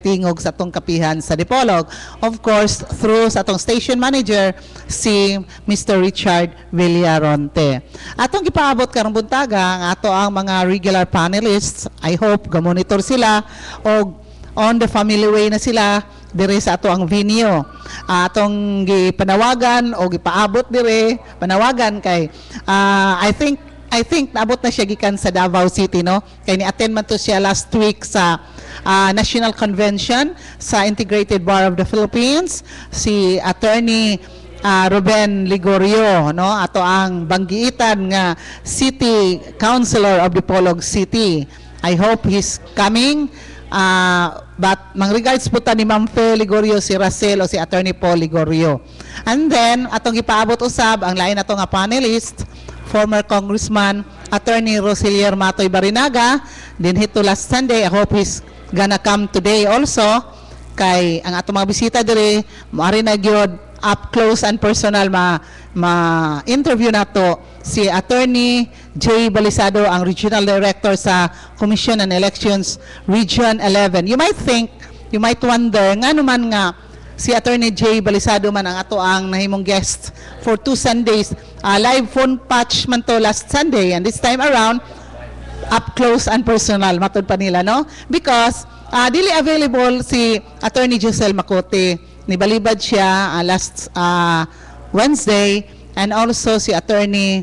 tingog sa atong kapihan sa Dipolog. Of course, through sa atong station manager, si Mr. Richard Villaronte. Atong gipaabot karong buntaga ang ato ang mga regular panelists. I hope gamonitor sila o on the family way na sila dire sa ato ang venue. Atong gipanawagan o gipaabot dire panawagan kay I think naabot na siya gikan sa Davao City, no? Kay ni-attend man to siya last week sa National Convention sa Integrated Bar of the Philippines. Si Attorney Ruben Ligorio, no? Ato ang banggiitan nga City Councilor of Dipolog City. I hope he's coming. But mang regards po ta ni Ma'am Fe Ligorio, si Racel o si Attorney Paul Ligorio. And then, atong ipaabot usab ang lain ato nga panelist, former Congressman Attorney Roselier Matoy Barinaga, din hito last Sunday. I hope he's gonna come today also. Kay ang ato mga bisita dire, maari na gyud up close and personal ma-interview nato si Attorney Jay Balisado, ang Regional Director sa Commission on Elections Region 11. You might wonder, nga naman nga si Attorney Jay Balisado man ang ato ang nahimong guest for 2 Sundays. Live phone patch man to last Sunday, and this time around up close and personal matod pa nila, no? Because dili available si Attorney Giselle Macote, nibalibad siya last Wednesday, and also si Attorney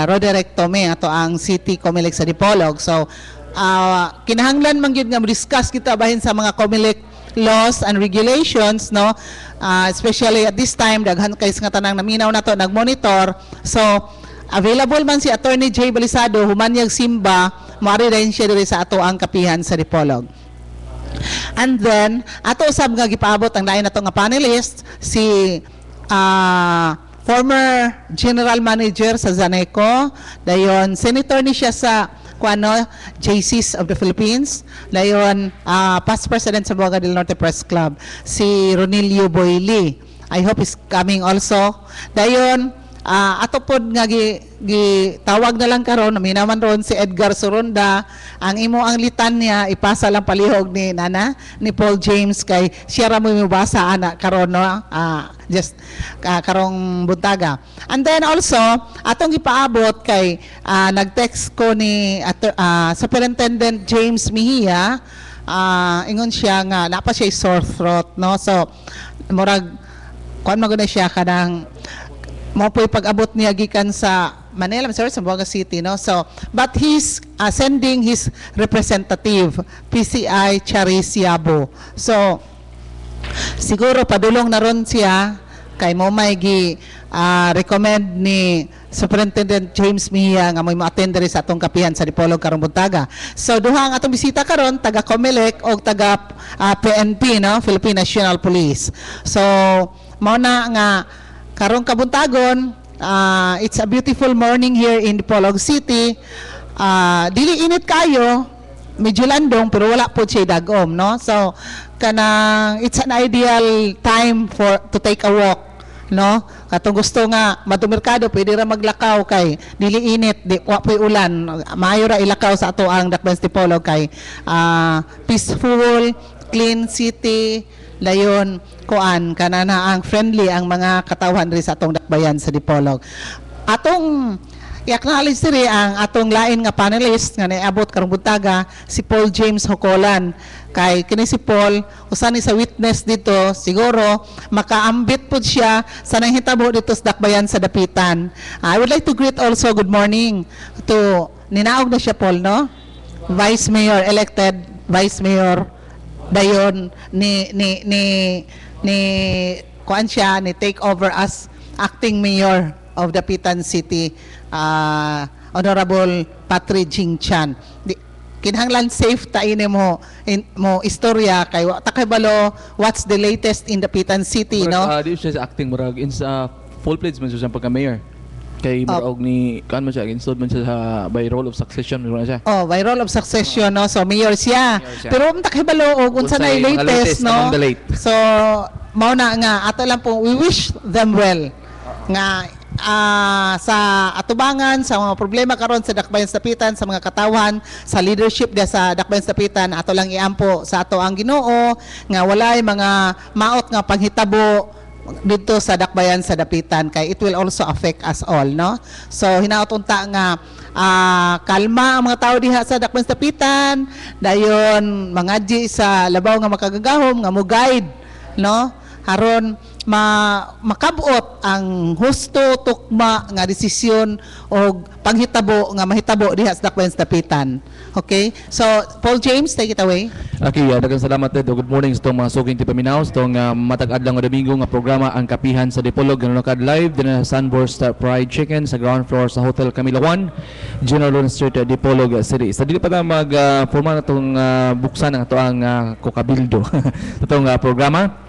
Roderick Tome, ato ang City Comelec sa Dipolog. So kinahanglan man gyud nga discuss kita bahin sa mga Comelec laws and regulations, no? Especially at this time daghan kay nga tanang naminaw nato nagmonitor. So available man si Attorney Jay Balisado humanyag simba, moari rin siya diri sa ato ang kapihan sa Dipolog. And then ato usab nga gipaabot ang lain nato nga panelist, si former General Manager sa Zaneco, dayon Senator ni siya sa JCs of the Philippines, dayon past President sa Boga del Norte Press Club, si Ronilio Boyli. I hope is coming also. Dayon ato pod nga tawag na lang karon, naminaman ron si Edgar Soronda. Ang imo ang litan niya ipasa lang palihog ni Paul James, kay siya ra mo mibasa ana karon, no? Just karong buntaga. And then also atong ipaabot kay nag-text ko ni Superintendent James Mejia, ingon siya nga napa siya sore throat, no? So murag kuan maguna siya kanang mo po'y pag-abot niya gikan sa Manila, sa Boga City, no? So, but he's sending his representative, PCI Charis Yabo. So, siguro padulong na ron siya kay mo may recommend ni Superintendent James Mejia nga may ma-attend sa atong kapihan sa Dipolog karong buntaga. So, duha ang atong bisita karon, taga Comelec o taga PNP, no? Philippine National Police. So, mao na nga karong kabuntagon, it's a beautiful morning here in Dipolog City. Dili init kayo, medyo landong pero wala po siya dagom, no? So kanang it's an ideal time to take a walk, no? Katong gusto nga madumerkado, pwede ra maglakaw kay dili init, wa po'y ulan, maayo ra ilakaw sa ato ang Dakbayan Dipolog kay peaceful, clean city. Dayon kuan kanana ang friendly ang mga katawhan diri sa atong Dakbayan sa Dipolog. Atong i-acknowledge diri ang atong lain nga panelist nga niabot karong buntaga, si Paul James Hocolan. Kay kini si Paul usa ni sa witness dito, siguro makaambit pud siya sa nanghitabo dito sa Dakbayan sa Dapitan. I would like to greet also good morning to ninaog na siya Paul, no? Vice Mayor, elected Vice Mayor dayon ni kuan siya ni take over as acting mayor of Dapitan City, Honorable Patri Jingchan. Kinahanglan safe ta ini mo istorya kay wa ta kay balo what's the latest in Dapitan City, no? Di siya acting murag in sa full pledge man siya pagka mayor. Kay murag ni kan man siya installed man siya sa by role of succession man siya. Oh, by role of succession, no? So mayor siya. Pero ta kay balo og unsa na latest, no? So mao na nga ato lang po we wish them well nga sa atubangan sa mga problema karon sa Dakbayan sa Dapitan, sa mga katawan, sa leadership dia sa Dakbayan sa Dapitan, ato lang iampo sa ato ang Ginoo nga walay mga maot nga panghitabo dito sa Dakbayan sa Dapitan, kay it will also affect us all, no? So hinaot unta nga kalma ang mga tao diha sa Dakbayan sa Dapitan, dayon mangadji sa labaw nga makagagahom nga mo guide, no? Haron makabot ang husto tukma nga desisyon o panghitabo nga mahitabo diha sa Dakbayan sa Dapitan. Okay? So, Paul James, take it away. Okay, daghang salamat Ted. Good morning sa itong mga suging tipaminaw, sa itong matag-adlang nga Domingo nga programa ang Kapihan sa Dipolog. Ganunakad live din na Sunburst Fried Chicken sa ground floor sa Hotel Camila 1, General Luna Street, Dipolog City. Sa dili pa na mag-forma na itong buksan ang ito ang kukabildo sa itong programa.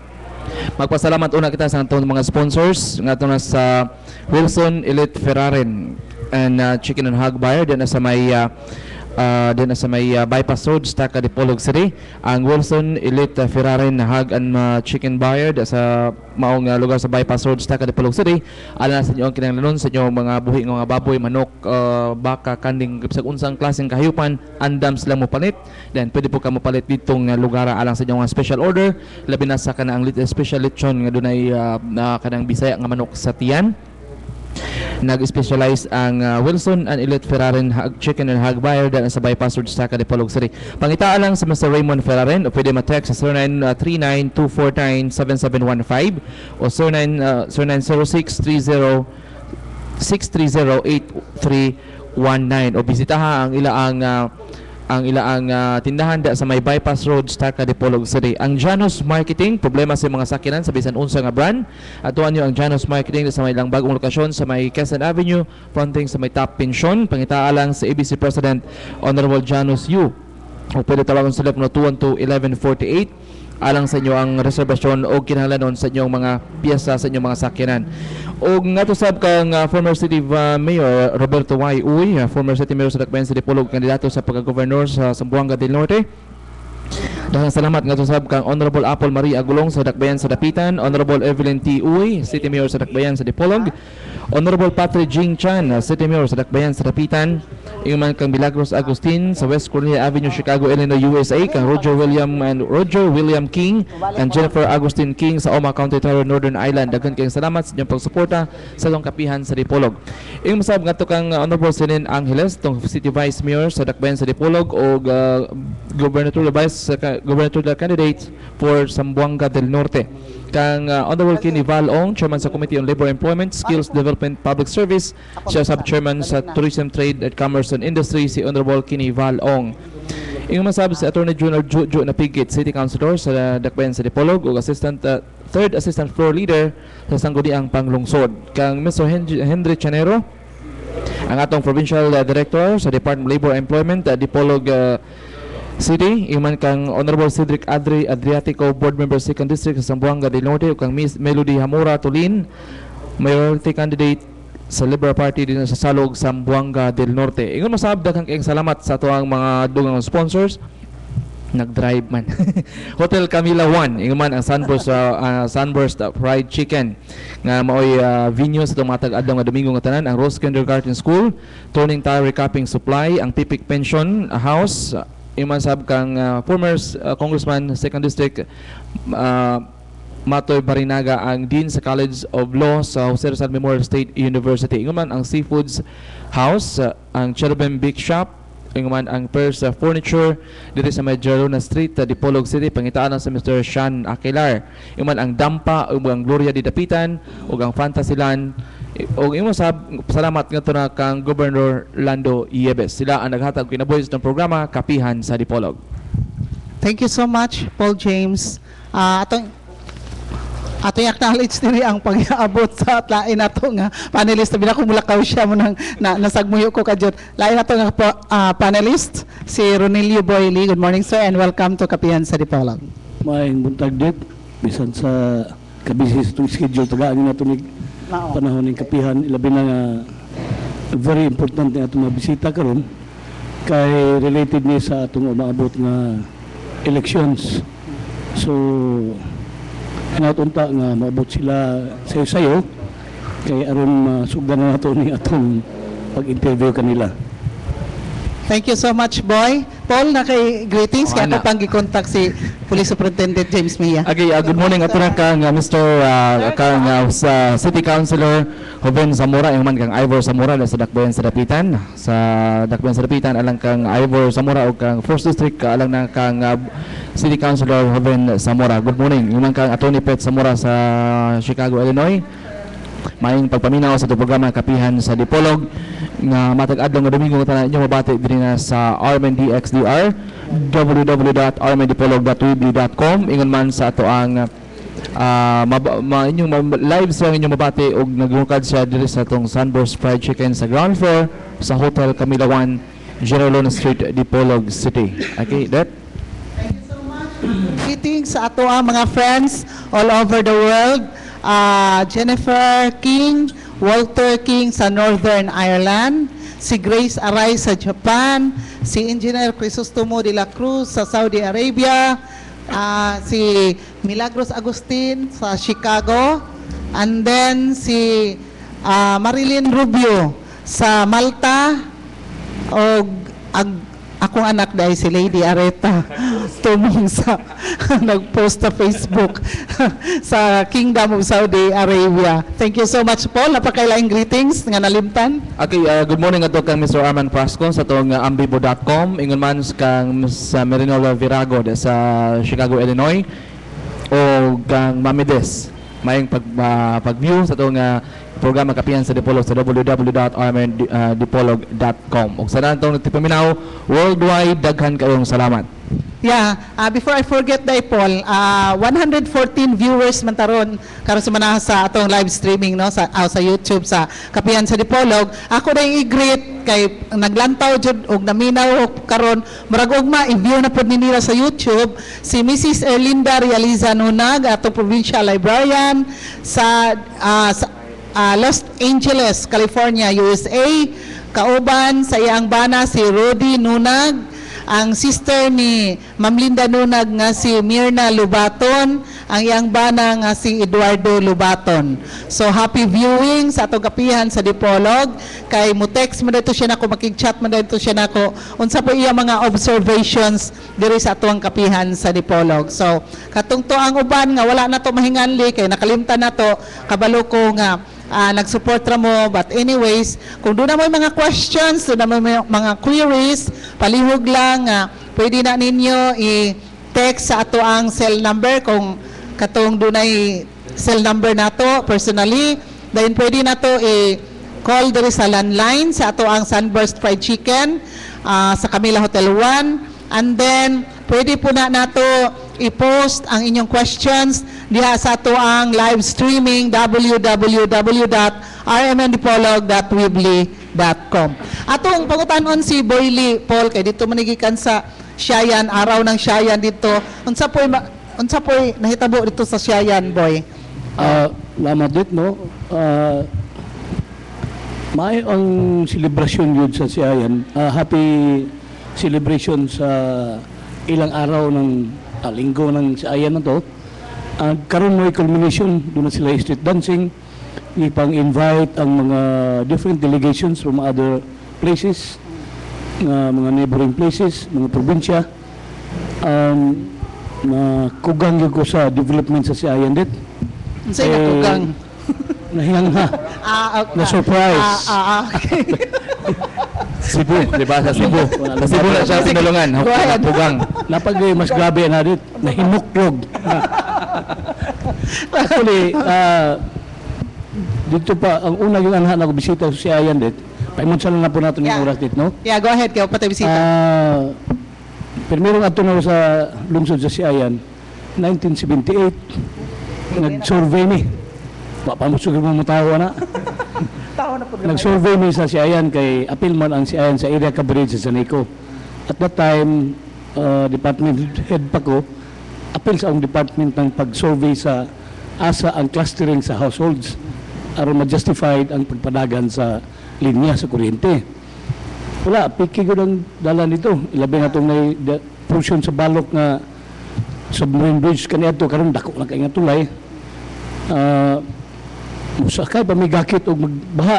Magpasalamat una kita sa atong mga sponsors nga ito na sa Wilson Elite Ferraren and Chicken and Hog Buyer din na sa may Bypass Road, Staka, Dipolog City. Ang Wilson Elite Ferraren Hog and Chicken Buyer sa maong lugar sa Bypass Road, Staka, Dipolog City. Alam na sa inyo ang kinahanglanon sa inyo mga buhi nga baboy, manok, baka, kanding, sa unsang klaseng kahayupan, andam sila mo palit. Then pwede po ka mo palit ditong lugar alang sa inyo nga special order. Labi na sa kanang special lechon nga dunay kanang Bisaya nga manok sa tiyan. Nag-specialize ang Wilson and Elite Ferraren Chicken and Hog Buyer dahil sa Bypass Road, Staka, Dipolog City. Pangitaan lang sa Mr. Raymond Ferraren o pwede ma-text sa 0939-249-7715 o 090630-630-8319 o bisitaha ang ilaang tindahan da sa may Bypass Road, Staka, Dipolog City. Ang Janus Marketing, problema sa mga sakinan sa bisan unsa nga brand. Atuan nyo ang Janus Marketing sa may lang bagong lokasyon sa may Quezon Avenue, fronting sa may Top Pension. Pangitaalang sa ABC President Honorable Janus Yu. O pwede tawagan sa telepono 212-1148 alang sa inyo ang reservasyon o kinahanglanon sa inyong mga piyesa sa inyong mga sakyanan. O nga to sab kang former City Mayor Roberto Y. Uy, former City Mayor sa Dakbayan sa Dipolog, kandidato sa pagka-governor sa Zamboanga del Norte. Daghang salamat nga to sab kang Honorable Apple Marie Agulong sa Dakbayan sa Dapitan, Honorable Evelyn T. Uy, City Mayor sa Dakbayan sa Dipolog, Honorable Patrick Jing Chan, City Mayor sa Dakbayan sa Dapitan, Inguman kang Milagros Agustin sa West Cornelia Avenue, Chicago, Illinois, USA, kang Roger William King and Jennifer Agustin King sa Oma County, Taro, Northern Ireland. Daghang kayong salamat sa inyong pagsuporta sa itong Kapihan sa Dipolog. Ing masab nga to kang Honorable Sinin Angeles, itong City Vice Mayor sa Dakbayan sa Dipolog o gubernatorial candidate for Zamboanga del Norte. Kang Honorable Kenny Valong, Chairman sa Committee on Labor, Employment, Skills Development, Public Service. Siya Sub-Chairman sa Tourism, Trade and Commerce and Industry, si Honorable Kenny Valong. Yung masabi si Attorney General Jojo Napigit, City Councilor sa Dakbayan sa Dipolog o Third Assistant Floor Leader sa Sangguniang Panglungsod. Kang Mr. Henry Chanero, ang atong Provincial Director sa Department of Labor and Employment, Dipolog City. Iman kang Honorable Cedric Adriatico, Board Member 2nd District sa Zamboanga del Norte, o kang Miss Melody Hamura Tulin, Mayoralty Candidate sa Liberal Party din sa Salog, Zamboanga del Norte. Ingon masabdag kang salamat sa ato ang mga dugang sponsors. Nag-drive man. Hotel Camila 1, ingon man ang Sunburst Fried Chicken nga maoy venue sa itong mga tag-adlaw nga Domingo nga tanan, ang Rose Kindergarten School, Turning Tire Recapping Supply, ang Pipic Pension House, iman sab kang former Congressman 2nd District Matoy Barinaga, ang Dean sa College of Law sa Jose Rizal Memorial State University. Inguman ang Seafoods House, ang Cherubim Bake Shop, inguman ang Pers Furniture dito sa Medjaluna Street, Dipolog City. Pangitaan sa Mr. Sean Aquilar. Inguman ang Dampa, ang Gloria di Dapitan, ug ang Fantasyland. O imo salamat nga to na kang Governor Lando Iebes. Sila ang naghatag kinabuhi ng programa Kapihan sa Dipolog. Thank you so much, Paul James. Atong acknowledge diri ang pag-aabot sa lain nato nga panelist. Bila ko mulakaw siya mo nang nasagmuyo ko kadjot. Lain nato nga panelist si Ronelio Boyli. Good morning, sir, and welcome to Kapihan sa Dipolog. Maayong buntag dit bisan sa kabisi sa schedule tagaan nato ni panahon ng Kapihan, ilabi na nga very important na itong mabisita karon kay related ni sa atong umaabot nga elections. So hinatunta nga maabot sila sayo-sayo Kay aron sugdan na nato ni atong pag-interview kanila. Thank you so much, Boy. Paul, greetings. Kaya Ana. ako pang gikontak si Police Superintendent James Mia. Okay, good morning ato na kang Mr. Sa City Councilor Joven Zamora, yung man kang Ivor Zamora sa Dakbayan sa Dapitan. Sa Dakbayan sa Dapitan alang kang Ivor Zamora o kang First District alang na kang City Councilor Joven Zamora. Good morning. Yung man kang Attorney Pet Zamora sa Chicago, Illinois. Maayong pagpaminaw sa programa Kapihan sa Dipolog nga matag adlaw nga Domingo tanan inyo mabati diri na sa RMNDXDR www.rmndipolog.weebly.com ingon man sa ato ang inyong live sa inyong mabati og naglungkad siya diri sa atong Sunburst Fried Chicken sa ground floor sa Hotel Camilawan, General Street, Dipolog City. Okay, that Greetings sa ato ang mga friends all over the world. Jennifer King, Walter King sa Northern Ireland, si Grace Aray sa Japan, si Engineer Crisostomo de la Cruz sa Saudi Arabia, si Milagros Agustin sa Chicago, and then si Marilyn Rubio sa Malta, o akong anak dahil si Lady Areta tumong sa nag-post sa Facebook sa Kingdom of Saudi Arabia. Thank you so much, Paul. Napakailaing greetings nga nalimtan. Okay, good morning ato kang Mr. Arman Frasco sa atong ambibo.com. Ingon man kang sa Merinola Virago sa Chicago, Illinois. O kang Mamides. Mayong pag-view sa atong programa Kapihan sa Dipolog sa www.rmndipolog.com. O sa nantong nagtipaminaw, worldwide, daghan kayong salamat. Yeah, before I forget day, Paul, 114 viewers man taron karon sa manaha sa atong live streaming no sa YouTube sa Kapihan sa Dipolog. Ako na i-greet kay naglantaw jud og naminaw karon murag ugma i-view na pud nila sa YouTube si Mrs. Erlinda Realiza Nunag atong provincial librarian sa Los Angeles, California, USA. Kauban sa iyang bana si Rudy Nunag, ang sister ni Ma'am Linda Nunag nga si Mirna Lubaton, ang iyang bana nga si Eduardo Lubaton. So happy viewing sa atong Kapihan sa Dipolog. Kay mo text mo dito siya nako, makig-chat mo dito siya nako. Unsa po iya mga observations diri sa atong Kapihan sa Dipolog. So katong to ang uban nga wala na to mahinganli kay nakalimtan na to, kabalo ko nga nag-support ra mo. But anyways, kung doon na mo mga questions, doon na mo mga queries, palihog lang, pwede na ninyo i-text sa ato ang cell number kung katong doon ay cell number na to personally. Then pwede na to i-call diri sa landline sa ato ang Sunburst Fried Chicken sa Camila Hotel 1. And then pwede po na nato i-post ang inyong questions diha sa ato ang live streaming www.rmndipolog.weebly.com. Atong pangutanon si Boyli Paul kay dito manigikan sa Siayan, araw ng Siayan dito. Unsa po'y nahitabo dito sa Siayan, Boy? Lamat dit, no? May ang celebration yun sa Siayan. Happy celebration sa ilang araw ng linggo ng Siayan na to. Karon mo culmination, doon na sila street dancing. Ipang-invite ang mga different delegations from other places, mga neighboring places, mga probinsya. Kugang yun ko sa development sa Siayan dit. Say na kugang. Nahingang na. Okay. Na-surprise. Okay. Cebu, di ba? Sa Cebu. Sa Cebu na siya pinulungan. Go ahead. Pugang. Napag mas grabe na dit. Nahimuklog. Actually, dito pa, ang una yung anhan ako bisita sa Siayan dit. Paimunsa lang na po natin yung oras dit, no? Yeah, go ahead. Kaya pati bisita. Primero nga ito na sa lungsod sa Siayan, 1978, nag-survey ni. Papamusugin mo matawa na. Nag-survey ni sa Siayan kay apil man ang Siayan sa area coverage sa Sanico. At that time, department head pa ko, apil sa ang department ng pag-survey sa asa ang clustering sa households aron ma-justified ang pagpadagan sa linya sa kuryente. Wala, piki ko ng dala nito. Ilabi na itong may portion sa balok na submarine bridge kanito, karon dako na kay nga tulay. musakay pamigakit og magbaha.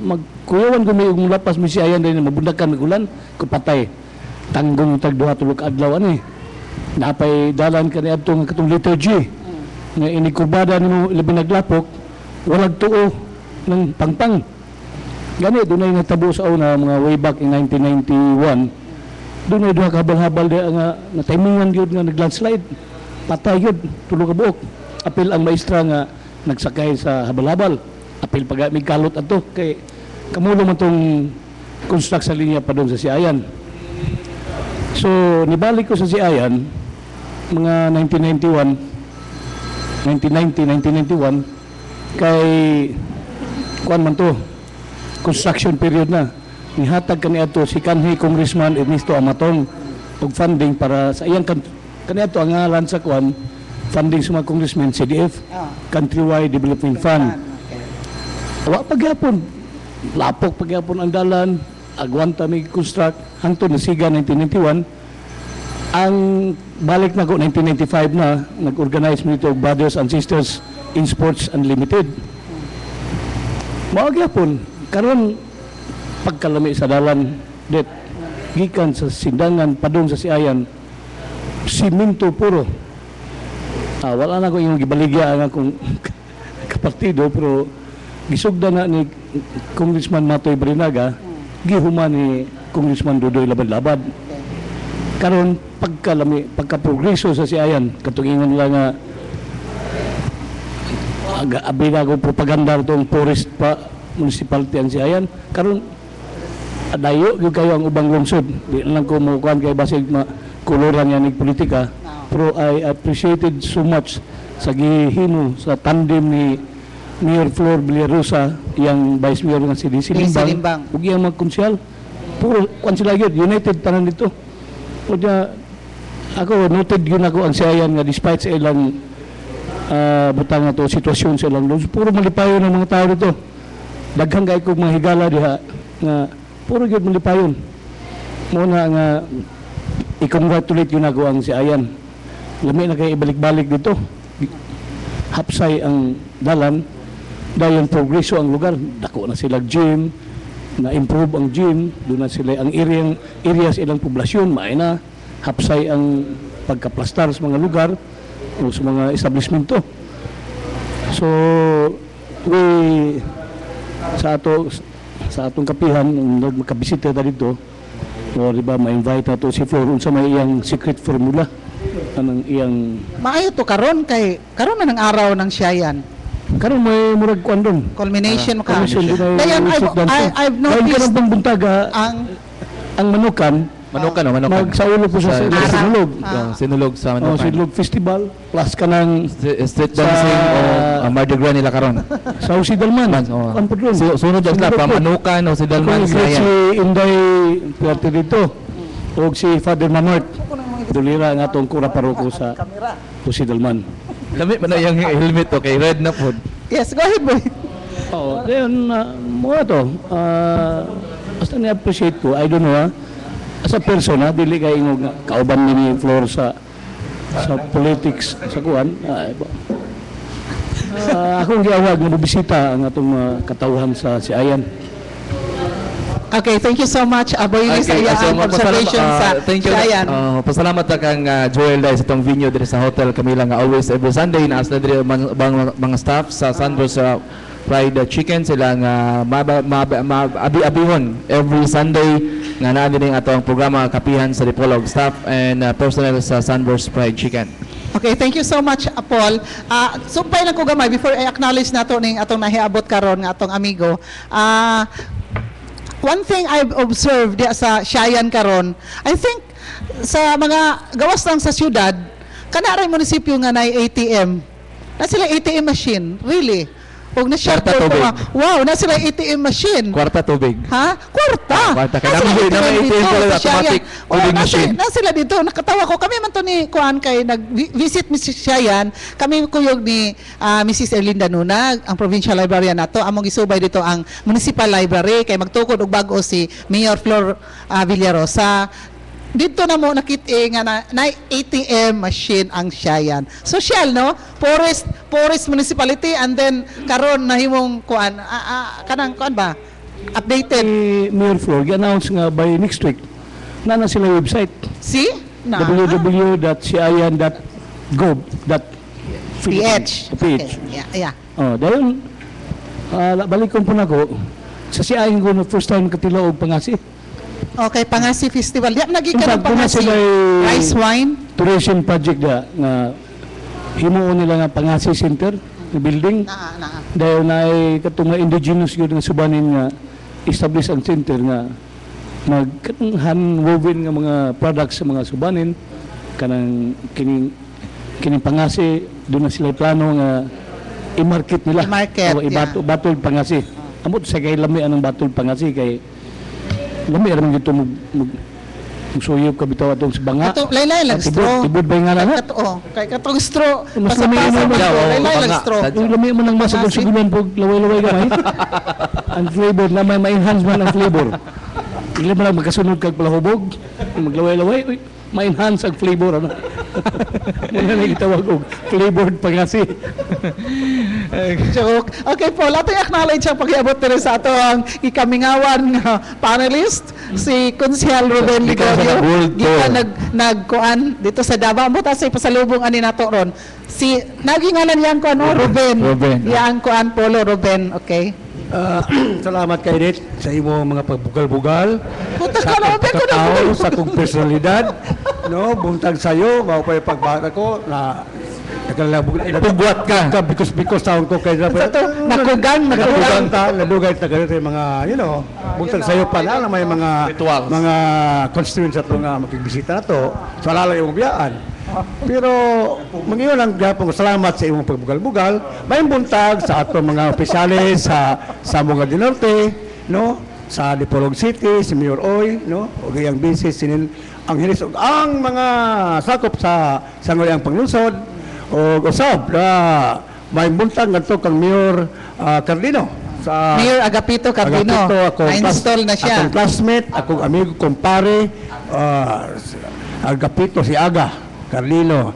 Magkuyawan gumi og mulapas mi si ayan din mabundakan magulan ko patay. Tanggong tag duha tulog adlaw ani. Napay dalan kani adto nga katong liturgy. Nga inikurbada nimo labi naglapok, walag tuo ng pangpang. Gani dunay natabo sa una mga way back in 1991. Dunay duha ka habal-habal nga timingan gyud nga naglandslide. Patay gyud tulo ka buok. Apil ang maestra nga nagsakay sa habal-habal. Apil pag may kalot ato kay kamulo man tong construct sa linya pa doon sa Siayan. So nibalik ko sa Siayan mga 1991 kay kuan man to construction period na nihatag kani ato si kanhi Congressman Ernesto Amatong og funding para sa iyang kani ato ang ngalan sa kuan funding sa mga congressmen CDF Countrywide Development Fund. Wa pagyapon lapok pagyapon ang dalan agwanta may construct hangtod na siga 1991 ang balik na ko 1995 na nag-organize mo ito Brothers and Sisters in Sports Unlimited. Mao gyapon karon pagkalami sa dalan det gikan sa sindangan padung sa Siayan simento puro. Wala na ko yung gibaligya ang akong kapartido pero gisugda na ni Congressman Matoy Barinaga gihuman ni Congressman Dudoy Labad-Labad. Karon pagka-progreso sa Siayan katungingon nila nga abi na ko propaganda itong forest pa municipality ang Siayan karon dayo gyud kayo ang ubang lungsod di lang ko mo kuan kay basig koloran yan ng politika pero I appreciated so much sa gihimo sa tandem ni Mayor Flor Villarosa yang Vice Mayor nga si DC Limbang ug iyang mga konsyal puro kuan sila gyud united tanan dito o dia ako noted yun ako ang Siayan nga despite sa ilang butang na to sitwasyon sa ilang lungsod puro malipayon ng mga tao dito daghang kay kog mga higala diha nga puro gyud malipayon mo na nga i-congratulate yun ako ang Siayan lami na kayo ibalik-balik dito hapsay ang dalan dahil progreso ang lugar dako na sila gym na-improve ang gym doon na sila ang areas ilang poblasyon maay na hapsay ang pagkaplastar sa mga lugar o sa mga establishmento so we sa atong kapihan nung magkabisita na dito o diba ma-invite na to si Flor unsa may iyang secret formula anang iyang Maayo to karon kay karon na ng araw ng Siayan. karon may murag kuan doon Culmination mo ka. commission Dayan, I've noticed karon pang buntaga ang manukan magsaulo po sa sinulog sinulog sa Manukan sinulog festival plus ka ng street dancing o Mardi Gras nila karon sa Jose Dalman ang padron sunod sila pa Manukan o si Dalman si Inday Puerte dito o si Father Manort dulira nga itong kura paroko sa Jose Dalman lami man na yung helmet okay red na po Yes, go ahead, boy. oo then mo to basta ni-appreciate ko I don't know as a person dili kay ingog kauban ni Flor sa politics sa kuan akong giawag nga bisita ang atong katawhan sa Siayan. Okay, thank you so much, Aboy Liz, ang observation sa Siayan. Pasalamat na kang Joel dahil sa itong venue dito sa hotel Camila nga always every Sunday naas na dito mga staff sa Sandros fried chicken sila nga abi-abihon every Sunday nga naa din ato ang programa kapihan sa Dipolog staff and personnel sa Sandros fried chicken. Okay, thank you so much, Paul. Sumpay lang ko gamay before I acknowledge nato ning atong nahiabot karon nga atong amigo. One thing I've observed sa Siayan karon, I think sa mga gawas lang sa syudad, kana ray munisipyo nga nay ATM. Na sila ATM machine, really. Og na share Kwarta ko tubig. wow, na sila ATM machine. Kwarta tubig. Ha? Kwarta. Kwarta. Kaya Na sila namin ATM dito pala, sa automatic Siayan. tubig machine. Na sila dito, nakatawa ko. Kami man to ni Kuan kay nag-visit Mrs. Siayan. Kami kuyog ni Mrs. Erlinda Nunag, ang provincial librarian nato. Among isubay dito ang municipal library kay magtukod og bag-o si Mayor Flor Villarosa. dito na mo nakita nga na ATM machine ang Siayan. So Shell, no? Forest municipality and then karon nahimong kuan kanang kuan ba? Updated. Mayor Flor, i-announce nga by next week. Na sila website. See? Na. www.cian.gov.ph. Okay. Yeah. Oh, dahil balik ko po na ko sa Siayan ko na first time katila og pangasi. Okay, Pangasi Festival. Di naging In ka ng fact, doon na Pangasi. sila Rice wine. tourism project nga himuon nila nga Pangasi Center na building. Na. Dahil na ay katong nga indigenous yun nga subanin nga establish ang center nga magkatong hand-woven nga mga products sa mga subanin kanang kining Pangasi doon na sila plano nga i-market nila. I-market, O, batol Pangasi. Amot sa kay lami anong batol Pangasi kay lami ra man gito suyop ka bitaw atong sa banga. Ato laylay lang straw. Tibod ba nga na? Kay katong straw. Mas Pasapasa lami mo mo to, ba? laylay lang Banga. straw. Yung lami mo nang masagol Pangasi. sigulan po laway-laway gamay. Ang flavor na may ma-enhance man ang flavor. Hindi mo lang magkasunod kag palahubog. Maglaway-laway, uy, ma-enhance ang flavor ano. Muna na itawag og flavored Pangasi. Joke. Okay po, lahat yung acknowledge ang pag-iabot nila sa ato ang ikamingawan nga panelist, si Konsyal Ruben Ligorio. Gita nagkuan dito sa Davao. Mo ta sa pasalubong ani nato ron. Si nagingalan yang kuan Ruben. Yang kuan Polo Ruben, okay? Salamat kay Edith sa imo mga pagbugal-bugal. Puta Sa ka na, akong pagkatao, sa akong personalidad. No, buntag sa'yo, mao pa yung pagbata ko na Pugwat ka. Because taon ko kay Sa to, nakugang ta, nadugay ta ganito yung mga, buntag sa'yo pala na may mga Rituals. mga constituents ato nga makigbisita na to. So alala yung biyaan. Pero mangiyon lang gyapon ko salamat sa imong pagbugal-bugal. May buntag sa ato mga opisyalis sa mga Dinorte, no? Sa Dipolog City, si Mayor Oy, no? O gayang business sinin ang hilis ug ang mga sakop sa sangoyang panglungsod o usab na may buntag ngadto kang Mayor Cardino sa Mayor Agapito Cardino. Na-install na siya. Akong classmate, akong amigo, kumpare, Agapito si Aga Carlino,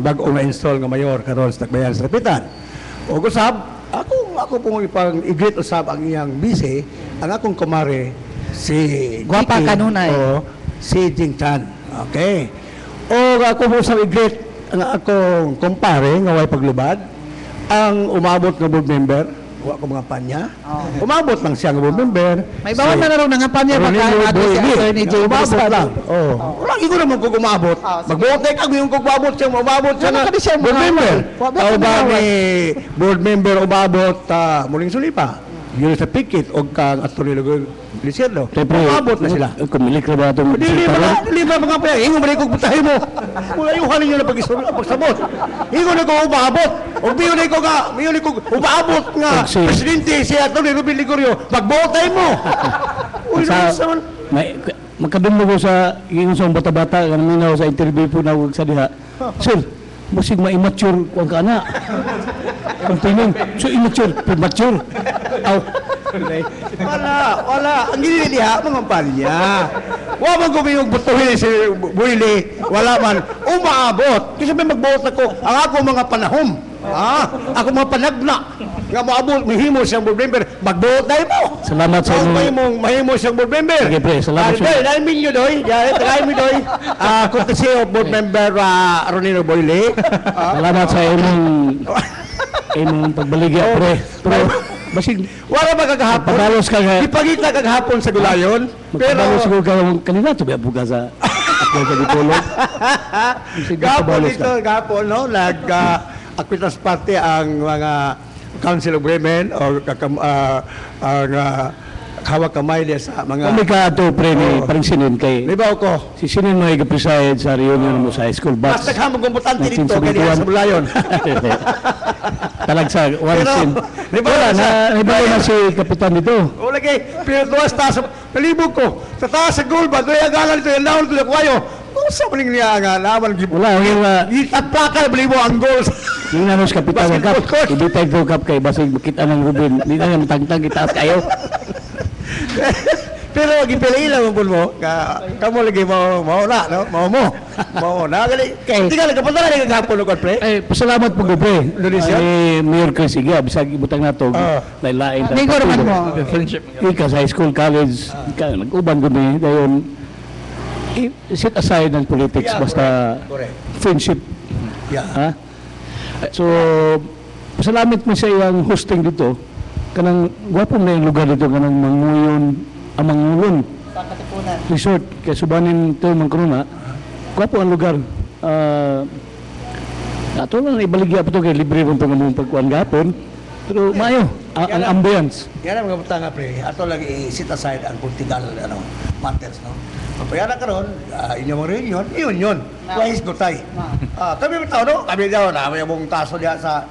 bagong na-install nga mayor karon sa Tacbayan sa Kapitan. O usab, ako pong ipang-igreet usab ang iyang bise, ang akong kumare, si Guwapa Jiki, kanunay. o si Jing Chan. Okay. O ako po sa igreet ang akong kumpare nga way paglubad, ang umabot nga board member, wa ko mga panya. Umabot lang siya nga board member. May bawal na rin nga pa niya baka si Attorney J. Umabot lang. Wala ko naman kung umabot. Magbuot na kag yung kung umabot siya, umabot siya Wala na ka di siya board umabot. member. Wala ka Tao ba umabot. ni board member umabot muling sulipa? Yun sa pikit o kang Atty. Licerdo. Umabot na sila. Kumilik na ba itong Dili ba mga pa, ingo balik kog butahin mo. Wala yung halin nyo na pagsabot. Ingo na ko umabot. O biyo na ko nga, biyo na ko umabot nga. Kasi- Presidente si Atty. Ruben Ligorio, magbotay mo. Uy, Sa- naman. Makadumlo ko sa ingon sa bata-bata nga minaw sa interview po na huwag sa diha. Sir, musig ma-immature kung ka na. Ang tingin, so immature, premature. Aw, Wala. Ang giniliha, mga pali niya. Wala man kumiyong butuhin si Buili. Wala man. Umaabot. Kasi may magbot ako. Ang ako mga panahom. Ako mga panagna. Nga maabot, mahimo siyang board member. Magbot tayo mo. Salamat sa Kung inyong- mahimo siyang board member. Sige, pre, salamat sa- Dahil minyo doy. Dahil minyo doy. Courtesy of board member Ronino Buili. salamat sa imong pagbaligya, pre. Pero, basig, Wala magkagahapon. Pagbalos ka nga. Ipagita kagahapon sa gulayon. magpabalo Pero siguro ka kanina, ito buga sa ako sa dipolog. Sige, Gapon pabalos dito, ka. gapon, no? Nag-acquittance party ang mga Council of Women o ang hawak kamay niya sa Kami mga... ka ito, pre, ni parang sinin kay... Libaw ko. Si Sinin may preside sa reunion mo sa high school Mas batch. naghamang kumputante dito 1971. kaya sa Bulayon. Talag sa one Pero, scene. di ba Wala sa- na, ibalo na si Kapitan dito. O lagi, pinutuwas taas sa palibog ko. Sa taas sa goal ba? Doon yung agalan ito, yung naon ko yung kwayo. Kung sa maling niya nga, naman, Wala, wala. Itaplaka, balibo ang goal. Yung nanos Kapitan ng Cup, Basketball court. ibitay ko Cup kay basig makita ng Ruben. Hindi na nga matangtang itaas kayo. Pero gipili lang mo, kamo lagi mo na, no? Mo na gali. Di ka nagkapunta na gahapon ko pre. Ay, pasalamat po pre. Indonesia? Ay, Mayor Krisiga, bisag ibutang nato. Lain-lain. Amigo naman mo. Friendship. Ika sa high school, college, nag-uban kami. Dayon, set aside ng politics, Yeah, basta correct. friendship. Yeah. Ha? So, pasalamat mo sa iyang hosting dito. Kanang gwapong na yung lugar dito, kanang Mangulon Resort. Kaya subanin ito yung Mangkuruna. Gwapo ang lugar. Ato lang ibaligya pa ito kay libre rin itong among pagkuhan gapon. Pero mayo, ang ambience. Yan ang mga butang nga pre, ato lagi i-set aside ang political matters, no? Papayana karon, inyong mga reunion, yun. Wais gutay. Kami bitaw, no? Kami daw na may mong taso diya sa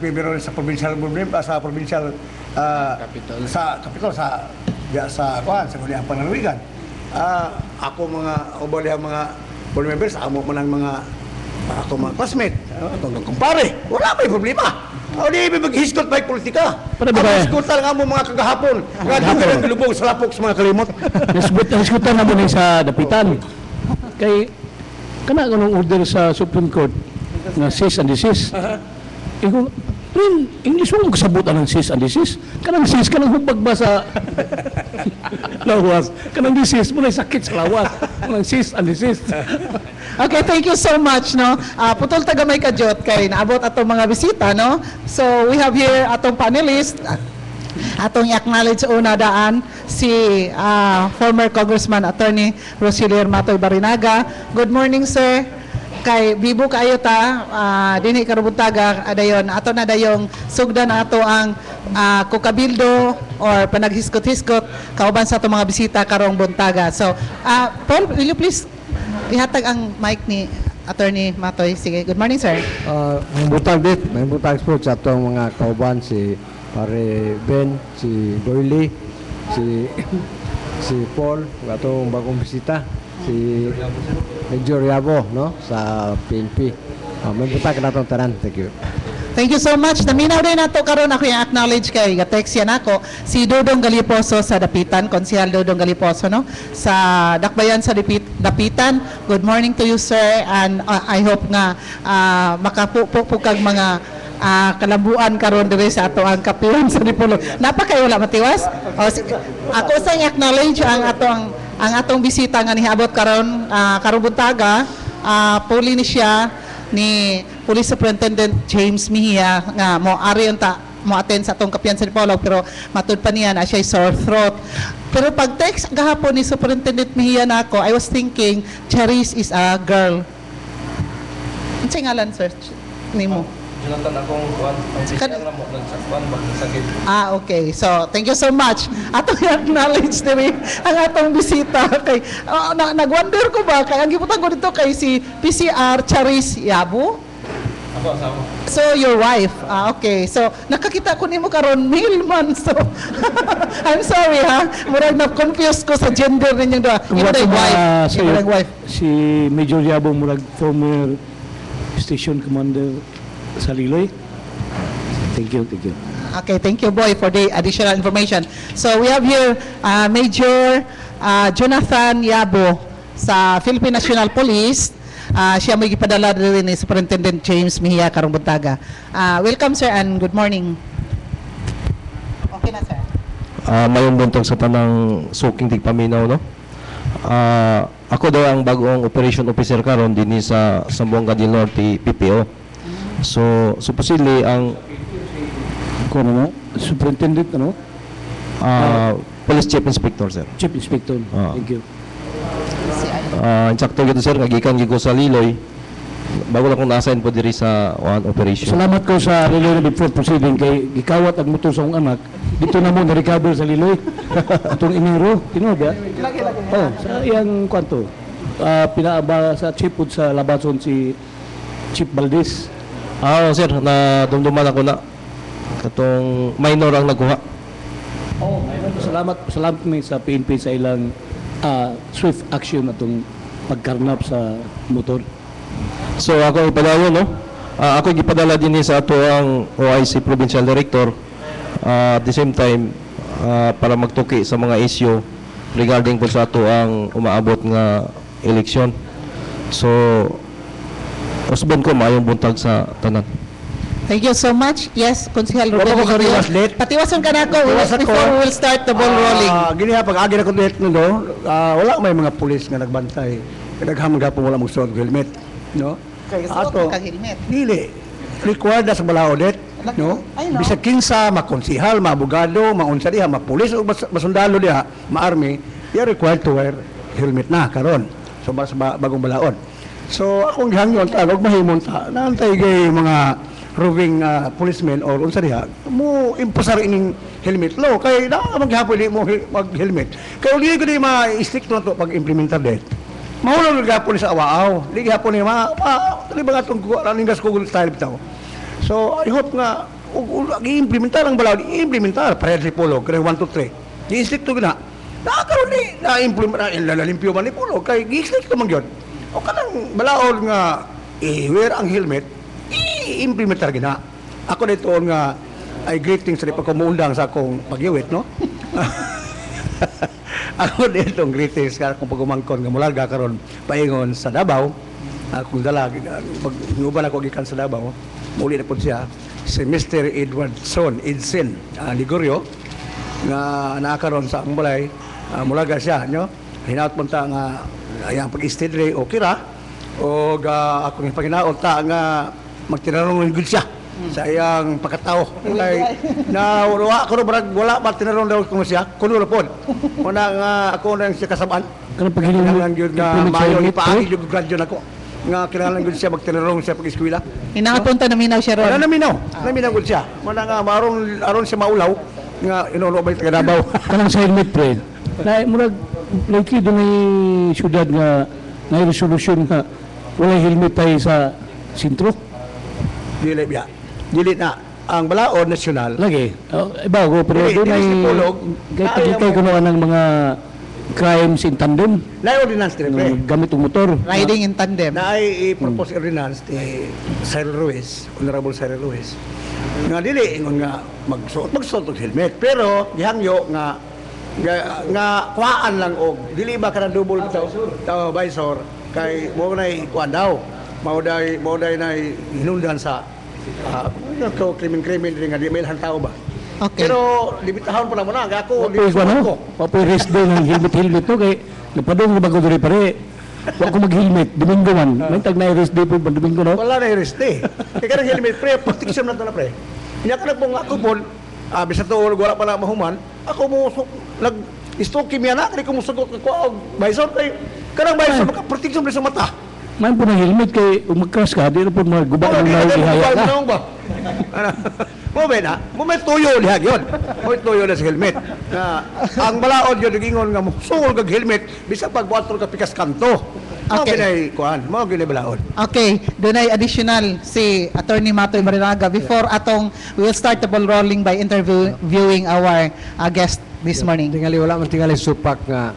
meron sa provincial problem, sa provincial sa capital sa kuan sa kuliang pananawigan. Ako mga ubali mga board members, amo man ang mga ako mga classmate, itong kumpare, wala may problema. O di mag-hiskot may politika. Para ba kaya? Hiskot lang ang mga kagahapon. Kagahapon ang lubog sa lapok sa mga kalimot. Naskutan na mo na sa dapitan. Kay, kana nung order sa Supreme Court na cease and desist. Ikaw, Rin, English mo kasabutan ng cease and desist. Kanang cease, kanang hubag ba sa lawas. Kanang desist mo na sakit sa lawas. Kanang cease and desist. Okay, thank you so much, no? Putol tagamay ka Jot kay naabot atong mga bisita, no? So we have here atong panelist, atong i-acknowledge una daan si former Congressman Attorney Rosilier Matoy Barinaga. Good morning, sir. Kay bibo kayo ta, dinhi karubuntaga adayon ato na dayong sugdan ato ang kukabildo or panaghiskot-hiskot kauban sa atong mga bisita karong buntaga. So, Paul, will you please ihatag ang mic ni Attorney Matoy. Sige, good morning, sir. May butang sports sa itong mga kauban, si Pare Ben, si Doyle, si Paul, atong bagong bisita, si Major Yabo, no, sa PNP. May butang na itong tanan. Thank you. Thank you so much. Naminaw rin nato karon ako yung acknowledge kay gatext yan ako si Dodong Galiposo sa Dapitan, Konsehal Dodong Galiposo, no, sa Dakbayan sa Dapitan. Good morning to you, sir, and I hope nga makapupok kag mga kalambuan karon diri sa ato ang kapiwan sa Dipolog. Napakayo wala matiwas. Ako sa acknowledge ang atong bisita nga nihabot karon karong buntaga, puli ni siya ni Police Superintendent James Mejia nga mo attend sa atong kapiyan sa Dipolog pero matud pa niya na siya sore throat. Pero pag text gahapon ni Superintendent Mejia nako, I was thinking Charis is a girl. Unsay ngalan, sir? Nimo? Jonathan akong kuan, ang sisya nga mo nagsakwan magsakit. Okay. So, thank you so much. Atong acknowledge diri ang atong bisita kay nagwonder ko ba kay ang gibutan ko dito kay si PCR Charis Yabo. Ako asawa. So, your wife. Okay. So, nakakita ko nimo karon male man. So, I'm sorry ha. Murag na-confuse ko sa gender ninyong doa. Imo day wife. Imo day wife. Si Major Yabo Murag, former station commander sa Liloy. Thank you. Okay, thank you, boy, for the additional information. So, we have here Major Jonathan Yabo sa Philippine National Police. Siya may gipadala rin ni Superintendent James Mejia karong buntaga. Welcome, sir, and good morning. Okay na, sir. Mayong buntong sa tanang suking tigpaminaw, no? Ako daw ang bagong operation officer karon dinhi sa Zamboanga del Norte PPO. So supposedly ang Superintendent, Police Chief Inspector, sir. Chief Inspector. Thank you. Insakto gito, sir, kagikan gigo sa Liloy. Bago lang kung na-assign po diri sa one operation. Salamat ko sa Liloy before proceeding kay gikawat ang motor sa akong anak. Dito na mo na-recover sa Liloy. Itong Enero, tinood ba? Sa iyang kwanto. Pinaaba sa chief food sa Labason si Chief Valdez. Sir, na dumduman ako na. Katong minor ang nakuha. Salamat mi sa PNP sa ilang swift action atong pagkarnap sa motor. So ako ipadala, no? Ako gipadala din sa ato ang OIC Provincial Director at the same time para magtuki sa mga issue regarding po sa ato ang umaabot nga eleksyon. So usbon ko maayong buntag sa tanan. Thank you so much. Yes, Konsehal Wala ko kariwas late. Patiwasan ka na ako Patiwas ako. before we will start the ball rolling. Gini ha, pag agi na ko dito no, wala may mga pulis nga nagbantay. Naghamon gapon wala magsuot og helmet, no? Kaya suot ka helmet. Dili. Required na sa balaod no? I know. Bisag kinsa, makonsihal, maabogado, maunsa diha, mapulis o masundalo diha, ma-army, you're required to wear helmet na karon. So sa bagong balaod. So akong gihangyon og mahimon ta, naantay gay mga roving policemen or unsa diha mo imposar ining helmet law kay na maghapon di mo mag-helmet kay uli ko di ma-strict na to pag implementar det mahulog gapon sa awaaw di gapon ni di ba atong running gas Google style bitaw so I hope nga i-implementar ang balaod i-implementar para si Pulog kay 1 2 3 i-strict to gina karon ni na-implement na limpyo man ni Pulog kay i-strict to man gyud o kanang balaod nga i-wear ang helmet i-implementar gina. Ako dito nga ay greetings sa pagkumuundang sa akong pagyawit, no? Ako dito greetings sa akong pagumangkon nga mularga karon paingon sa Davao. Akong dalag pag-uban ako gikan sa Davao. Muli na po siya si Mr. Edwardson Edson Ligorio nga nakaroon sa akong balay. Mularga siya, no? Hinaut mo ta nga ayang pag-istidre o kira o akong ipaginaot ta nga magtinarong ng siya sa iyang pagkatao. Na wala ba tinarong daw kung siya? Kuno na po. Una nga ako na siya kasabaan. Kanang paghiling Kailangan yun nga mayo ipaagi yung gradyon ako. Nga kailangan yun siya magtinarong siya pag-eskwila. Inapunta na minaw siya Wala ron. naminaw. Naminaw yun siya. Muna nga aron siya maulaw. Nga inuno ba yung taga-Davao. Kanang sa helmet pre. Na murag likely doon ay syudad nga na resolution nga wala helmet tayo sa sentro. Dili biya. Dili na. Ang balaod nasyonal. Lagi. Iba ko pero Dili, doon ay dili si Pulog. kay kuno ng mga crimes in tandem. Na ordinance dire pre. Gamit ang motor. Riding in tandem. Na ay i-propose ordinance ni Cyril Ruiz, Honorable Cyril Ruiz. Nga dili ingon nga magsuot og helmet pero gihangyo nga kuhaan lang og dili ba kana double taw visor kay mo nay kuan daw. Mao day na hinundan sa krimen nga di may tao ba. Okay. Pero limitahan pa naman na ako Papoy ko no? Papoy rest day ng helmet to kay napadong na bago diri pare. Wa ko mag-helmet Domingo man. May tag na rest day po Domingo no. wala na i-rest eh. Kaya ka ng helmet, pre, protection na ito na, pre. Hindi ako nagpong ako po, bisa to, wala pa na mahuman, ako mo, nag-stalk kimya na, kaya ko mo sugot ko, visor, kay, kanang visor, maka-protection sa mata. Man po ng helmet kay umagkas ka, di na po maguba ng naugihaya ka. Mo ba na? Mo may tuyo lihag yun. Mo may tuyo na sa helmet. Ang balaod yun, nagingon nga mo, sungol kag helmet, bisa pagbuhat ka pikas kanto. Mo Okay. ginay, kuhan, mo ginay balaod. Okay, doon ay additional si Attorney Matoy Marinaga before we will start the ball rolling by interviewing our guest this morning. Tingali wala man tingali supak nga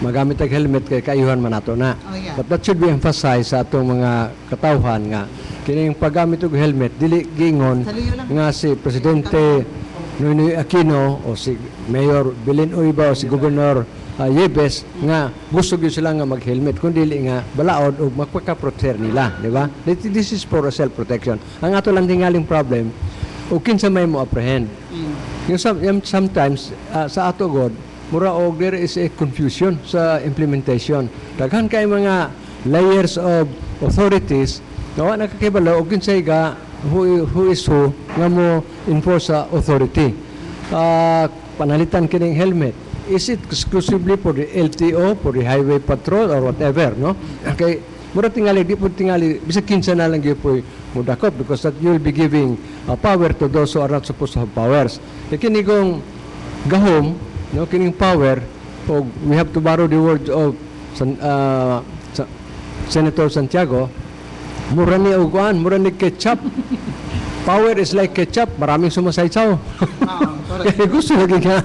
magamit ang helmet kay kaayuhan man nato na. Oh, yeah. But that should be emphasized sa atong mga katawhan nga kining paggamit og helmet dili gingon nga si Presidente Noynoy Aquino o si Mayor Bilin Uyba o si Governor Yebes nga gusto gyud sila nga mag-helmet kun dili nga balaod og magpaka-protect nila, di ba? This is for self-protection. Ang ato lang tingaling problem o kinsa may mo apprehend. Yung sometimes sa ato god mura og there is a confusion sa implementation. Daghan kay mga layers of authorities nga nakakibalo og kinsay ga who is who nga mo enforce sa authority. Panalitan kining helmet. Is it exclusively for the LTO, for the highway patrol or whatever, no? Okay, mura tingali di po tingali bisag kinsa na lang gyud po mudakop because that you will be giving power to those who are not supposed to have powers. Kini kung gahom no kining power o we have to borrow the words of Senator Santiago mura ni uguan mura ni ketchup power is like ketchup maraming sumasaysaw kaya gusto lagi nga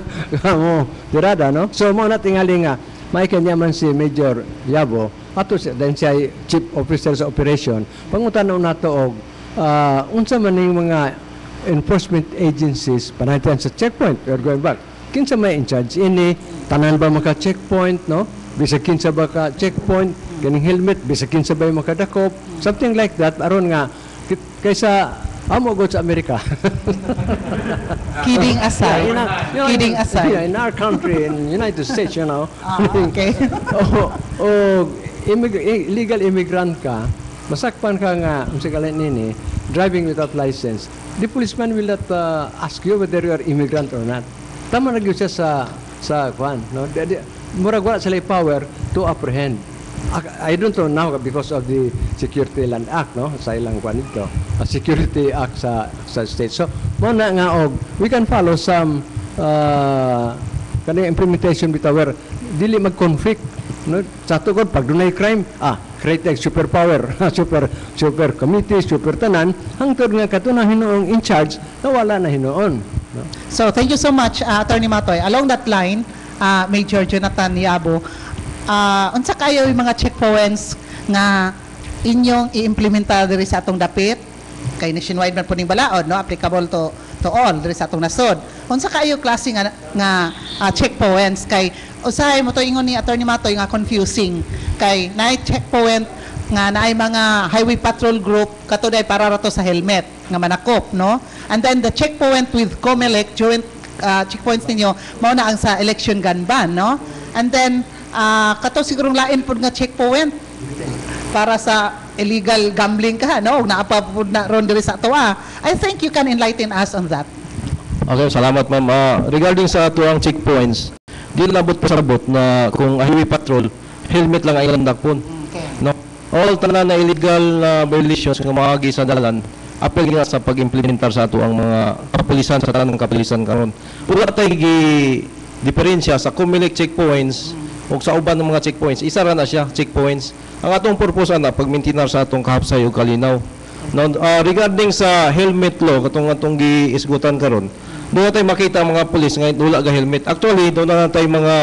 mo tirada no so mo na tingali nga may kanya man si Major Yabo ato din siya Chief Officer sa Operation pangutanaw nato og unsa man ning mga enforcement agencies panaytan sa checkpoint we are going back kinsa may in charge ini tanan ba maka checkpoint, no? Bisag kinsa ba ka checkpoint, kaning helmet bisag kinsa ba makadakop, something like that aron nga kaysa amo go sa Amerika. Kidding aside. Kidding aside. Yeah, in our country, in United States, you know. Okay. Illegal immigrant ka, masakpan ka nga, nini, driving without license, the policeman will not ask you whether you are immigrant or not. Tama na gyud siya sa kwan, no? Murag wala sila power to apprehend. I don't know now because of the Security Land Act, no? Sa ilang kwan ito. Security Act sa state. So, mo na nga we can follow some kanang implementation bitaw where dili mag-conflict, no? Sa tugod pag dunay crime, create super power, super committee, super tanan, hangtod nga katuna hinuong in charge na wala na hinuon, no? So, thank you so much, Attorney Matoy. Along that line, Major Jonathan Yabo, unsa kayo yung mga checkpoints nga inyong i-implementa diri sa atong dapit kay nationwide man po ning balaod, no, applicable to all diri sa atong nasod. Unsa kayo klase nga checkpoints kay usahay mo to ingon ni Attorney Matoy nga confusing kay naay checkpoint nga naay mga highway patrol group katuday para rato sa helmet nga manakop, no, and then the checkpoint with COMELEC joint checkpoints ninyo mao na ang sa election gun ban, no, and then kato sigurong lain pud nga checkpoint para sa illegal gambling ka, no, naapa pud na ron diri sa ato. I think you can enlighten us on that. Okay, salamat ma'am. Regarding sa ato ang checkpoints, di labot pa sabot na kung highway patrol, helmet lang ay landak pun. Okay. No? All tanan na illegal violations nga mga sa dalan, apel nga sa pag-implementar sa ato ang mga kapulisan sa tanang kapulisan karon. Wala tay diferensya sa COMELEC checkpoints o sa uban ng mga checkpoints. Isa ra na siya checkpoints. Ang atong purpose na pag-maintain sa atong kahapsay ug kalinaw. Now, regarding sa helmet law katong giisgutan karon, doon natin makita mga pulis nga wala ga helmet. Actually, doon na tayo mga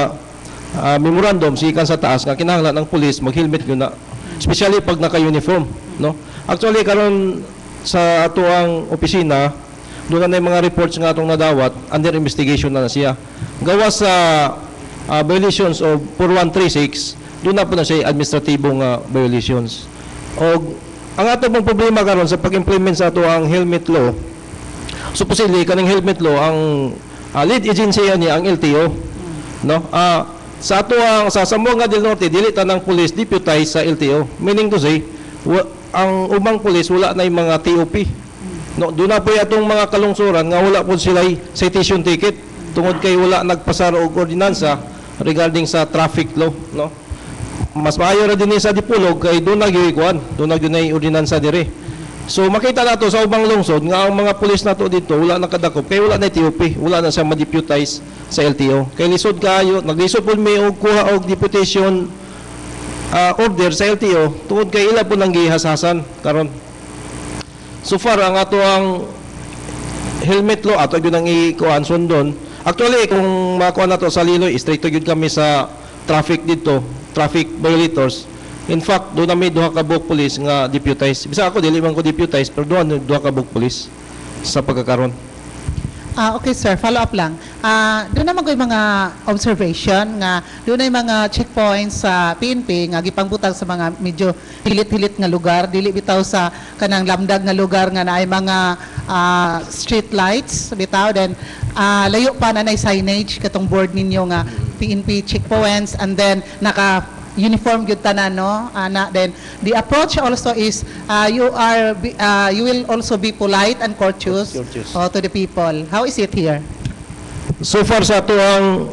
memorandum sikan sa taas nga kinahanglan ng pulis mag-helmet yun na, especially pag naka-uniform, no? Actually karon sa ato ang opisina, doon na mga reports nga atong nadawat, under investigation na siya. Gawa sa violations of 4136, doon na po na siya administratibong violations. O ang ato pong problema karon sa pag-implement sa ato ang helmet law, supposedly kaning helmet law ang lead agency niya ang LTO, no? Sa ato ang sa Zamboanga del Norte dili tanang police deputized sa LTO, meaning to say ang ubang police wala na yung mga TOP, no? Doon na po atong mga kalungsuran nga wala po sila citation ticket tungod kay wala nagpasar og ordinansa regarding sa traffic law, no? Mas maayo ra dinhi sa Dipolog kay doon nagyuikuan, doon nagyunay ordinansa dire. So makita nato sa ubang lungsod nga ang mga pulis nato dito wala nakadakop kay wala na TOP, wala na siya ma-deputize sa LTO. Kay lisod kayo, naglisod po may og kuha og deputation order sa LTO tungod kay ila po nang gihasasan karon. So far ang ato ang helmet law ato gyud ang ikuan sundon. Actually kung makuha nato sa Liloy, straight to gyud kami sa traffic dito, traffic violators. In fact, doon namin duha ka buok police nga deputized. Bisa ako dili man ko deputized, pero doon duha ka buok police sa pagkakaron. Okay sir, follow up lang. Doon naman ko yung mga observation nga doon ay mga checkpoints sa PNP nga gipangbutang sa mga medyo hilit-hilit nga lugar, dili bitaw sa kanang lamdag nga lugar nga naay mga street lights bitaw, then layo pa na signage katong board ninyo nga PNP checkpoints, and then naka uniform gyud tanan, no, then the approach also is you will also be polite and courteous to the people. How is it here? So far sa ato ang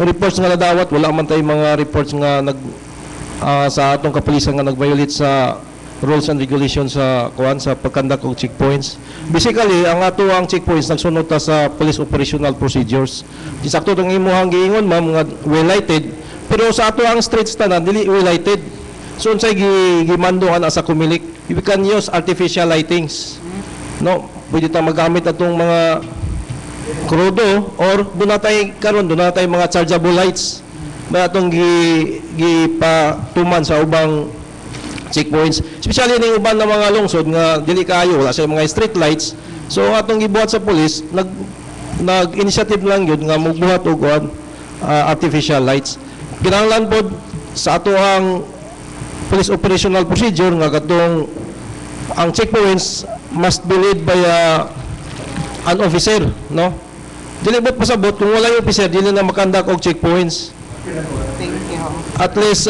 reports nga nadawat, wala man tay mga reports nga sa atong kapulisan nga nag-violate sa rules and regulations sa sa pagkandak og checkpoints. Basically, ang ato ang checkpoints nagsunod ta sa police operational procedures. Sakto tong imuhang giingon ma'am nga well lighted, pero sa ato ang streets tanan dili well lighted. So unsay gimando ana sa COMELEC, we can use artificial lightings. No, pwede ta magamit atong mga krudo or doon na tayo mga chargeable lights. May atong gipatuman sa ubang checkpoints, especially ning uban na mga lungsod nga dili kaayo wala sa mga street lights. So atong gibuhat sa police nag-initiative lang yun nga magbuhat og artificial lights. Kinahanglan pod sa ato ang police operational procedure nga katong ang checkpoints must be led by an officer, no? Dili mo pasabot kung wala yung officer, dili na makandak og checkpoints. Thank you. At least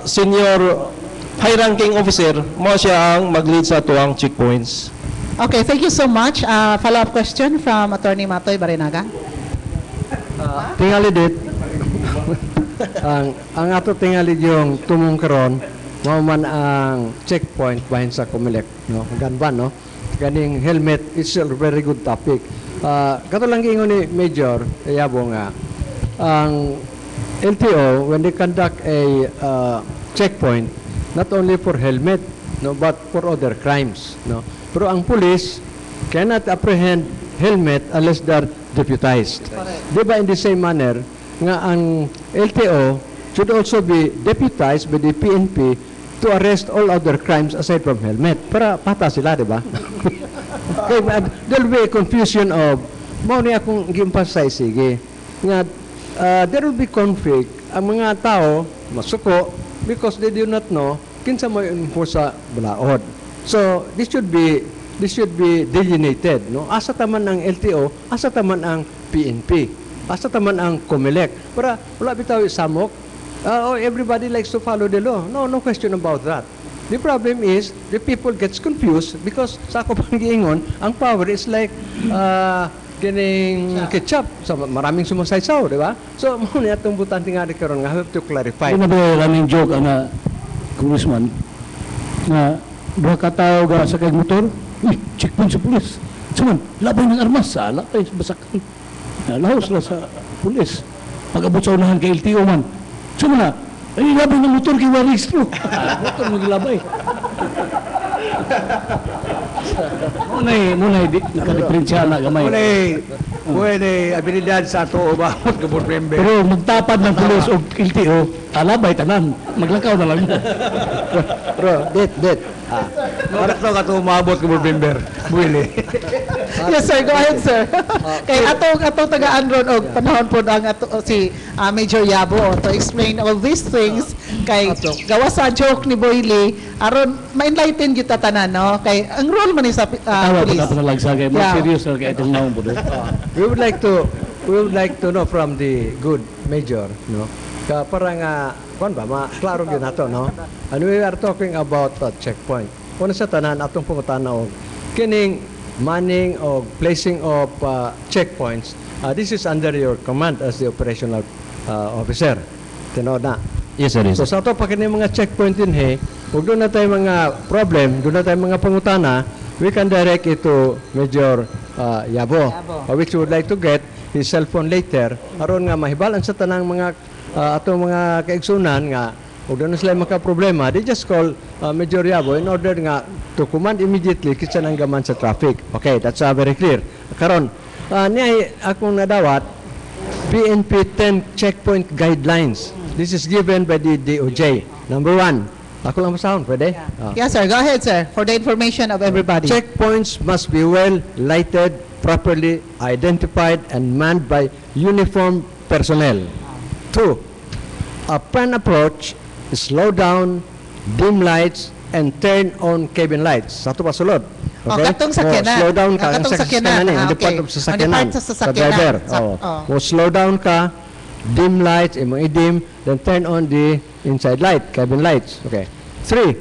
senior high-ranking officer mo siya ang mag-lead sa ato ang checkpoints. Okay, thank you so much. Follow-up question from Attorney Matoy Barinaga. Tingali dit. ang ato tingali yung tumong karon mao man ang checkpoint bahin sa Comelec, no? Ganban, no? Ganing helmet is a very good topic. Kato lang giingon ni Major Yabo nga ang LTO when they conduct a checkpoint not only for helmet, no, but for other crimes, no? Pero ang police cannot apprehend helmet unless they're deputized. Di ba in the same manner nga ang LTO should also be deputized by the PNP to arrest all other crimes aside from helmet. Para pata sila, di ba? Okay, there'll be a confusion of mao ni akong gi-emphasize sige nga there will be conflict ang mga tao masuko because they do not know kinsa mo enforce sa balaod. So this should be delineated, no? Asa taman ang LTO, asa taman ang PNP, asa taman ang COMELEC. Para wala bitaw samok. Everybody likes to follow the law. No question about that. The problem is the people gets confused because sa ako pang giingon, ang power is like kining ketchup sa maraming sumasaysaw, di ba? So mo ni atong butante nga karon nga have to clarify. Ano ba running joke ang congressman na duha ka tawo ga sa kay motor, checkpoint sa pulis. Suman, labay ng armas sa labay sa basakan. Lahos na sa pulis. Pag-abot sa unahan kay LTO man. Suman na, ay labay ng motor kay waristro. Motor maglabay. Munay di nakadiferensya na gamay. Muna abilidad sa ato o ba? Gabon member. Pero magtapad ng pulis o LTO, alabay tanan. Maglakaw na lang mo. Bro, det. Bakit ka ito umabot gabon member? Buwili. Yes, sir. Go ahead, sir. Kay atong tagaan ron og panahon po ang si Major Yabo to explain all these things kay gawa sa joke ni Boyle aron ma-enlighten gyud ta tanan, no? Kay ang role man ni sa Tawa police. pa lang sa kay mo Yeah. serious na kay itong naong budo. We would like to know from the good Major, no? Para nga kon ba maklaro gyud nato, no? And we are talking about checkpoint. Una sa tanan atong pangutana og kining manning o placing of checkpoints. This is under your command as the operational officer. Tinod na. Yes, sir. Yes, So sir. sa ato pa kini mga checkpoint din ug doon na tayo mga problem, doon na tayo mga pangutana, we can direct it to Major Yabo, which we would like to get his cell phone later aron nga mahibalan sa tanang mga atong mga kaigsunan nga ug doon na sila maka-problema, they just call Major Yabo in order nga to command immediately kitsa nang gaman sa traffic. Okay, that's very clear. Karon, niya akong nadawat PNP 10 checkpoint guidelines. This is given by the DOJ. Number 1, ako lang masahon, pwede? Yes, sir. Go ahead, sir. For the information of everybody. Checkpoints must be well lighted, properly identified, and manned by uniformed personnel. 2, upon approach, slow down, dim lights, and turn on cabin lights. Sa ito pa sulod. katong sakyanan. Slow down ka. Katong Ang sakyanan. on the Okay. part of sa On the sakyanan. part sa Sa sakyanan. driver. Oh. Mo slow down ka, dim lights, imong i-dim, then turn on the inside light, cabin lights. Okay. 3,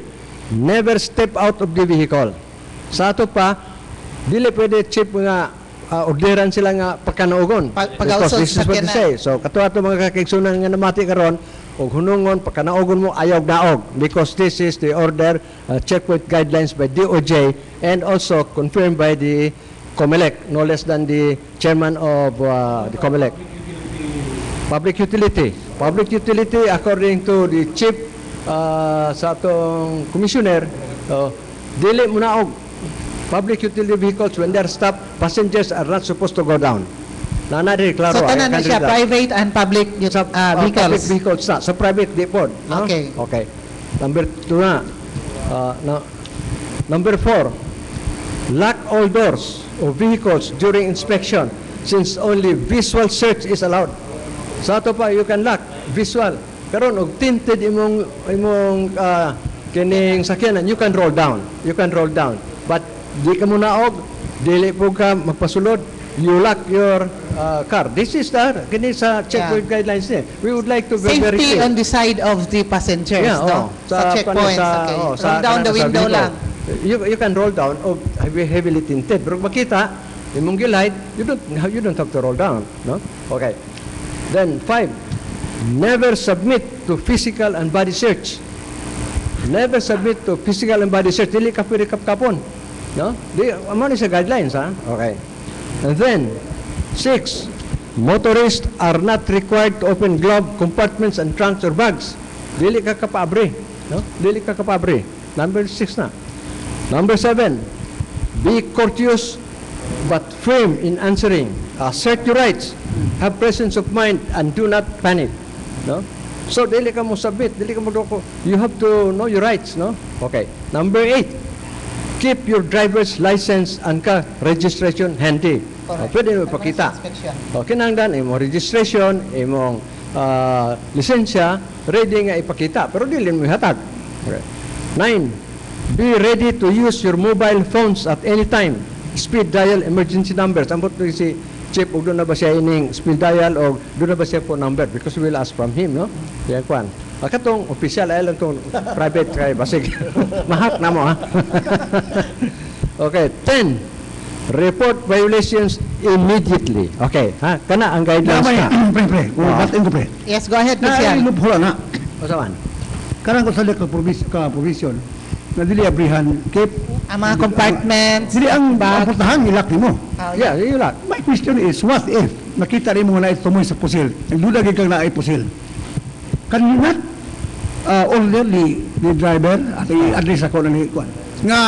never step out of the vehicle. Sa ato pa, dili pwede chip nga orderan sila nga pagkanaugon. Because Pag-ausod this is sa what they say. sakyanan. So kato ato mga kakigsunan nga namati karon og hunungon pagkanaugon mo ayaw daog because this is the order checkpoint guidelines by DOJ and also confirmed by the COMELEC, no less than the chairman of the COMELEC. Public utility. Public utility, according to the chief sa atong commissioner, dili mo na og public utility vehicles when they're stopped, passengers are not supposed to go down. Nanari, klaro. So, tanan na siya, private and public Public vehicles. vehicles na. Sa private, di po. No? Okay. Okay. Number 2 na. Number 4, lock all doors of vehicles during inspection since only visual search is allowed. Sa ato pa, you can lock visual. Karon og tinted imong kining sakyanan, you can roll down. You can roll down. But di ka mo naog, dili po ka magpasulod, you lock your car. This is kini sa checkpoint guidelines niya. We would like to be very Safety clear. on the side of the passengers, Yeah, no? Sa checkpoints, okay. Roll down the window lang. You can roll down o heavily tinted. Pero makita, imong gilide, you don't have to roll down, no? Okay. Then 5, never submit to physical and body search. Never submit to physical and body search. Dili ka pwede kapon, no? Amo ni sa guidelines, ha? Okay. And then 6, motorists are not required to open glove compartments and trunks or bags. Dili ka kapabre, no? Dili ka kapabre. Number 6 na. Number 7, be courteous but firm in answering. Assert your rights. Have presence of mind and do not panic. No? So, dili ka mo submit, dili ka mo doko. You have to know your rights, no? Okay. Number 8, keep your driver's license and car registration handy. Pwede mo ipakita. Okay, nangdan, imong registration, imong lisensya, ready nga ipakita. Pero dili mo ihatag. Okay. 9, be ready to use your mobile phones at any time. Speed dial emergency numbers. Ambot si Chief, o doon na ba siya ining speed dial o doon na ba siya po number? Because we will ask from him, no? Yan kwan. Katong official, ay lang itong private kay basig. Mahak na mo, ha? Okay, 10. Report violations immediately. Okay, ha? Kana ang guidelines ka. Pre, batin ko pre. Yes, go ahead, Na, Christian. hula na. O saan? Karang ko sa ka provision, na dili abrihan, keep, Ang mga compartments, dili ang bag. putahan, ilak mo. Yeah, yun lang. My question is, what if nakita rin mo na itumoy sa pusil, nagduda kang na ay pusil? Can you not order the driver at i-address ako na nikuan? Nga,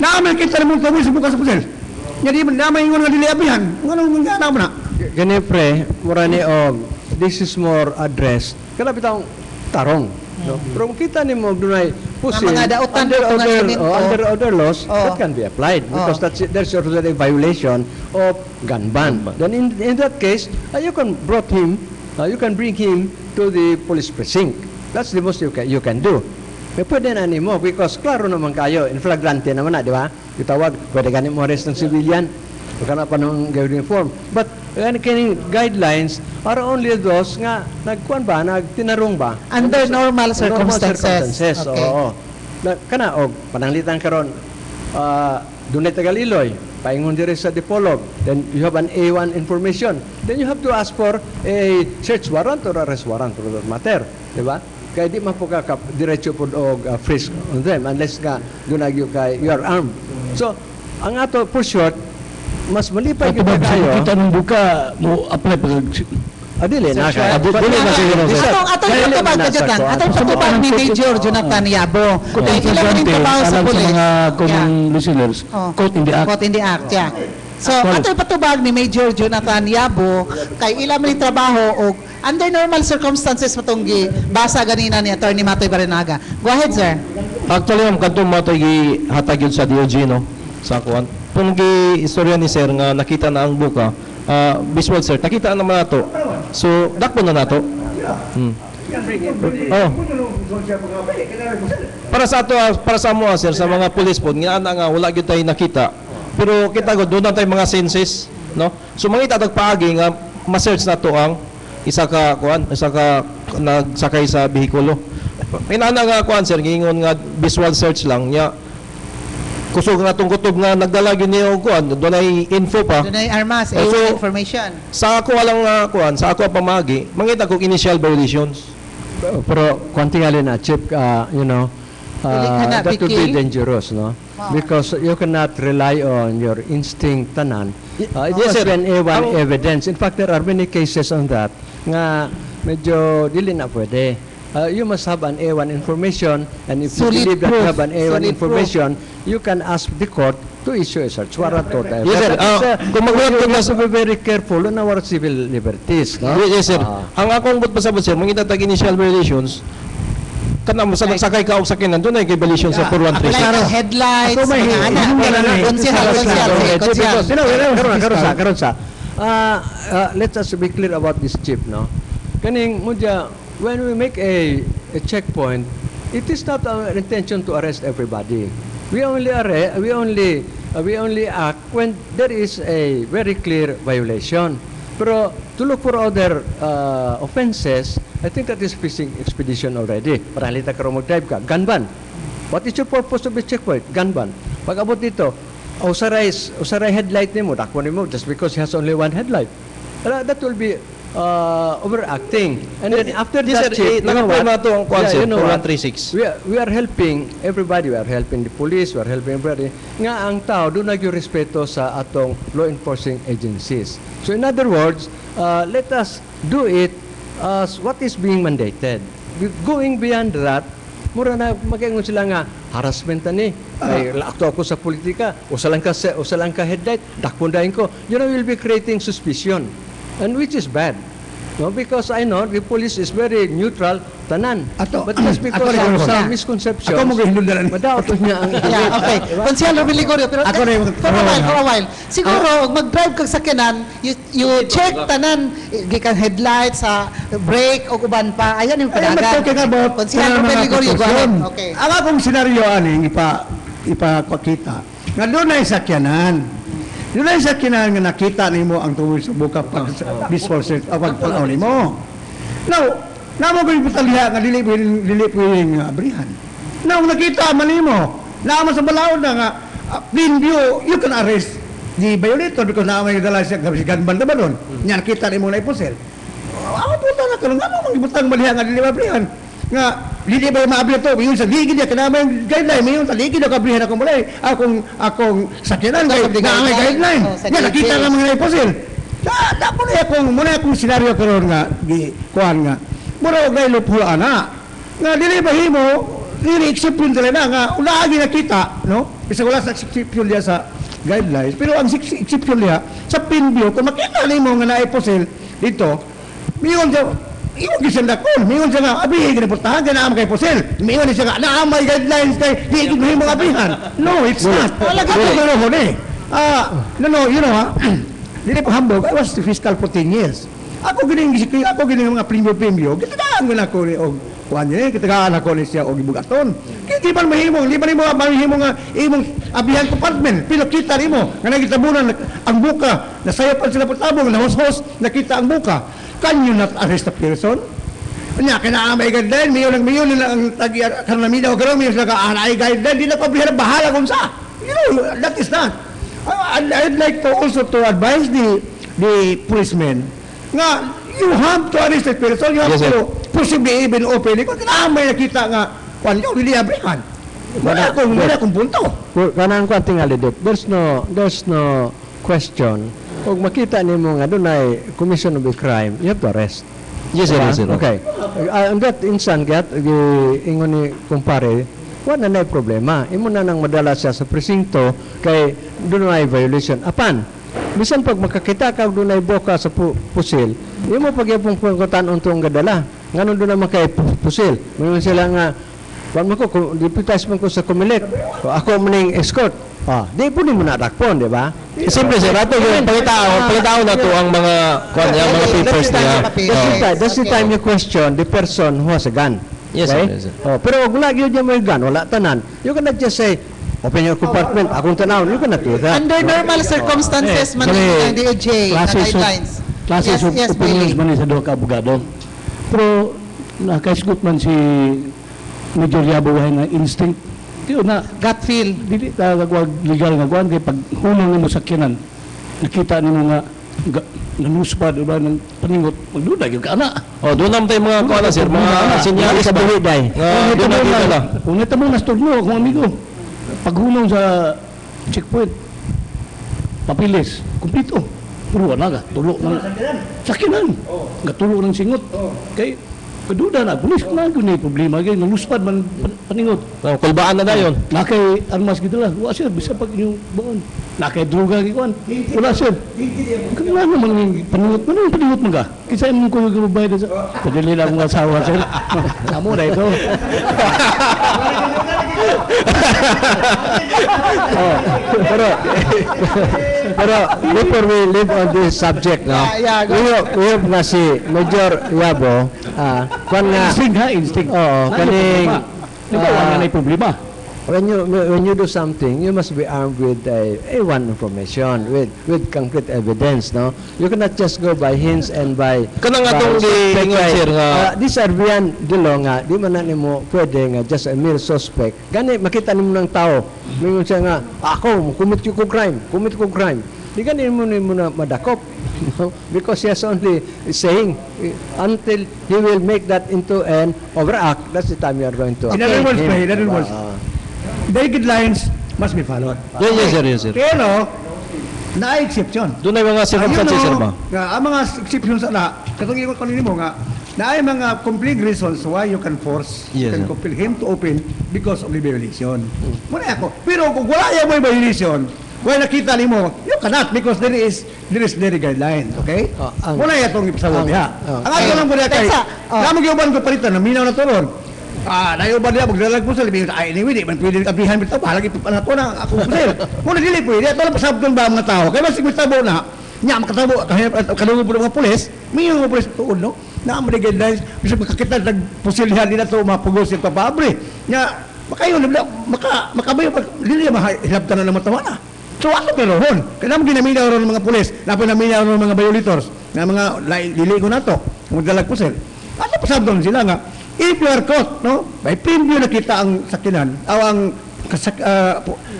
naaman kita rin mo tumoy sa bukas sa pusil. Nga di naman yung nga dili abrihan. Anong nga mo na? Gani pre, mura ni this is more addressed. Kana bitang tarong. No? Pero kung kita ni mo dunay pusil, mga dautan under ito nga other, simento. under other laws, Oh. that can be applied because Oh. there's already a violation of gun ban. Then in that case, you can bring him to the police precinct. That's the most you can do. May pwede na nimo because klaro naman kayo, in flagrante naman na, di ba? Itawag, pwede ganin mo arrest ng civilian, o ka na pa ng uniform. But kining guidelines are only those nga nagkuan ba, nagtinarong ba? Under normal circumstances. Okay. Oo. Kana og pananglitan karon dunay Tagaliloy, paingon diri sa Dipolog, then you have an A1 information. Then you have to ask for a search warrant or arrest warrant for that matter, di ba? Kaya di man po ka diretso po og frisk on them unless nga dunay you are armed. So, ang ato for short, mas malipay Ato kita ba kayo. kita nung buka mo apply pa Dili na kaya. Dili na siguro. Atong patubag ka dyan lang. Atong patubag ni Major Jonathan Yabo. Kaya ilang rin trabaho sa alam sa pulis. mga common listeners, Oh. caught in the act. Caught in the act, yeah. So, atong patubag ni Major Jonathan Yabo, kay ilang rin trabaho o under normal circumstances matunggi basa ganina ni Attorney Matoy Barinaga. Go ahead, sir. Actually, ang kantong matoy gihatag yun sa DOJ, no? Sa kuan. Kung istorya ni sir nga nakita na ang buka, visual sir, nakita naman nato. So, dakpo na nato. Oh. Para sa ato, para sa mo sir, sa mga police po, nga wala gyud tay nakita. Pero kita go doon na tay mga senses, no? So mangita tag paagi nga ma-search nato ang isa ka nagsakay sa behikulo. Inana nga kuan sir, gingon nga visual search lang nya. Kusog nga tong kutob nga nagdala gyud niyo kuan, dunay info pa. Doon ay armas, Oh, so- information. Sa ako walang kuan, sa ako pamagi, mangita kog initial violations. Pero kwantingali na Chief, you know, Kana, that would be Vicky? dangerous, no? Because you cannot rely on your instinct tanan. It Yes, must sir. be an A1 Ang- evidence. In fact, there are many cases on that nga medyo dili na pwede. You must have an A1 information, and if Solid you believe that you proof. have an A1 Solid information, you can ask the court to issue a search warrant or whatever. Yes, sir. But Kung magbuhat you ko must be very careful on our civil liberties, no? Yes, sir. Ah. Ang akong but pasabot sir, mangita tag initial violations. Kanang sa nagsakay ka og sakyanan doon ay kay violation sa Like 4136. headlights, Ako may mga anak. hindi na lang. Konsehal, Karon sa Let us be clear about this chip, no? Kaning mudya, when we make a checkpoint, it is not our intention to arrest everybody. We only act when there is a very clear violation. Pero to look for other offenses, I think that is fishing expedition already. Paralita ka rin mag-drive ka, gun ban. What is your purpose of the checkpoint? Gun ban. Pag abot dito, usaray headlight nimo, dakpo nimo just because he has only one headlight. That will be overacting. And then after that, Chief, you know what? ang concept Yeah, you know for what? 136. We are helping everybody. We are helping the police. We are helping everybody. Nga ang tao, doon respeto sa atong law enforcing agencies. So in other words, let us do it as what is being mandated. Going beyond that, mura na mag-ingon sila nga harassment ni ay lakto ako sa politika o salang ka headlight dakpundahin ko, will be creating suspicion, and which is bad, no? Because I know the police is very neutral tanan, but just because of some misconceptions, Ako mo gihinundaran. madaot niya ang Yeah, okay. Konsehal Biligorio, pero Ako na yung- for a while. Siguro, mag-drive kag sakyanan, you check tanan, gikan headlight sa brake o uban pa. Ayan yung Ay, padagan. talking about Konsehal mga Biligorio, go ahead. konstruksyon. Okay. Ang akong senaryo aning ipakita nga doon ay sakyanan. Doon ay sakyanan nga nakita nimo ang tuloy sa buka pag before pag nimo. Now, namo ko ipataliha nga dili pwedeng abrihan. Now, nakita man nimo, naman sa balaod na nga plain view, you can arrest the violator because naman yung dala siya gunman na ba doon? Nga nakita nimo na ipusel. Ako punta na karon nga mo magibutang maliha nga dili mabrihan. Nga dili ba maabli to mayon sa ligid niya kanama yung guideline mayon sa ligid ako abrihan akong balay akong sakyanan kay nga may guideline. Nga nakita nga mga ipusel. Muna akong senaryo karon nga kuan nga. Mura og gaylo pula ana. Nga dili ba himo dili exception talaga nga ulaagi nakita, no? Bisa wala sa exception dia sa guidelines, pero ang exception dia sa pin view kung makita nimo nga naay posel dito, miyon siya iyon gisandakon, miyon siya nga abi ginaportahan ka na kay posel. Miyon siya nga naa may guidelines kay di gid mo abihan. No, it's not. Wala ka pero hone. No, you know, dili pa hambog. I was the fiscal for 10 years. Ako gining mga premyo. Kitagaan ko na ko ni og kuan niya, kitagaan ako ni siya og ibugaton. Di man mahimo nga imong abihan compartment. Pero kita nimo nga nagitabunan ang buka, nasayapan sila patabong na hos nakita ang buka. Can you not arrest a person? Nya kana may guideline, miyon nila ang tagi kanamida o karon miyon sila ka ay guideline di na pabrihan bahala kung sa. You know, that is not. I'd like to also to advise the policemen nga you have to arrest a person, you have Yes, to possibly even open it. Kung may nakita nga wala dili abrihan. Wala akong punto. kanang kwan tingali dit, there's no question. Kung makita nimo nga dunay commission of a crime, you have to arrest. Yes, sir. Diba? Yes, sir. Okay. On that instant, ingon ni kumpare, wala na problema. Imo na nang madala siya sa presinto kay doon ay violation. Apan, bisan pag makakita ka doon ay boka sa pusil, imo pagyapong pagkutan untong gadala. Nganon doon naman kay pusil. Mayroon sila nga, kung ako, deputize man ko sa Comelec, ako maning escort. Di po ni mo nadakpon, di ba? Siyempre, sir, ato yung palitao na to ang mga mga papers niya. That's the time you question the person who has a gun. Yes, Okay? sir. Yes, sir. Pero wag lagi yun may gun, wala tanan. You cannot just say, open your compartment, akong tanaw. You cannot do that. Under normal circumstances, man ang DOJ na guidelines. Classes of opinions man sa duha ka abogado. Pero nakaisgot man si Major Yabuhay na instinct. Tiyo na Gut feel. dili ta gagwag legal nga kuan kay pag hulong nimo sakyanan nakita nimo nga nanuspad ba ng paningot magduda gyud ka ana. Doon naman tayo mga kuha na, sir. Mga sinyalis sa ba? buhi, day. Doon na dito na. Kung nitabo na storno akong amigo paghulong sa checkpoint papilis kumpleto puro na ga tulo ng sakyanan ga tulo ng singot kay paduda na pulis na gyud ni problema kay naluspad man paningot. Kulbaan na dayon. Nakay armas gid lang. Wa sir bisa pag inyong baon. Nakay droga gi kwan. Wala sir. Kaya naman yung paningot man ka. Kisa imong ko gubay sa. Kadili lang mga asawa sir. Amo na ito. pero pero before we leave on this subject no, Yeah, go we have na si Major Yabo kwan nga Instinct ha, instinct. oo kaning Di ba, wala na yung problema. when you do something, you must be armed with one information, with concrete evidence, no? You cannot just go by hints and by Kanang by atong suspect, giingon, right? sir, nga- These are beyond dilo nga, di man na nimo pwede nga just a mere suspect. Gani makita nimo ng tao, mingon siya nga, ako commit ko crime. Di gani mo na madakop. No? Because he has only saying until he will make that into an overact, that's the time you are going to In other words, him. in other words, the guidelines must be followed. Yes, sir. Pero, na-exception. Doon ay mga circumstances, sir ba? Nga, ang mga exceptions na, katong ingon kanina mo nga, na ay mga complete reasons why you can force, you Yes, can sir. compel him to open because of the violation. Muna ako. Pero kung wala yung may violation, why nakita ni mo, you cannot because there is very guideline, okay? Muna itong ipasawag niya. Ang ato lang muna kay, namang yung ban ko palitan, naminaw na turon. Naiuban niya, magdalag po sa libing, anyway, di man pwede kabihan bitaw, bahalag ipapanato na ako po sir. Muna dili pwede, ito lang pasabton ba ang mga tao, kaya masig mitabo na, niya makatabo, kanungo po ng mga pulis, may mga pulis tuon, no? Na ang mga guidelines, bisa makakita, nagpusilhan nila ito, mga pugos yung papabre. Niya, makayo, makabayo, dili mahilabtan na ng matawa na. So ako perohon, kaya naman ginaminaw ron ng mga pulis, napinaminaw ron ng mga violators, na mga liligo na to, magdalag po sir. Ano pasabton sila nga, if you are caught, no, by preview nakita ang sakinan, o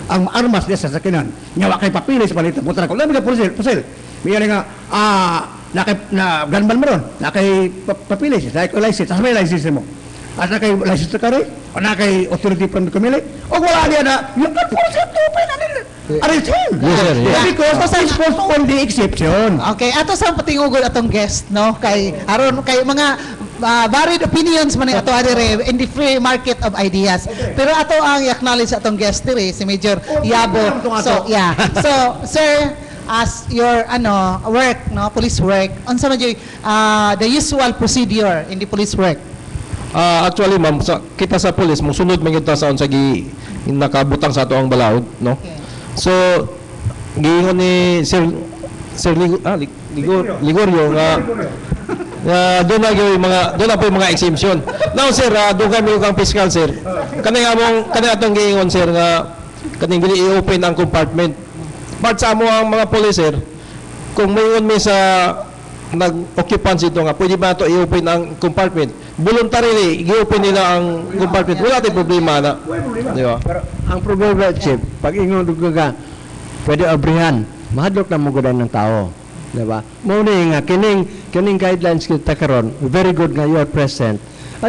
ang armas niya sa sakinan, nyawa kay papilis, palitan, punta na ko, labi ka pusil, may nga, na gunman mo ron, na kay papilis, na kay license, sa may license mo, at na kay license na kare, o na kay authority from the committee, o wala niya na, you can force him to open arrest him. Yes, sir, yes. Because it's supposed to on the exception. Okay, ato sa patingugol atong guest, no? Kay aron kay mga varied opinions man ato adire in the free market of ideas. Pero ato ang i-acknowledge atong guest dire si Major Yabo. So, yeah. So, sir, as your work, no, police work, unsa man the usual procedure in the police work? Actually, ma'am, kita sa pulis, musunod man kita sa unsa nakabutang sa ato ang balaod, no? So, giingon ni Sir Ligorio nga doon na po yung mga exemption. Now, sir, doon kami kang fiscal, sir. Kani atong giingon, sir, nga kaning dili i-open ang compartment. Part sa mo ang mga police, sir, kung mayon mi sa nag-occupants ito nga, pwede ba ito i-open ang compartment? Voluntarily, i-open nila ang compartment. Wala tayong problema na. Di ba? Pero ang problema, Chief, pag ingon ka, pwede abrihan, mahadlok na mugudan ng tao. Diba? Muna nga, kining guidelines kita karon, very good nga you are present.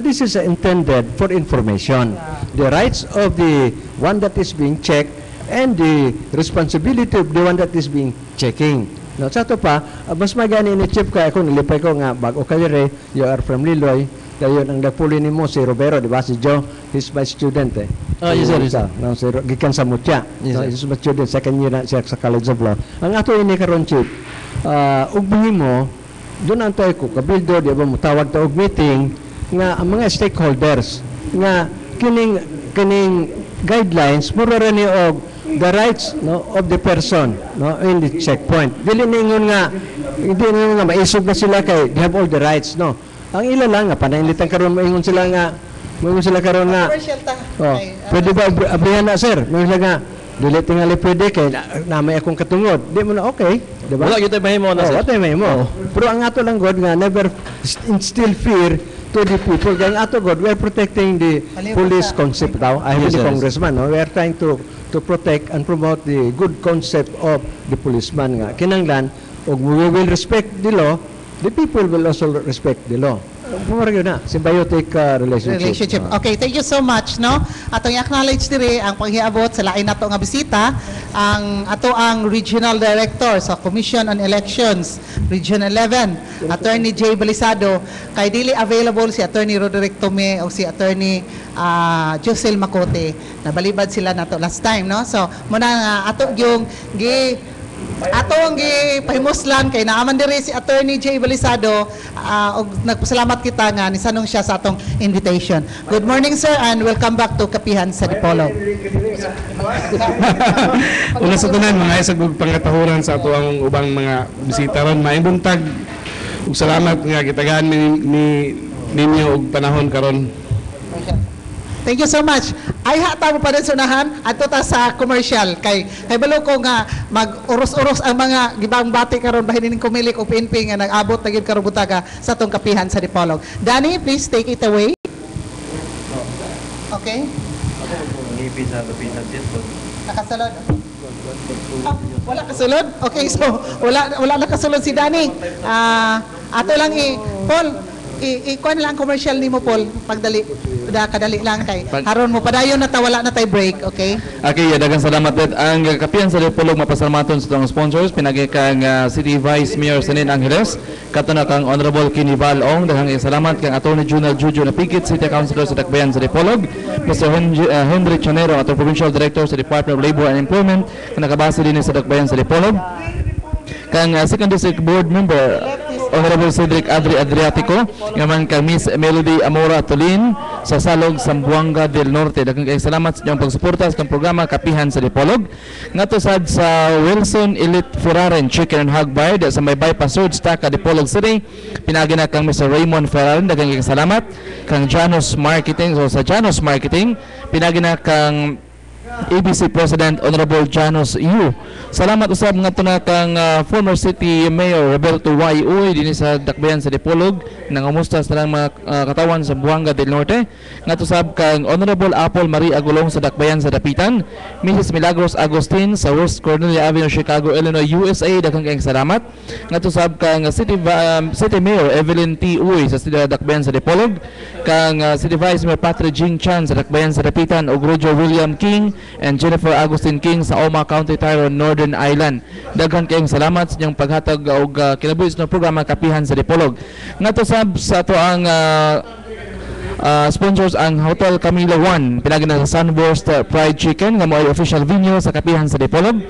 This is intended for information. The rights of the one that is being checked and the responsibility of the one that is being checking. No, sa ito pa, mas magani ni Chief ka, ako nilipay ko nga, bago kayo you are from Liloy, dayon ang nagpuli ni mo, si Robero, di ba? Si Joe, he's my student eh. Yes, sir, yes, sir. No, si gikan sa Mutya. Yes, No, sir. he's my student, second year na siya sa College of Law. Ang ato ini karon Chief, ugbuhin mo, doon ang tayo ko, kabildo, di ba, mutawag ta og meeting, nga ang mga stakeholders, nga kining guidelines, mura rin ni og the rights of the person in the checkpoint. Dili ningon nga maisog na sila kay they have all the rights ang ila lang nga panainlitan karon maingon sila karon nga pwede ba abrihan na sir sila nga dili tingali pwede kay namay akong katungod di mo na okay di ba Wala kita mahimo na, sir. wala tayo mahimo pero ang ato lang god nga never instill fear to the people kaya ang ato god we are protecting the police concept daw I Yes, the sir. congressman we are trying to protect and promote the good concept of the policeman nga kinanglan og we will respect the law the people will also respect the law kumara gyud na symbiotic relationship. Okay, thank you so much, no? Atong i-acknowledge diri ang paghiabot sa lain nato nga bisita ang Regional Director sa Commission on Elections, Region 11, Attorney Jay Balisado, kay dili available si Attorney Roderick Tome o si Attorney Josel Macote. Nabalibad sila nato last time, no? So, muna nga ato yung Ato ang gipahimuslan kay naaman diri si Attorney Jay Balisado og nagpasalamat kita nga nisanong siya sa atong invitation. Good morning sir and welcome back to Kapihan sa Dipolog. Una sa tanan mga isag ug pangatahuran sa ato ang ubang mga bisita ron maayong buntag ug salamat nga gitagaan ninyo og panahon karon. Thank you so much. Ay hata mo pa rin sunahan ato ta sa commercial kay balo ko nga mag-uros-uros ang mga gibang bati karon bahin ning kumilik o PNP nga nag-abot na gyud karon butaga sa atong Kapihan sa Dipolog. Danny, please take it away. Okay? Nakasulod. Oh, wala kasulod? Okay, so wala nakasulod si Danny. Ato lang Paul, ikuha lang commercial ni mo, Paul. Pagdali, kadali lang kay. Haron mo, padayon na ta, wala na tayo break, okay? Okay, daghang salamat bet. Ang Kapihan sa Dipolog mapasalamaton sa itong sponsors. Pinagi kang City Vice Mayor Sanin Angeles. Kato na kang Honorable Kini Valong. Daghang salamat kang Attorney General Jujo Napigit, City Councilor sa Dakbayan sa Dipolog. Mr. Henry Chanero, atong Provincial Director sa Department of Labor and Employment, na nakabase din sa Dakbayan sa Dipolog. Kang Second District Board Member Honorable Cedric Adriatico, ngaman kang Miss Melody Amora Tulin sa Salog, Zamboanga del Norte. Daghang salamat sa inyong pagsuporta sa programa Kapihan sa Dipolog. Ngadto sad sa Wilson Elite Ferraren Chicken and Hog Bar sa may bypass road sa Dipolog City. Pinagi na kang Mr. Raymond Ferraren, daghang salamat. Kang Janus Marketing, so sa Janus Marketing, pinagi na kang ABC President Honorable Janus Yu. Salamat usab nga na kang former City Mayor Roberto Y. Uy dinhi sa Dakbayan sa Dipolog nangamusta sa mga katawan sa Buanga del Norte. Nga usab kang Honorable Apple Marie Agulong sa Dakbayan sa Dapitan, Mrs. Milagros Agustin sa West Cornelia Avenue, Chicago, Illinois, USA. Daghang salamat. Nga usab kang City Mayor Evelyn T. Uy sa Dakbayan sa Dipolog, kang City Vice Mayor Patrick Jing Chan sa Dakbayan sa Dapitan, ug Roger William King and Jennifer Agustin King sa Oma County, Tyrone, Northern Ireland. Daghan kayong salamat sa inyong paghatag og kinabuhis ng programa Kapihan sa Dipolog. Ngadto sab sa ato ang sponsors ang Hotel Camila 1 pinagi na sa Sunburst Fried Chicken nga mo'y official venue sa Kapihan sa Dipolog.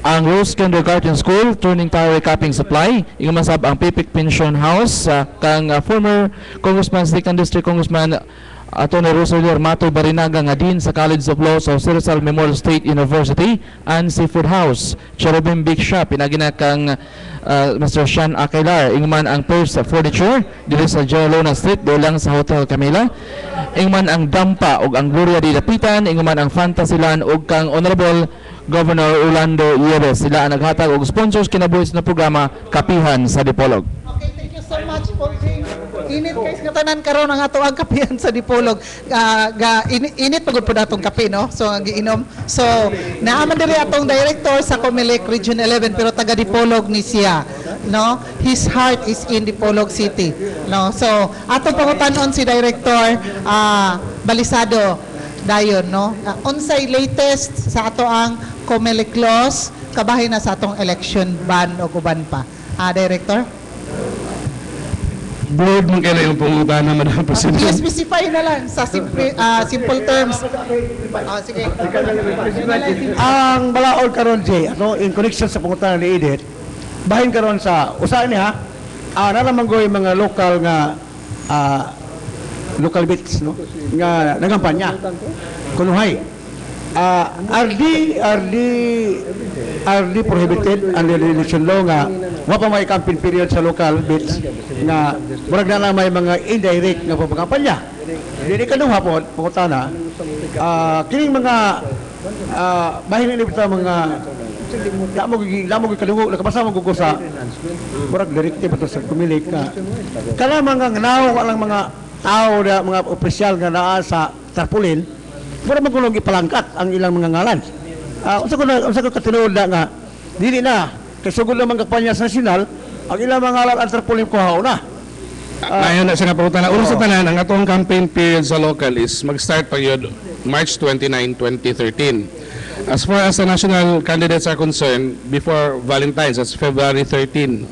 Ang Rose Kindergarten School, Turning Tower Capping Supply, igumasab ang Pipik Pension House, kang former Congressman, 2nd District Congressman Atty. Rosario Armato Barinaga nga din sa College of Law sa Rizal Memorial State University, and Seafood House, Cherubim Big Shop, pinagina kang Mr. Sean Aquilar, ingman ang First Furniture dito sa Geralona Street, dolang sa Hotel Camila, ingman ang Dampa ug ang Gloria di Dapitan, ingman ang Fantasyland ug kang Honorable Governor Orlando Yeres. Sila ang naghatag og sponsors kinabuhis na programa Kapihan sa Dipolog. Okay, thank you so much, Paul Jing. Init guys nga tanan karon ang ato ang Kapihan sa Dipolog. Init pagod po datong kape, no? So ang giinom. So naaman diri atong director sa Comelec Region 11 pero taga Dipolog ni siya, no? His heart is in Dipolog City, no? So atong pangutanon si Director Balisado dayon, no? Unsay latest sa ato ang Comelec laws kabahin na sa atong election ban o uban pa. Director? Board man kailan yung pangutana, Madam President. I-specify na lang sa simple terms. Sige. Ang balaod karon Jay, in connection sa pangutana ni Edith, bahin karon sa usahan niya, nalaman ko yung mga local nga local bits, no? Nga nagampanya. Kunuhay. RD prohibited under the election law nga wa pa may campaign period sa local bits nga murag na lang may mga indirect nga pagkampanya. Dili kaduha po pangutana kining mga bahin ni bitaw mga lamo kadugo nakabasa mo gugo sa murag directive to sa Comelec kana mga nganaw lang mga tao na mga opisyal nga naa sa tarpaulin murag magulong ipalangkat ang ilang mga ngalan. Unsa ko katinuod nga dili na kay sugod na mga kampanya sa nasyonal ang ilang mga ngalan ang tarpaulin kuhaw na. Ngayon na siya naputana. Una sa tanan, ang atong campaign period sa local is mag-start pa yun March 29, 2013. As far as the national candidates are concerned, before Valentine's, that's February 13,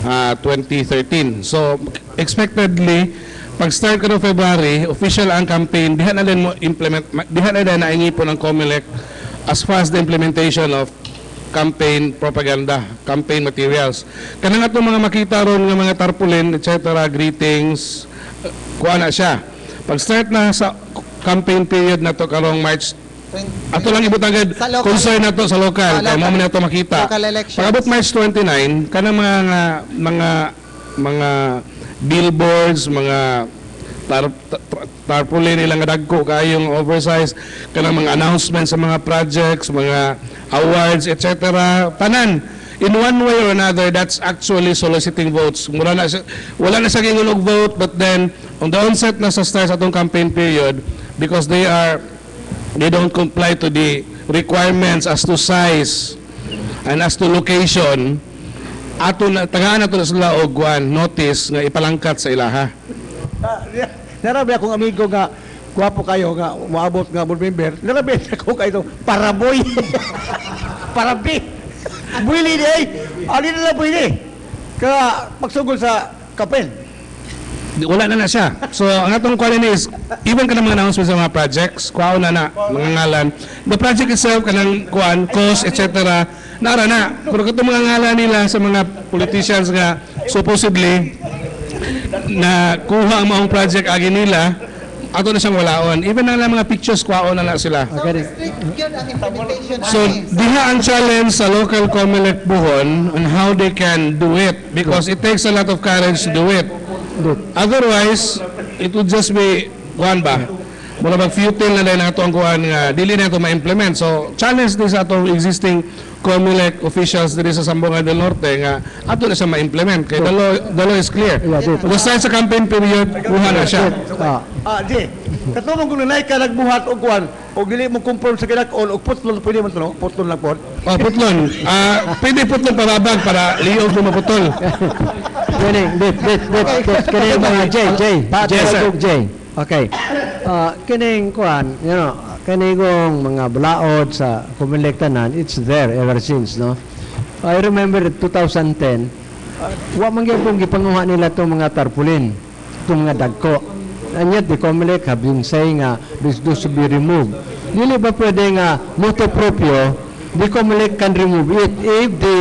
2013. So, expectedly, pag-start ko ng February, official ang campaign, dihan na din mo implement, dihan na din na ingipon ng Comelec as far as the implementation of campaign propaganda, campaign materials. Kanang ato mga makita ron nga mga tarpaulin, etc., greetings, kuha na siya. Pag-start na sa campaign period na to karong March, ato lang ibutagad Sa local- concern na to sa local, kaya mo na to makita. Local elections. Pag-abot March 29, kanang mga billboards, mga tarpaulin nilang dagko kayong oversize, kanang mga announcements sa mga projects, mga awards, etc. Tanan, in one way or another, that's actually soliciting votes. Wala na sa gingulog vote, but then, on the onset na sa start sa itong campaign period, because they don't comply to the requirements as to size and as to location, tagaan na ito na sila og notice nga ipalangkat sa ilaha. Narabi akong amigo nga, guwapo kayo nga, maabot nga board member, narabi ako kayo, paraboy. Parabi. Buili di ay, alin na buili. Kaya pagsugol sa kapel. Wala na siya. So, ang atong kuha is, even ka ng mga announcements sa mga projects, kuha na mga ngalan. The project itself, kanang kuhaan, cost, etc., naara na. Pero itong mga ngalan nila sa mga politicians nga, supposedly, na kuha ang maong project agi nila, ato na siyang walaon. Even na lang mga pictures, kuhaon na sila. So, diha ang challenge sa local COMELEC Buhon on how they can do it because it takes a lot of courage to do it. Otherwise, it would just be, kuhan ba? Mula bang futile na lang nato ang kuhan nga, dili na ito ma-implement. So, challenge din sa atong existing COMELEC officials diri sa Zamboanga del Norte nga ato na siya ma-implement. Kaya the law is clear. Kung start sa campaign period, kuha na siya. Di, katulong kung nanay ka nagbuhat o kuhan, o dili mo confirm sa kinakon, o putlon, pwede mo ito, no? Putlon lang po. Oh, putlon. Pwede putlon pababag para liog na maputol. Kining, kining mga Jay. Okay. Kining kuan, kanigong mga bulaod sa kumilektanan, it's there ever since, no? I remember 2010, wa man gyapon gipanguha nila tong mga tarpaulin, tong mga dagko. And yet the COMELEC have been saying this should be removed. Dili ba pwede nga motu proprio, the COMELEC can remove it if the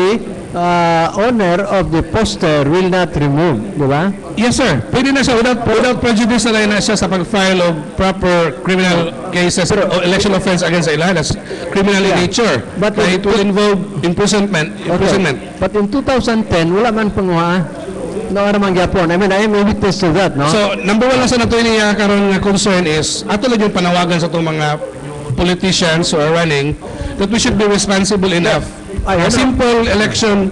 owner of the poster will not remove, di ba? Yes, sir. Pwede na siya without prejudice na rin na siya sa pag-file of proper criminal cases or election offense against sa ilaha. That's criminal in nature. But it will involve imprisonment. But in 2010, wala man panguha. No, man gyapon. I mean, I am a witness to that, no? So, number one lang sa nato niya karon nga concern is ato lang yung panawagan sa itong mga politicians who are running that we should be responsible enough. A simple election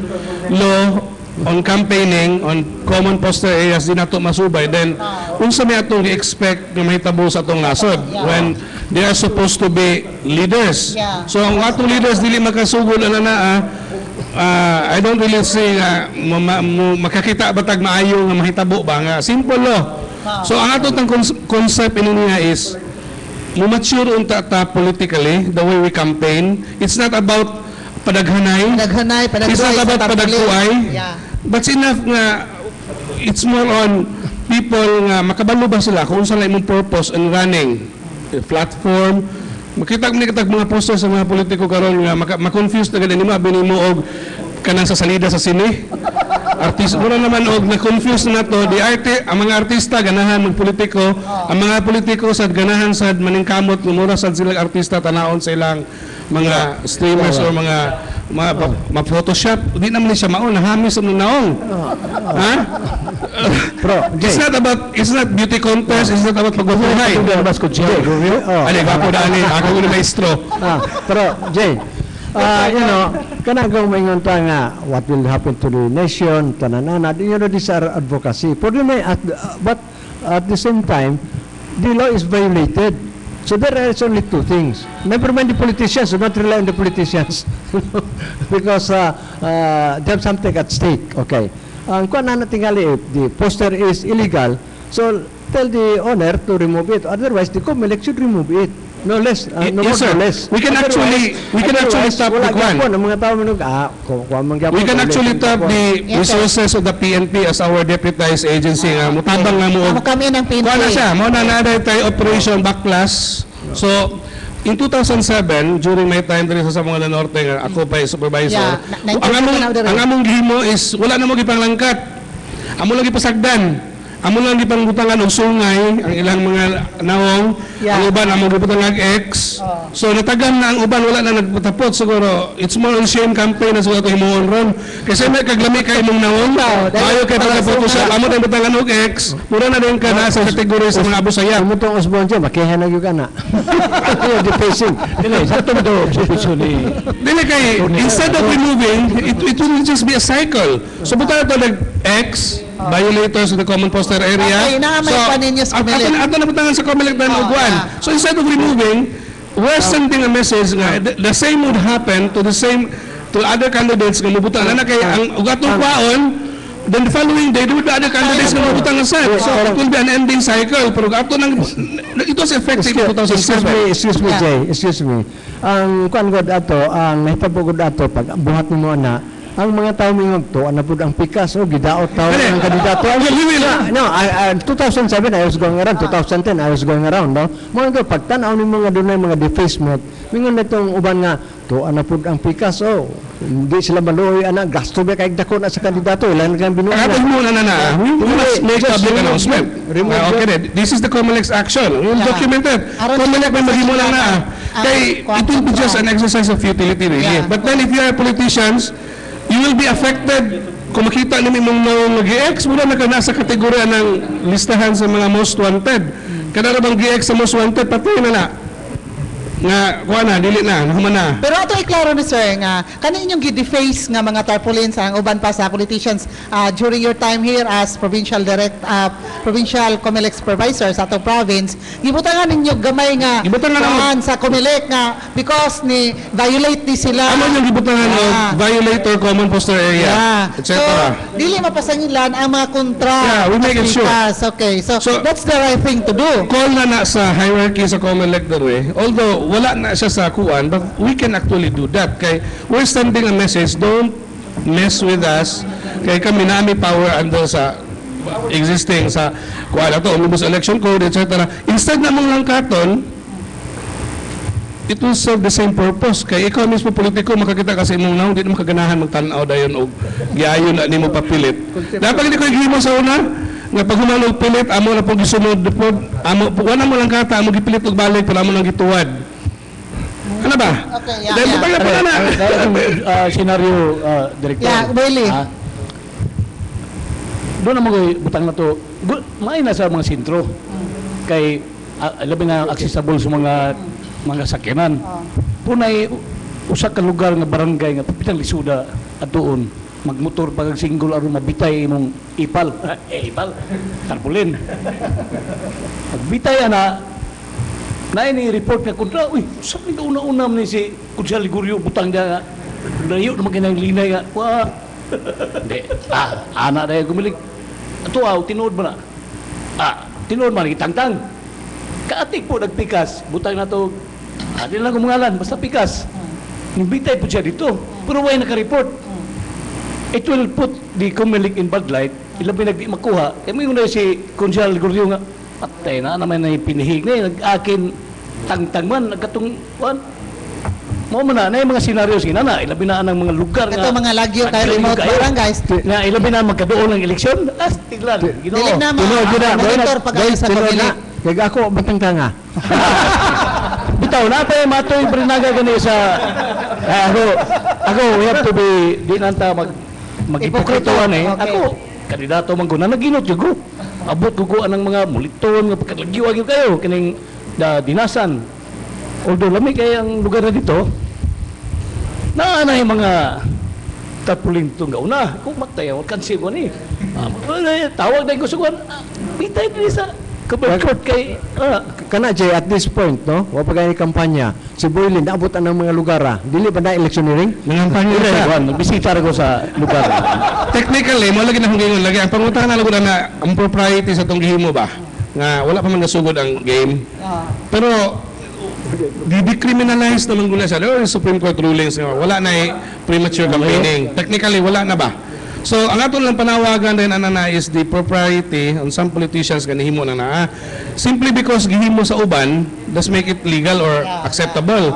law on campaigning on common poster areas di nato masubay, then unsa may atong i-expect nga mahitabo sa atong nasod when they are supposed to be leaders. So ang atong leaders dili makasugod ana I don't really see makakita batag maayo nga mahitabo ba nga simple law. So ang atong concept niya is mature unta ta politically the way we campaign. It's not about padaghanay. It's not about padagkuay. But enough nga it's more on people nga makabalo ba sila kung saan imong purpose in running a platform. Makita mo mga poster sa mga politiko karon nga ma-confuse na ganun nimo og kanang sa salida sa sine. Artist mura naman og na-confuse na to ang mga artista ganahan magpolitiko, ang mga politiko sad ganahan sad maningkamot mura sad sila artista tanaon sa ilang mga streamers or mga Photoshop, di naman siya maon, nahamis ang naong. Ha? It's not beauty contest, it's not about pagbubuhay. Ano, gapo dali, ako yung maestro. Pero, Jay, kanagong maingon ta nga, what will happen to the nation, tananana, these are advocacy. But at the same time, the law is violated. So there are only two things. Never mind the politicians, do not rely on the politicians. Because they have something at stake. Okay. Ang kuan na tingali, if the poster is illegal, so tell the owner to remove it. Otherwise, the COMELEC should remove it. No less, no yes, more, sir. no less. We can actually stop the kwan. We can actually tap the resources of the PNP as our deputized agency. Mutabang nga mo. Kami ng PNP. Kuha na siya. Mo na tayo Operation Backlash. So, in 2007, during my time diri sa Zamboanga del Norte, nga ako pa supervisor, Yeah, ang among gihimo is wala na mo gipanglangkat. Amo lang gipasagdan. Amo lang gipangbutangan og sungay ang ilang mga nawong. Yeah. Ang uban amo gibutangan X. So natagam na ang uban, wala na nagpatapot siguro. It's more on shame campaign na siguro ito himuon ron. Kasi may kaglami ka imong nawong. Ayaw kay pagkapot siya. Amo na butangan og X. Mura na din ka na sa kategory sa mga abusaya. Umutong Osborne siya, makihan na yung kana. Defacing. Dili, sa ito mo Dili kay, instead of removing, it will just be a cycle. So buta na ito nag-X, violators of the common poster area. Okay, naamay pa ninyo sa Comelec. Ato na butangan sa Comelec na uguan. So instead of removing, we're sending a message nga, the same would happen to other candidates nga mubutan na kay ang ugatong kwaon. Then the following day, there will be other candidates na mabutang na set. So it will be an ending cycle. Pero ato nang, it was effective in 2007. Excuse me. Ang kuan god ato, ang nahitabo god ato pag buhat nimo na ang mga tao mingog to ana pud ang pikas o gidaot tawo ang kandidato. No, 2007 I was going around, 2010 I was going around, no. Mo nga pagtan-aw ni mga dunay mga defacement, mingon nitong uban nga to ana pud ang pikas o hindi sila maluoy ana gasto ba kay dako na sa kandidato ilan kang binuha. Kaya muna na. We must make public announcement. Okay, this is the Comelec's action. We'll document it. Comelec may mahimo lang na. Kay it will be just an exercise of futility really. But then if you are politicians, you will be affected kung makita namin mong nag-GX, mula na ka nasa kategorya ng listahan sa mga most wanted. Kada bang GX sa most wanted, patay na na. Nga, kuha na, dili na, nahuman na. Pero ato iklaro ni sir nga kani inyong gideface nga mga tarpaulins ang uban pa sa politicians during your time here as provincial Comelec supervisor sa atong province, gibutangan ninyo gamay nga kuhaan sa Comelec nga because ni violate ni sila. Ano yung gibutangan ng violator common poster area, etc. So, dili mapasangilan ang mga kontra. Yeah, we make it sure. Okay, so that's the right thing to do. Call na sa hierarchy sa Comelec that way. Although wala na siya sa kuan, but we can actually do that. Kay we're sending a message, don't mess with us. Kay kami nami power under sa existing sa kuan ato omnibus election code, etc. Instead na mong langkaton, it will serve the same purpose. Kay ikaw mismo politiko makakita kasi imong naong di na makaganahan magtan-aw dayon og giayon na nimo papilit. Dapat hindi ko gihimo sa una nga pag humanog pilit amo na pong gisunod pod amo wala mo lang kata amo gipilit og balik pero amo nang gituwad. Ano ba? Okay, Dahil pa na. Senaryo, Director. Yeah, Willie. Doon naman ko'y butang na to. Maay na sa mga sentro. Kay, labi na accessible sa mga sakyanan. Punay, usak ka lugar nga barangay nga papitang lisuda at doon. Magmotor pag single aron mabitay imong ipal. Ipal? Tarpulin. Magbitay na, na ini report nga kontra, uy, saan nga una-una ni si Kunsel Ligurio, butang niya nga, layo naman kinang linay nga, wah, hindi, anak na yung gumilig, ito tinood mo na, tinood mo na, itangtang, kaatik po, nagpikas, butang na to, di lang kumungalan, basta pikas, nimbitay po siya dito, pero way naka-report, it will put the Comelec in bad light, ilabi nagdi makuha, kaya mo na si Kunsel Ligurio nga, patay na naman na pinihig na nag-akin tangtang man nagkatong mo man na yung mga senaryo na ilabi na ang mga lugar Ito mga lagyo kay remote barangays na ilabi na magkadoon ng eleksyon tiglan dili na monitor pag sa kabila kay ako batangtanga bitaw na pa matoy brinaga gani sa ako we have to be di nanta mag-hipokritoan ako kandidato man ko na naginot ko abot ko ang mga muliton nga pagkalagyo agyo kayo kining dinasan although lamig kay ang lugar na dito na yung mga tarpaulin ito nga una kung matay wag kansi ko ni tawag na ko sa kuwan bitay din sa court kay kana jay at this point no wa pa gani kampanya si Boylin naabot ang mga lugar dili pa na electioneering nangampanya siya nagbisita ko sa lugar technically mo lagi na hunggingon lagi ang panguntahan na lagudan na ang propriety sa tong gihimo ba nga wala pa man nasugod ang game pero di-decriminalize naman gula siya. There are Supreme Court rulings nga wala na premature campaigning. Technically, wala na ba? So ang aton lang panawagan din ana is the propriety on some politicians ganihimo na naa. Simply because gihimo sa uban does make it legal or acceptable.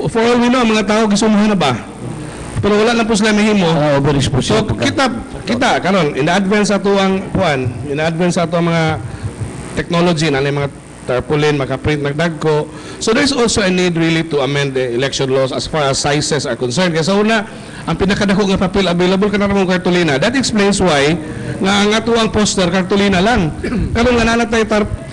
For all we know, mga tao gisumuhan na ba? Pero wala na po sila mahimo. Overexposure. So kita karon in the advance ato ang kuan, in the advance ato ang mga technology na mga tarpaulin, makaprint nagdagko. So there's also a need really to amend the election laws as far as sizes are concerned. Kaya sa una, ang pinakadako nga papel available ka na namang kartulina. That explains why nga ang ato ang poster kartulina lang. Karon nga nanatay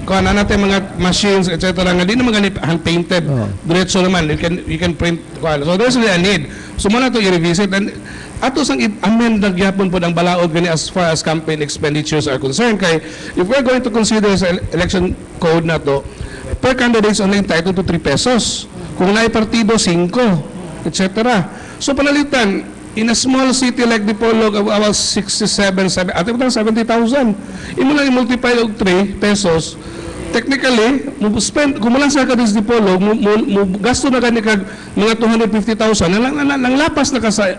nanatay mga machines etc. nga di naman ganit hand painted. Diretso naman you can print kuan. So there's really a need. So mo na to i-revisit and ato sang amend na gyapon po ang balaod gani as far as campaign expenditures are concerned kay if we're going to consider sa election code na to per candidates only entitled to 3 pesos kung naay partido 5 etc. So panalitan in a small city like Dipolog of about 70,000 imo lang i-multiply og 3 pesos technically mo spend kung lang sa kadis Dipolog mo gasto na gani kag mga 250,000 nang lapas na ka sa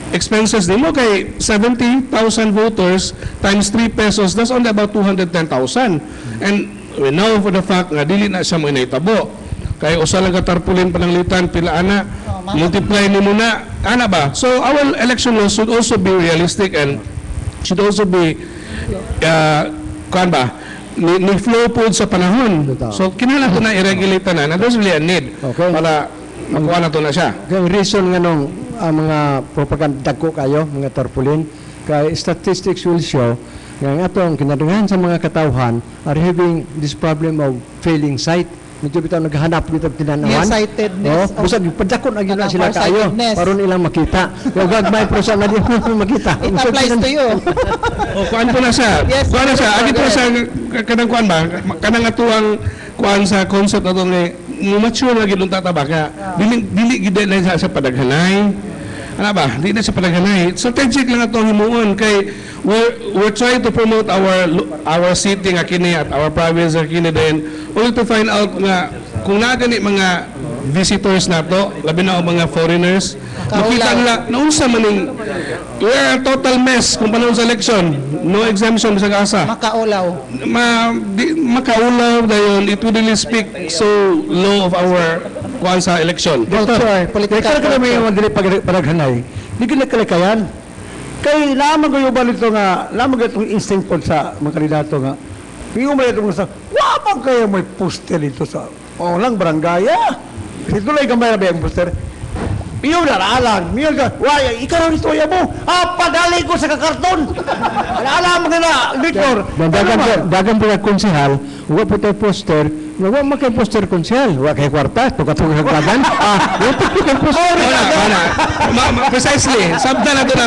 expenses nimo kay 70,000 voters times 3 pesos, that's only about 210,000. And we know for the fact nga dili na siya mo inaitabo. Kay usa lang ka tarpaulin pananglitan pila ana multiply nimo na ana ba? So our election law should also be realistic and should also be kuan ba? Ni flow po sa panahon. So kinahanglan ko na i-regulate na there's really a need para makuha na to na siya. Kaya reason nga nung mga propaganda ko kayo, mga tarpaulin, kay statistics will show nga ang atong kinadunghan sa mga katawhan are having this problem of failing sight. Medyo bitaw naghahanap dito tinanawan. Nearsightedness. Busag padakon ag na sila kayo paron ilang makita. Yung gagmay prosa na di makita. It applies to you. O kuan po na siya. Yes, kuan na siya. Agi po sa kanang kuan ba? Kanang atuang kuan sa concept ato ni mature na gid tataba ka. Dili gid na siya sa padaghanay. Ano ba? Di na siya padaghanay. Strategic lang ato himuon kay we're trying to promote our city nga kini at our province nga kini din. Only to find out nga kung na gani mga visitors nato, labi na o mga foreigners, makita nila naunsa maning we're a total mess kung panahon sa election. No exemption sa asa. Makaulaw. Makaulaw dayon it would really speak so low of our kuan sa election. Culture, political Kaya kami yung dili padaghanay. Di gid kalikayan. Kay lamang ko yung balito nga, lamang itong instinct po sa mga kandidato nga. Yung mga itong sa, wapag kayo may poster dito sa lang barangaya. Kasi tuloy gamay na ba yung poster? Yung naralan, yung why, ikaw ang istorya mo. Padali ko sa kakarton. Alam mo na, Victor. Dagan po na konsehal, huwag po tayo poster, huwag makay poster konsehal, huwag kay kwarta, pagkatong hagdagan, huwag po kay poster. Precisely. Sabta na ito na,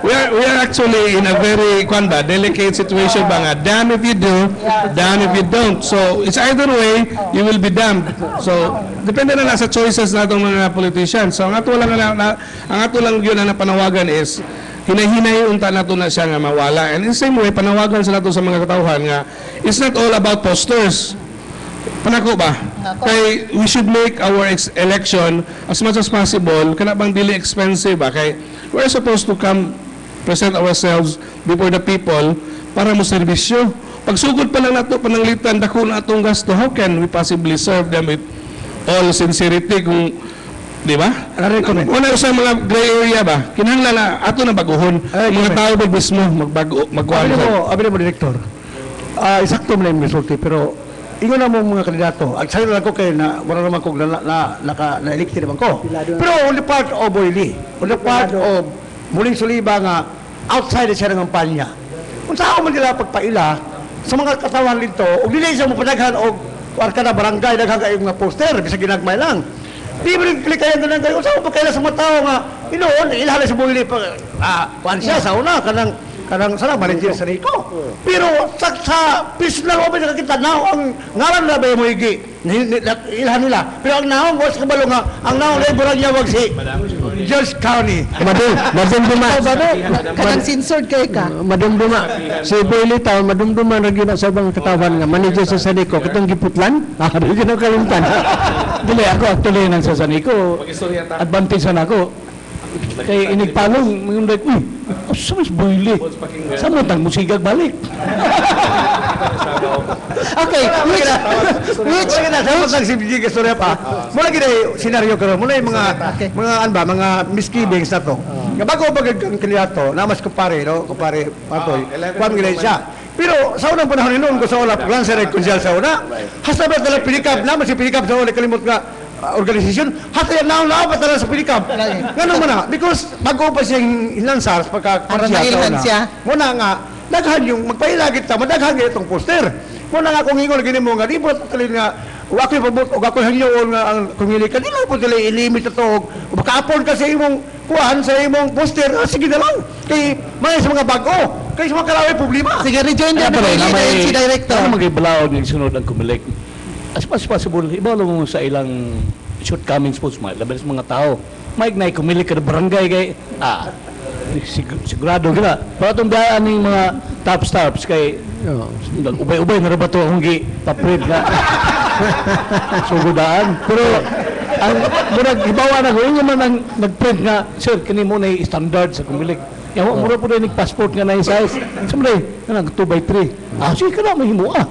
we are actually in a very delicate situation ba nga, damn if you do, damn if you don't. So, it's either way, you will be damned. So, depende na sa choices na itong mga politicians. So, ang ato lang yun na panawagan is, hinahinay unta nato na siya nga mawala. And in the same way, panawagan sa nato sa mga katauhan nga, it's not all about posters. Panako ba? Kay we should make our election as much as possible kana bang dili expensive ba? Kay we're supposed to come present ourselves before the people para mo serbisyo. Pagsugod pa lang nato pananglitan dako na atong gasto, how can we possibly serve them with all sincerity kung di ba? Wala sa mga gray area ba? Kinahanglan na ato na baguhon. Mga tao ba mismo magkuhan sa. Abi mo direktor. Eksakto man yung resulti pero ingon na mo mga kandidato. Ang sayo lang ko kay na wala naman kog na-elect naman ko. Pero on the part of Boyli, on the part of muling suliba nga outside siya ng kampanya. Kung saan man nila pagpaila sa mga katawan dito, og dili siya mo padaghan og kada barangay daghang kay mga poster bisa ginagmay lang. Di ba rin klikayan doon kayo? Saan pa kaila sa mga tao nga? Inoon, ilahala sa Boyli pa. Kuhan siya sa una, kanang sana manager sa Rico. Pero sa piece lang open nakakita na ang ngalan na ba mo igi ilhan nila. Pero ang naong was kabalo nga ang naong labor niya wag si George County. Madumduma. Kanang censored kay ka. Madumduma. Si Boyli taon madumduma ra gyud sa bang katawan nga manager sa Sanico katong giputlan. Di na kalimtan. Dili ako actually nang sa Sanico. Advantage na ako. Kaya inigpalong, mga like, sa mas boyle. Sa mo tang musigag balik. Okay, which Dapat lang si BG Kastorya pa. Mula gina senaryo karon, mula yung mga misgivings na to. Nga bago pag ang kandidato, na mas kumpare, no? Kumpare Patoy, kuwan gina siya. Pero sa unang panahon noon ko sa wala, Lancer ay kunsel sa una, hasta ba talagang pinikap na, si pinikap sa wala, kalimot nga organisasyon, hasta yan na pa talaga sa pinikap. Ganun mo na, because bago pa siyang inansar, Para nailhan siya. muna nga, daghan yung magpailagit ta, madaghan nga itong poster. Muna nga kung ingol, gini mo nga, di po talin nga, o ako'y pabot, o ako'y hangyoon nga ang kumili ka, di lang po talin ilimit ito, o makapon ka sa imong kuhan, sa imong poster, sige na lang. Kay may sa mga bago, kay sa mga kalaway problema. sige, rejoin din na si Director. Ano mag-ibalaod ng sunod ang kumilik? As much as possible, ibalo mo sa ilang shortcomings po, laban sa mga tao. Mike na kumilik ka na barangay kay, sigurado gila. Pero itong biyaan ng mga top stars kay, ubay-ubay na rabato ang hindi paprid nga. Sugudaan. Pero, ang murag ibawa na ko, yung naman ang nag-print nga, sir, kani mo na standard sa kumilik. Yawa, mura po rin passport nga na yung size. Siyempre, kanang 2x3. Sige ka na, may himuha.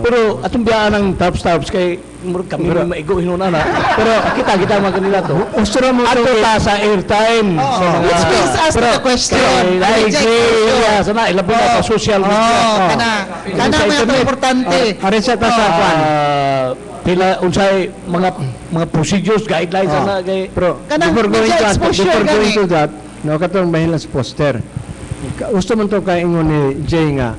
Pero atong biyaan ng top stars kay murag kami na maigo hinuna na. Pero kita mga kanila to. Ustra mo ato ta sa airtime. Which brings us to the question. Sana ilabot na sa social media. Kana may ito importante. Are sa ta sa kwan. Pila unsay mga procedures, guidelines ana kay Pero Kanang before going media to that, exposure before going gani. to that, no katong mahilan sa poster. Gusto man to kay ingon ni Jay nga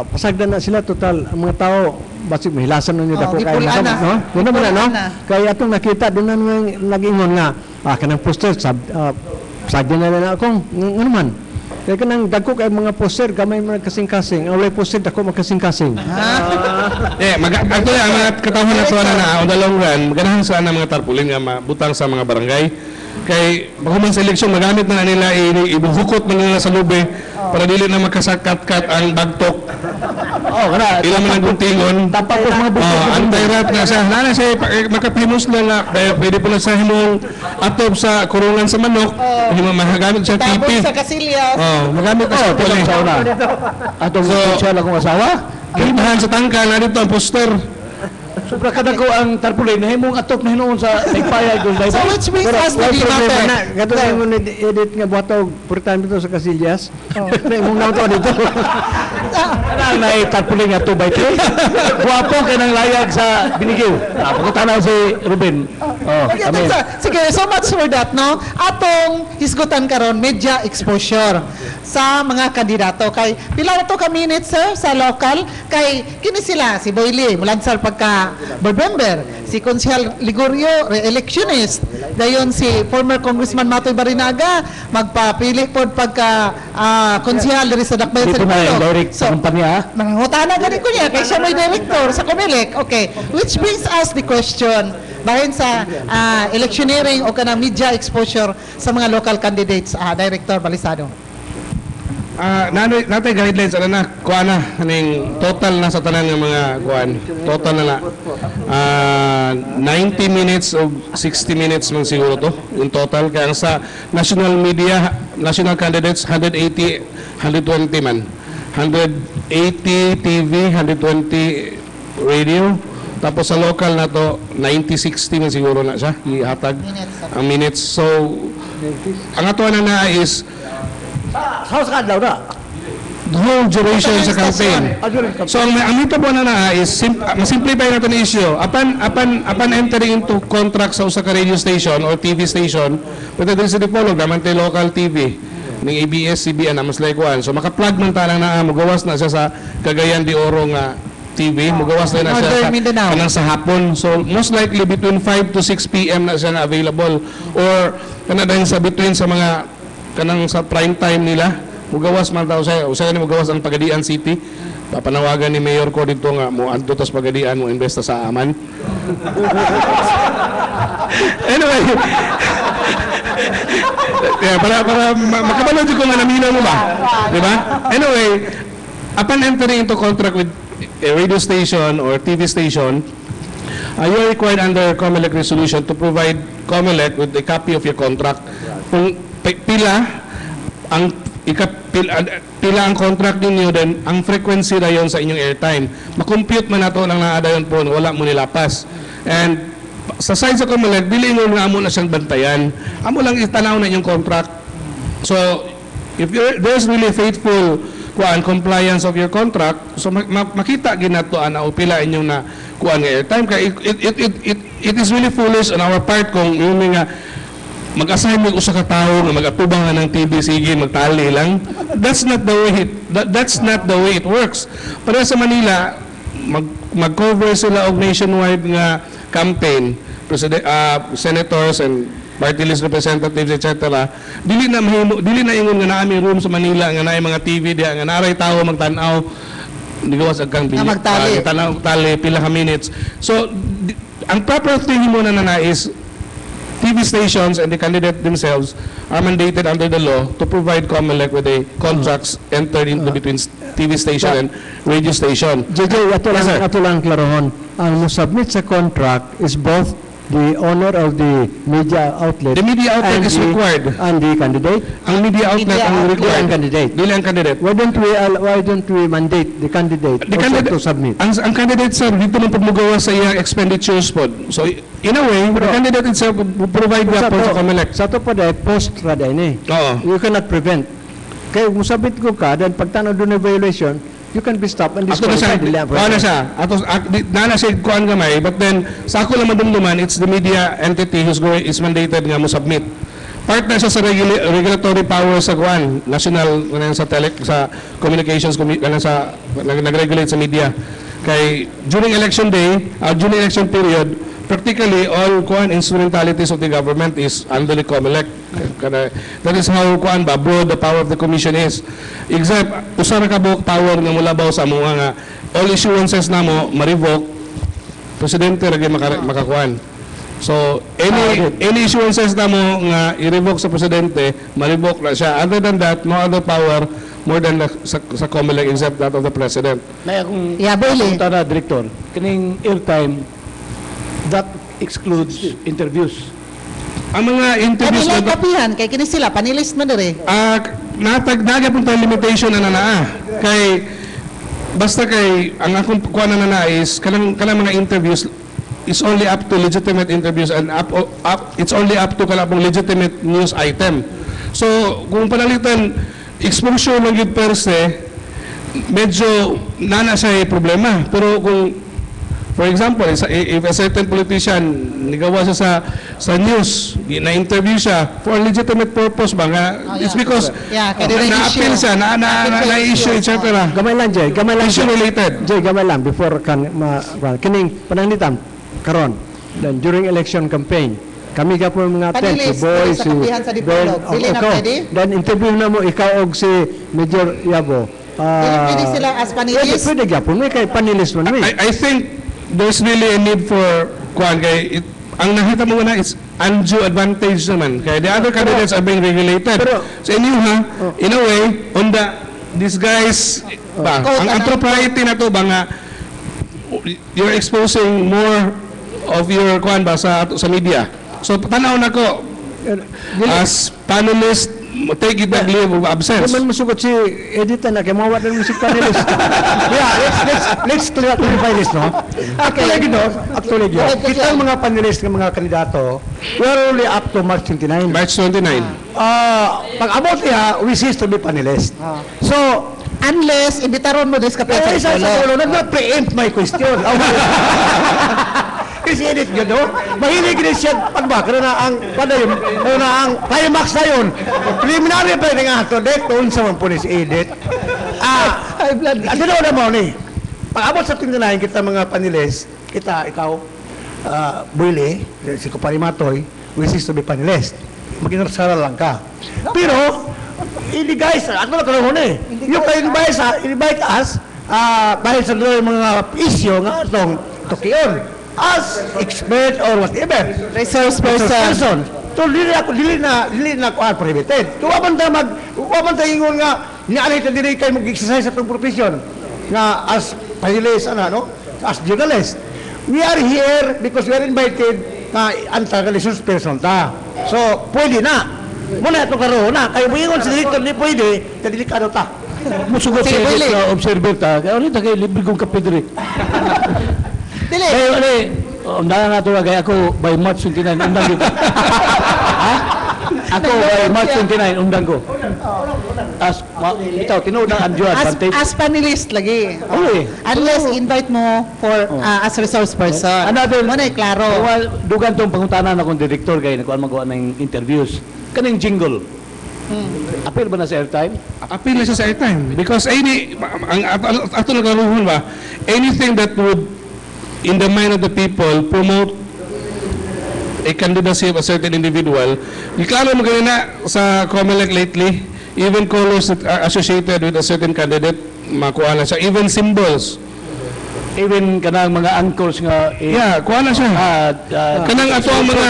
pasagdan na sila total ang mga tao basig mahilasan na nila dako kay gipulaan na. no. Doon naman na no. Gipulaan na. Kay atong nakita doon na nag-ingon nga kanang poster pasagdan na akong ano man. Kaya kanang dagko kay mga poster gamay man kasing-kasing. Ang wala poster dako magkasing-kasing. Actually, ang mga katawhan na tuwa na on the long run, maganahan sa mga tarpaulin nga mabutang sa mga barangay. Kay bago sa eleksyon, magamit na nila, ibuhukot man nila sa lube para dili na magkasakat-kat ang bagtok. Ilang man ang guntingon. tapos mga buto. Anti-rat na siya. Lala siya, makapimos na na, kaya pwede po na sa himong atop sa kurungan sa manok, magamit siya Tabog tipi. sa Casillas. Magamit na siya puli. Atong siya lang kong asawa. Kibahan sa tangka, na dito ang poster. Sobra kadako ang tarpaulin na himong atop na hinuon sa nagpayag doon. So which brings us to the matter. Gato na yung edit nga buhatog per time dito sa Casillas. Na imong nauto dito. Kanang na tarpaulin nga 2x3. Guwapo ka ng layag sa Binigiw. Pagkatanaw si Ruben. Sige, so much for that, no? Atong hisgutan karon media exposure sa mga kandidato. Kay pila na to ka minutes, sir, sa local. Kay kini sila, si Boyli, mulansar pagka board member. Si Konsehal Ligorio, re-electionist. Dayon si former Congressman Matoy Barinaga, magpapili po pagka konsehal diri sa Dakbayan sa Dito na yung Dipolog. direct sa kumpanya. Mangutana gani ko niya kay siya may director sa Comelec. Okay, which brings us the question bahin sa electioneering o kanang media exposure sa mga local candidates, Director Balisado. Natay guidelines na kuha na aning total na sa tanan ng mga kuan total na 90 minutes o 60 minutes man siguro to in total kaya ang sa national media national candidates 180 120 man 180 TV 120 radio tapos sa local na to 90-60 man siguro na siya ihatag ang minutes so ang ato na is Sa sa kadlaw na. the whole duration sa campaign. So ang ito po na is masimplify natin ang issue. Upon entering into contract sa usa ka radio station or TV station, pwede din sa Dipolog naman tayo local TV ng ABS-CBN na mas like one. So maka-plug man talang na mugawas na siya sa Cagayan de Oro nga TV, mugawas na siya Northern sa Mindanao. kanang sa hapon. So most likely between 5 to 6 PM na siya na available or kana din sa between sa mga kanang sa prime time nila mugawas man daw siya usa ni mugawas ang Pagadian City papanawagan ni Mayor ko dito nga mo adto tas Pagadian mo investa sa aman anyway para makabalo ko nga naminaw mo ba di ba anyway upon entering into contract with a radio station or TV station you are required under COMELEC resolution to provide COMELEC with a copy of your contract. Kung pila ang pila ang contract ninyo, then ang frequency na yon sa inyong airtime. Makompute man nato lang na dayon po, wala mo nilapas. And sa side sa Comelec, dili mo nga amo na siyang bantayan. Amo lang itanaw na inyong contract. So, if there's really faithful compliance of your contract, so makita ginato na o pila inyong na kuan nga airtime. Kaya it is really foolish on our part kung yung mga mag-assign mo usa ka tawo nga mag-atubang nga ng TV, sige magtali lang. That's not the way it works. Para sa Manila, mag-cover sila og nationwide nga campaign, senators and party list representatives, etc. Dili na ingon nga naami room sa Manila nga naay mga TV diha nga naray tawo magtan-aw nigawas agkang bili magtali. Tali pila ka minutes. So ang proper thing mo na is TV stations and the candidate themselves are mandated under the law to provide COMELEC with a contracts entered into between TV station and radio station. JJ, Yes, sir. ato lang klarohon. Ang mo-submit sa contract is both the owner of the media outlet. The media outlet and is required. And the candidate. Ang media outlet ang required. Ang candidate. Dili ang candidate. Why don't we mandate the candidate The also candidate to submit? Ang candidate sir dito man pagmugawa sa iyang expenditures pod. So in a way, the candidate itself will provide that po sa COMELEC. Sa to pa dahil post rada ini. Oo. You cannot prevent. Kaya kung sabit ko ka, then pagtanaw doon na violation, you can be stopped and Ato na siya, disqualified. kuha na siya. Na siya kuhaan gamay, but then, sa ako lang madumduman, it's the media entity is mandated nga mo submit. Part na siya sa regulatory power sa kuhaan, national, sa communications, nag-regulate sa media. Kay, during election day, during election period, practically all kuhaan instrumentalities of the government is under the COMELEC. That is how kuhaan ba broad the power of the commission is. Except usa ra ka buok power nga mulabaw sa mga nga all issuances namo ma-revoke, presidente ra gyud makakuan. So any issuances namo nga i-revoke sa presidente, ma-revoke na siya. Other than that, no other power more than sa COMELEC except that of the president. May akong Boyle. punta na, Director, kining airtime that excludes interviews. Ang mga interviews Kanila kapihan, kay kini sila, panilist man dire. natagdaga po tayong limitation na nanaa. Kay, basta kay, ang akong kuha na nanaa is, kanang mga interviews is only up to legitimate interviews and it's only up to kalabong legitimate news item. So, kung panalitan, exposure lang yun per se, medyo nana siya problema. Pero kung for example, if a certain politician nigawa siya sa news, na-interview siya for a legitimate purpose ba nga, it's because na-appeal siya, na-issue, etc. Gamay lang, Jay. Gamay lang. Issue related. Jay, gamay lang. Before kining pananglitan, karon, then during election campaign, kami ka po mga tent, si Panelist, Boy, sa kapihan sa Dipolog. Dili na pwede? Then interview na mo, ikaw og si Major Yabo. Pwede sila as panelist? Pwede gyapon, may kay panelist man may. I think there's really a need for kuan kay ang nakita mo na is undue advantage naman kay the other candidates are being regulated. Pero, so in a way on these guys ba ang propriety na to ba nga you're exposing more of your kuan ba sa media. So tanaw na ko as panelist take it back leave of absence. Kung man masugot si editor na, kaya mawawat na music panelist. Let's clarify this, no? Actually, kita mga panelist ng mga kandidato, we're only up to March 29. March 29. Pag abot niya, we cease to be panelist. So, Unless, ibitaron mo sa kapihan kaya sa isa sa Dipolog. ulo, nag-preempt my question. Kasi edit yun, no? Mahilig rin siya, pagbakra na ang, climax na yun. Preliminary pa rin nga ito, dek, doon sa mga pulis edit. Ano na mo ni? Pag-abot sa tingnan kita mga panelist, ikaw, Boyle, si Kupari Matoy, we cease to be panelist. Mag-inarsara lang ka. Pero, hindi guys, ano na karoon yung invite us, dahil sa mga issue nga itong tukiyon, as expert or whatever. Resource person. So, dili na ko prohibited. So, waman tayo ingon nga, nialit na dili kayo mag-exercise sa itong profession, nga as panelist, as journalist. We are here because we are invited na anti-resource person ta. So, pwede na. Muna itong karoon na. Kayo buingon si director, hindi pwede. Delikado ta. Musugot Sige, sa Willie. observer ta. Kaya ulit kay libre kong kape diri. Dili. Kaya ulit, undangan na ito na kaya ako by March 29, undang dito. Ha? Ako by March 29, undang ko. Ito, tinuod ang Anjo advantage. As panelist lagi. Okay. Unless invite mo for as resource person. Another, Mo na klaro. dugan tong pangutanan akong director kay nagkuan magawa ng interviews. Kaning jingle. Appeal ba na sa airtime? Appeal na siya sa airtime. Because ato nagkaroon ba, anything that would, in the mind of the people, promote a candidacy of a certain individual, iklaro mo ganina sa COMELEC lately, even colors that are associated with a certain candidate, makuha na siya. Even symbols. Even kanang mga anchors nga Yeah, kuha na siya. Kanang ato ang mga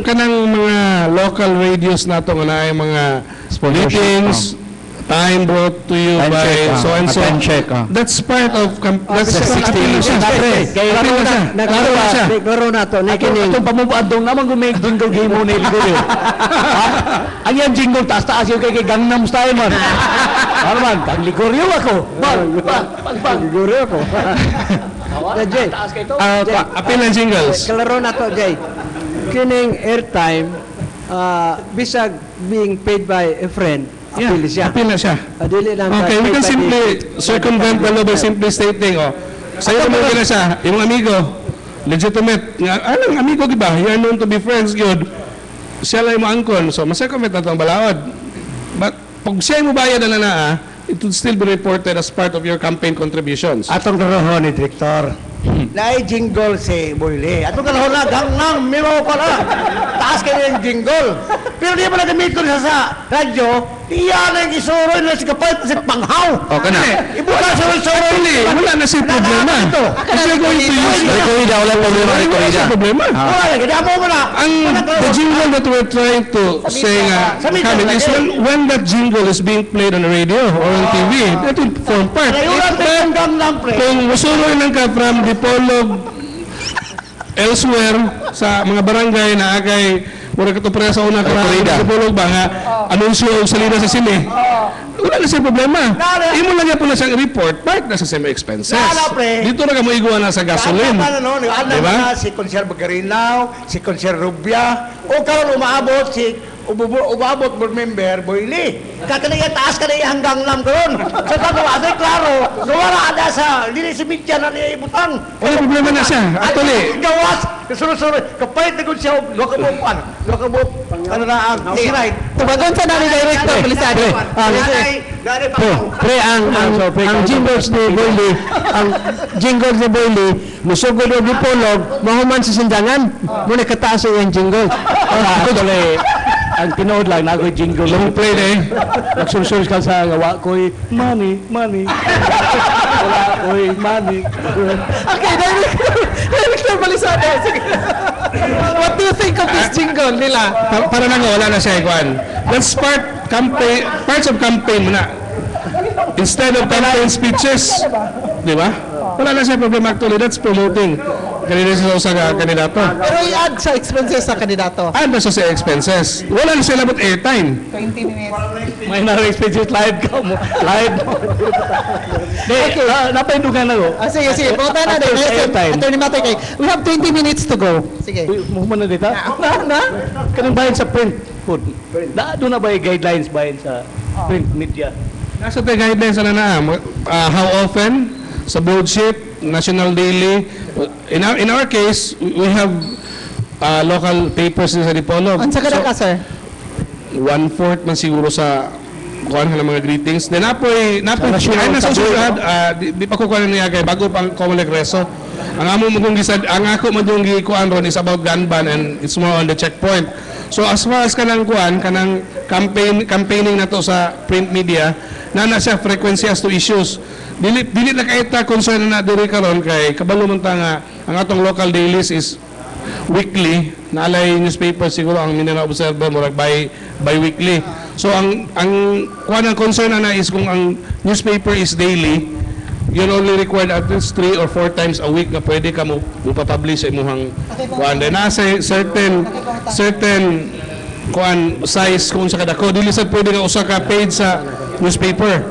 kanang mga local radios nato nga naay mga meetings, time brought to you Time by check, so and so. time check, That's part of that's That's 60 years. Appeal na siya. Naklaro Appeal na siya. Naklaro na to. Nakining. itong pamubuadong naman kung may jingle game mo na iligod yun. Ang yan jingle, taas-taas yung kay Gangnam Style man. Ano man, kang ligoryo ako. Bang. Siguro ako. Jay, Appeal ng jingles. klaro na to, Jay. Kining airtime, bisag being paid by a friend, appeal siya. Appeal na siya. Dili lang Okay, we paid can by simply the- circumvent the law by simply stating, sa'yo naman gila siya, yung amigo, legitimate, nga, anong amigo, diba? You are known to be friends, good. Siya lang yung angkon, so masircumvent na itong balaod. But, pag siya yung bayad na na, it would still be reported as part of your campaign contributions. Atong karoon ni director. Naay jingle si Boyle. Atong karoon na, gangnam, memo pala. Taas kayo yung jingle. Pero di ba nagamit ko sa radyo, iyan ang isuro na si kapait si panghaw. O, kana. Ibuka sa isuro. Actually, wala na si problema. If you're going to use that, Recorrida, wala problema, wala recorrida. si problema. Wala, kaya mo na. The jingle that we're trying to say Khalid, is when that jingle is being played on the radio or on TV, that will form part. Rayuran tayo yung gangnam, pre. Kung musuloy lang ka from Dipolog elsewhere sa mga barangay na agay mura ka to pre sa una karaan sa Dipolog ba nga anunsyo o salida sa sine, wala na siya problema. Imo lang yan po na siyang report, part na sa semi expenses. Lala, pre. Dito na ka mo iguan na sa gasoline. Ano, nag-alam Diba? na si Consiel Bagarinaw, si Consiel Rubia, o karon umaabot si umabot board member Boyle. Katanay taas ka na hanggang lam karon. Sa pagawa ay klaro, nawala ada sa dili si Mitya na niya ibutang. Wala problema na siya. Actually, gawas, sunod-sunod, kapait na gud siya lokabok. Ano na ang right. Tubagon sa nani director Polisado. Pre, ang jingles ni Boyle, ang jingles ni Boyle, musugod o dipolog, mahuman sa sindangan, muna kataas yung jingle. Actually, ang tinood lang, nagoy jingle. long play na eh. Nagsursurs ka sa gawa ko'y money. Wala ko'y money. Okay, director Polisado. Sige. What do you think of this jingle nila? Para nang wala na siya ikuan. That's parts of campaign mo na. Instead of campaign speeches, di ba? Wala na siya problema actually. That's promoting kandidato sa kandidato. Pero i-add sa expenses sa kandidato. Ano siya sa expenses? Wala na siya labot airtime. 20 minutes. May na-expenses live ka mo. Live mo. Okay, napaindugan na ko. Sige. Punta na din. Attorney Matay kay. We have 20 minutes to go. Sige. Mo na dito? Na? Kanang bayan sa print food. Doon na ba yung guidelines bayan sa print media? Nasa tayo guidelines na how often, sa board sheet, national daily. In our case, we have local papers sa Dipolog. Unsa ka ka, sir? 1/4 man siguro sa kuhan ng mga greetings. Then napoy ay na susunod di pa ko kuha niya kay bago pang COMELEC reso. Ang amo mo kung gisad ang ako man yung gikuan ron is about gun ban and it's more on the checkpoint. So as far as kanang kuan kanang campaigning na to sa print media na siya frequency as to issues. Dili na kay ta concern na diri karon kay kabalo man ta nga ang atong local dailies is weekly na alay newspaper siguro ang Mindanao Observer murag by weekly. So ang kuan ang concern na is kung ang newspaper is daily, you're only required at least 3 or 4 times a week na pwede ka mo publish sa imuhang kuan. Then nasa certain kuan size kung sa kadako dili sad pwede nga usa ka page sa newspaper.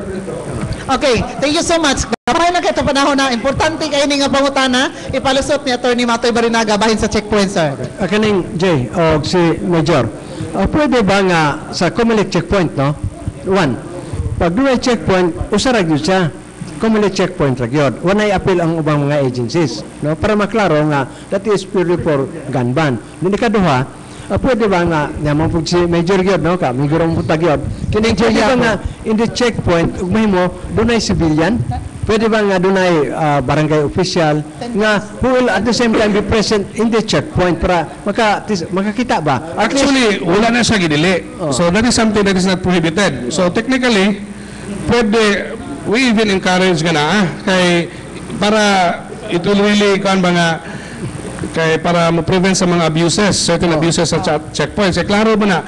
Okay, thank you so much. Kapay na kayo panahon na importante kayo nga pangutana ipalusot ni Attorney Matoy Barinaga bahin sa checkpoint, sir. Kaning Jay o si Major, pwede ba nga sa Comelec checkpoint, no? One, pag doon ay checkpoint, usarag yun siya. Comelec checkpoint rag yun. Wanay appeal ang ubang mga agencies, no? Para maklaro nga that is purely for gun ban. Nini kaduha, pwede ba nga naman po si Major yun, no? May gurong putag yun. Kining pwede ba nga in the checkpoint, ugmay mo, doon ay civilian? Pwede ba nga doon ay barangay official nga who will at the same time be present in the checkpoint para makakita ba? At Actually, wala na siya gidili. So that is something that is not prohibited. So technically, pwede, we even encourage nga na kay para it will really kuan ba nga kay para mo-prevent sa mga abuses, certain abuses sa checkpoints. Eh, klaro ba na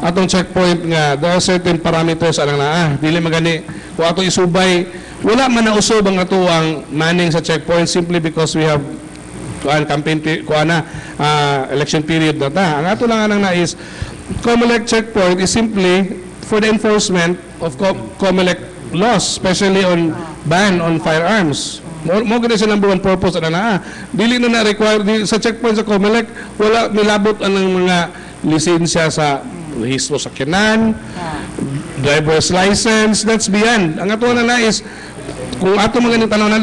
atong checkpoint nga there are certain parameters anang naa. Dili magani kung ato isubay wala man na usob ang ato ang manning sa checkpoint simply because we have campaign election period na ta. Ang ato lang anang nais Comelec checkpoint is simply for the enforcement of Comelec laws, especially on ban on firearms. Mo gani sa number one purpose ana dili na require sa checkpoint sa Comelec wala milabot anang mga lisensya sa rehistro sa sakyanan, driver's license, that's beyond. Ang ato na is kung ato mga tanaw na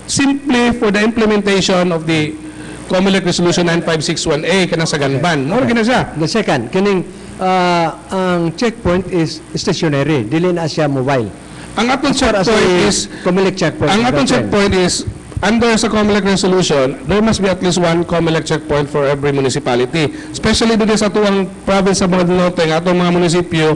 simply for the implementation of the Comelec Resolution 9561A kanang sa gun ban. Mo gani siya. The second, kining ang checkpoint is stationary, dili na siya mobile. Ang atong checkpoint is Comelec checkpoint. Ang atong checkpoint is under sa Comelec resolution, there must be at least one Comelec checkpoint for every municipality. Especially dito sa tuwang province sa Bangladesh Norte, ang atong mga munisipyo